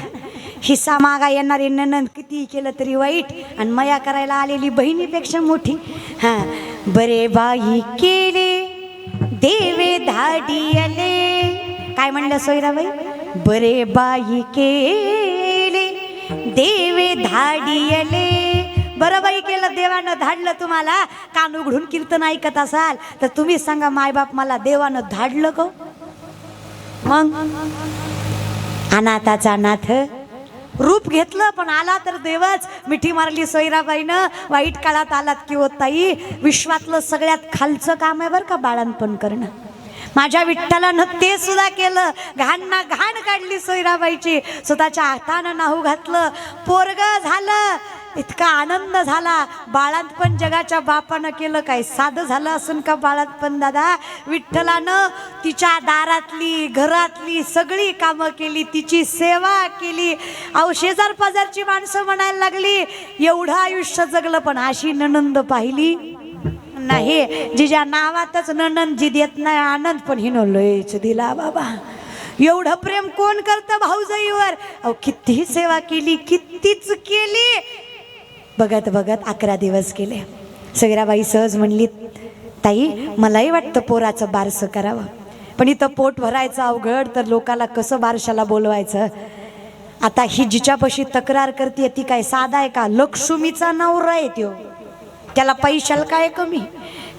हिस्सा मागा येणारी ननंद किती केलं तरी वाईट, आणि मया करायला आलेली बहिणीपेक्षा मोठी. हा, बरे बाई केले देवे धाडियले. काय म्हणलं सोयराबाई? बरे बाई केले देवे धाडियले. बरं बाई केलं, देवानं धाडलं तुम्हाला. कान उघडून कीर्तन ऐकत असाल तर तुम्ही सांगा, मायबाप मला देवानं धाडलं का? मग अनाथाचा नाथ रूप घेतलं, पण आला तर देवच. मिठी मारली सोयराबाईनं. वाईट काळात आलात की होत ताई, विश्वातलं सगळ्यात खालचं काम आहे बरं का बाळणपण करणं. माझ्या विठ्ठलानं ते सुद्धा केलं. घाण ना घाण काढली सोयराबाईची. स्वतःच्या हातानं नाहू घातलं, पोरग झालं. इतका आनंद झाला. बाळंतपण जगाच्या बापानं केलं. काय साधं झालं असून का बाळंतपण दादा? विठ्ठलानं तिच्या दारातली घरातली सगळी कामं केली, तिची सेवा केली. अहो, शेजार पाजारची माणसं म्हणायला लागली, एवढं आयुष्य जगलं पण अशी ननंद पाहिली नाही. जिच्या नावातच ननंद जी देत नाही आनंद, पण हिनं लयच दिला बाबा. एवढं प्रेम कोण करतं भाऊजाईवर? अहो, किती सेवा केली, कितीच केली. बघत बघत 11 दिवस केले. सगळ्याबाई सहज म्हणली, ताई मलाही वाटतं पोराचं बारसं करावं, पण इथं पोट भरायचं अवघड, तर लोकाला कसं बारशाला बोलवायचं? आता ही जिच्यापाशी तक्रार करते ती काय साधा आहे का? लक्ष्मीचा नवरा आहे त्यो, त्याला पैशाला काय कमी?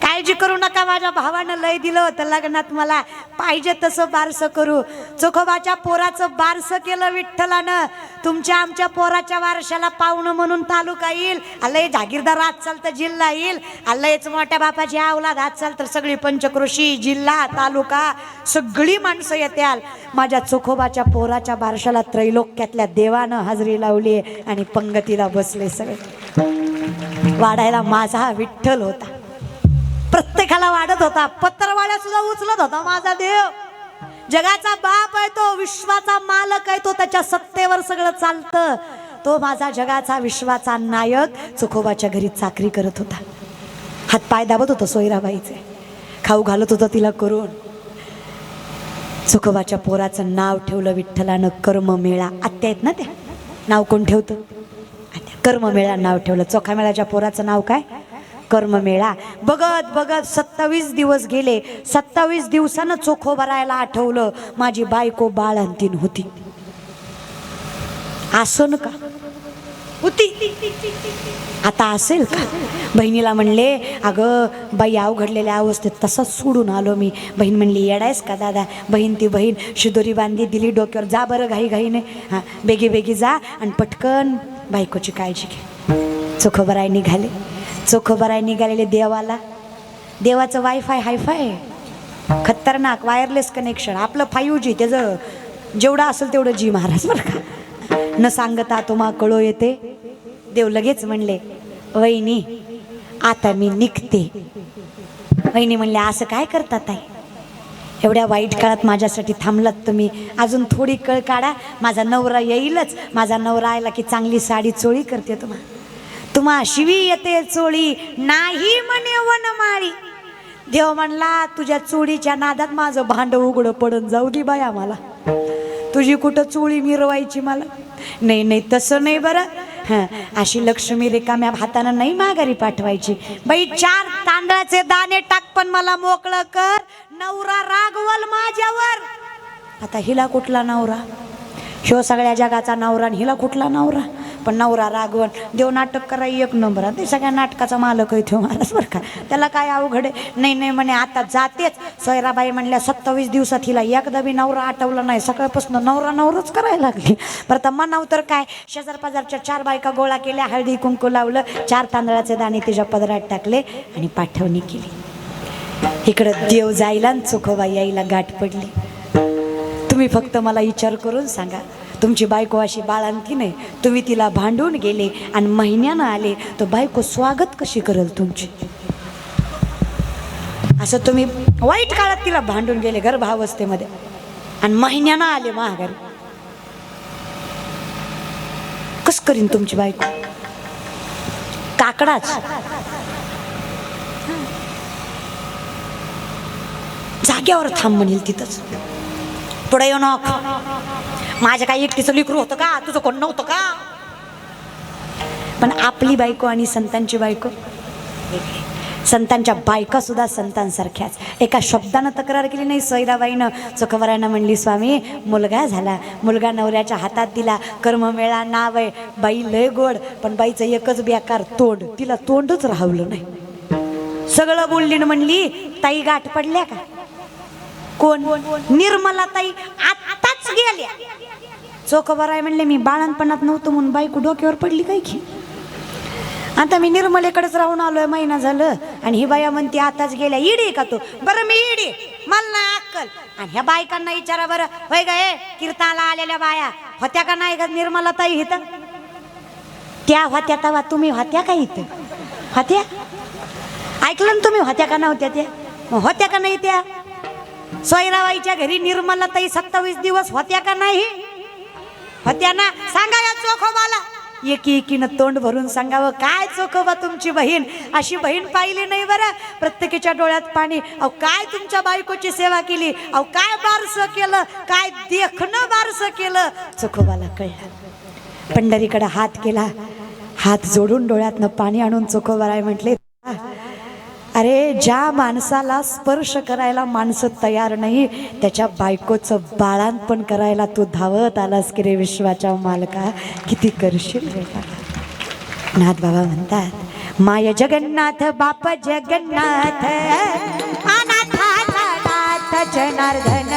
काळजी करू नका, माझ्या भावानं लय दिलं होतं लग्नात, मला पाहिजे तसं बारसं करू. चोखोबाच्या पोराचं बारसं केलं विठ्ठलानं. तुमच्या आमच्या पोराच्या वारशाला पाहुणं म्हणून तालुका येईल, आलंय जागीरदार हात चाल तर जिल्हा येईल, आलंयच मोठ्या बापाची अवलाद हात चाल तर सगळी पंचक्रोशी, जिल्हा, तालुका सगळी माणसं येत्याल. माझ्या चोखोबाच्या पोराच्या बारशाला त्रैलोक्यातल्या देवानं हजेरी लावली आणि पंगतीला बसले सगळे. वाढायला माझा विठ्ठल होता, प्रत्येकाला वाढत होता. पत्रवाड्या सुद्धा उचलत होता माझा देव. जगाचा बाप आहे तो, विश्वाचा मालक आहे तो, त्याच्या सत्तेवर सगळं चालतं. तो माझा जगाचा विश्वाचा नायक चोखोबाच्या घरी चाकरी करत होता. हातपाय दाबत होतं सोयराबाईचे, खाऊ घालत होतं तिला करून. चोखोबाच्या पोराचं नाव ठेवलं विठ्ठलानं कर्ममेळा. आत्या आहेत ना त्या, नाव कोण ठेवतं? आत्या. कर्ममेळा नाव ठेवलं. चोखामेळाच्या पोराचं नाव काय? कर्ममेळा. बघत बघत 27 दिवस गेले. 27 दिवसानं चोखोबरायला आठवलं माझी बायको बाळंतीण होती. असं का होती, आता असेल का? बहिणीला म्हणले, अगं बाई अवघडलेल्या अवस्थेत तसाच सोडून आलो मी. बहीण म्हणली, येडायस का दादा? बहीण ती बहीण शिदोरी बांधी दिली डोक्यावर. जा बरं घाई घाईने, हां बेगी बेगी जा आणि पटकन बायकोची काळजी घे. चोखोबराय निघाले. चोखोबराय निघालेले देवाला. देवाचं वायफाय हायफाय खतरनाक वायरलेस कनेक्शन. आपलं 5G, त्याचं जेवढं असेल तेवढं जी महाराज बरं का. न सांगता तुम्हा कळो येते. देव लगेच म्हणले, वहिनी आता मी निघते. वहिनी म्हणले, असं काय करतात ताई? एवढ्या वाईट काळात माझ्यासाठी थांबलात तुम्ही, अजून थोडी कळ काढा. माझा नवरा येईलच. माझा नवरा आला की चांगली साडी चोळी करते तुम्हा शिवी येते चोळी नाही म्हणे वनमाळी. देव म्हणला, तुझ्या चोळीच्या नादात माझं भांड उघडं पडून जाऊ दे बाया मला. तुझी कुठं चोळी मिरवायची मला? नाही नाही तसं नाही बरं. हां, अशी लक्ष्मी रिकाम्या हातानं नाही माघारी पाठवायची बाई. 4 तांदळाचे दाणे टाक पण मला मोकळं कर. नवरा रागवल माझ्यावर. आता हिला कुठला नवरा? ह्यो सगळ्या जगाचा नवरा आणि हिला कुठला नवरा? पण नवरा रागवण. देव नाटक कराय 1 नंबर. ते सगळ्या नाटकाचा मालक आहे तो महाराज बरं का. त्याला काय अवघड आहे? नाही नाही म्हणे आता जातेच. सोयराबाई म्हणल्या 27 दिवसात हिला एकदा बी नवरा आठवला नाही. सकाळपासून नवराच करायला लागली. परत म्हणाव तर काय, शेजार पाजारच्या 4 बायका गोळा केल्या, हळदी कुंकू लावलं, 4 तांदळाचे दाणे तिच्या पदरात टाकले आणि पाठवणी केली. इकडं देव जायला आणि चोखोबा यायला गाठ पडली. तुम्ही फक्त मला विचार करून सांगा, तुमची बायको अशी बाळंतीण आहे, तुम्ही तिला भांडून गेले आणि महिन्यानं आले, तर बायको स्वागत कशी करेल तुमची? असं तुम्ही वाईट काळात तिला भांडून गेले गर्भावस्थेमध्ये आणि महिन्यानं आले महागारी, कस करीन तुमची बायको? काकडाच. जाग्यावर थांब म्हणेल तिथंच. पुढे येऊ नको. माझ्या काही एकटीचं लेकरू होतं का? तुझं कोण नव्हतं का? पण आपली बायको आणि संतांची बायको वेगळी. संतांच्या बायका सुद्धा संतांसारख्याच. एका शब्दानं तक्रार केली नाही सोयराबाईनं. चोखोबरायांना म्हणली, स्वामी मुलगा झाला. मुलगा नवऱ्याच्या हातात दिला. कर्ममेळा नाव आहे. बाई लय गोड, पण बाईचं एकच बेकार तोंड. तिला तोंडच राहवलं नाही. सगळं बोलली न म्हणली, ताई गाठ पडल्या का? कोण? निर्मला ताई आताच गेल्या. चोखोबराय म्हणले, मी बाळणपणात नव्हतं म्हणून बायको डोक्यावर पडली काय की? आता मी निर्मलेकडेच राहून आलोय, महिना झालं, आणि ही बाया म्हणते आताच गेल्या. इडी का तू? बरं मी इडी, मला नाही अक्कल. आणि ह्या बायकांना विचारा बरं, होय ग हे कीर्तनाला आलेल्या बाया होत्या का नाही ग निर्मला ताई इथं? त्या होत्या तेव्हा तुम्ही होत्या का इथं? होत्या? ऐकलं ना तुम्ही? होत्या का नव्हत्या त्या? मग होत्या का नाही त्या? सोयराबाईच्या घरी निर्मला ताई 27 दिवस होत्या का नाही? होत्या ना? सांगा या चोखोबाला. एकीनं तोंड भरून सांगावं, काय चोखोबा तुमची बहीण, अशी बहीण पाहिली नाही बरं. प्रत्येकीच्या डोळ्यात पाणी. अहो काय तुमच्या बायकोची सेवा केली, अहो काय बारसं केलं, काय देखणं बारसं केलं. चोखोबाला कळलं. पंढरीकडे हात केला, हात जोडून डोळ्यातनं पाणी आणून चोखोबाराय म्हटले, अरे ज्या माणसाला स्पर्श करायला माणसं तयार नाही, त्याच्या बायकोचं बाळांपण करायला तू धावत आलास की रे विश्वाच्या मालका, किती करशील रे. नाथ बाबा म्हणतात, माय जगन्नाथ बाप जगन्नाथ, अनाथाचा नाथ जनार्दन,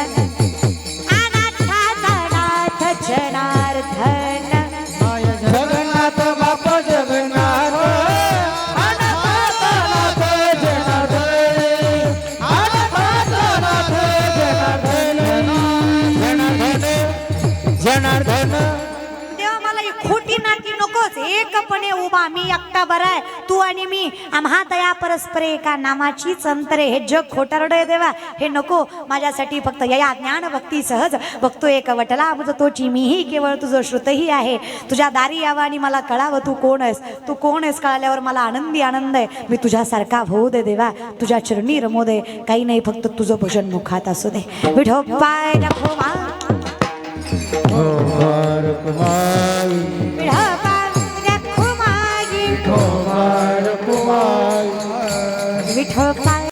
अनाथाचा नाथ जनार्दन. जगन्नाथ बाप जगन्नाथ, देवा मला ही खोटी नाटी नकोच. एकपणे उभा, मी एकटा बरा आहे, तू आणि मी, आम्हा दया परस्परे एका नामाचीच अंतरे. हे जग खोटारडे देवा, हे नको माझ्यासाठी. फक्त या ज्ञान भक्ती सहज बघतो एक वटला मुझ तोची, मीही केवळ तुझं श्रुतही आहे. तुझ्या दारी यावं आणि मला कळावं तू कोण आहेस, तू कोण आहेस कळाल्यावर मला आनंदी आनंद आहे. मी तुझ्यासारखा होऊ दे देवा, तुझ्या चरणी रमू दे, काही नाही फक्त तुझं भजन मुखात असू दे. विठोबाय रखुमा विठोबा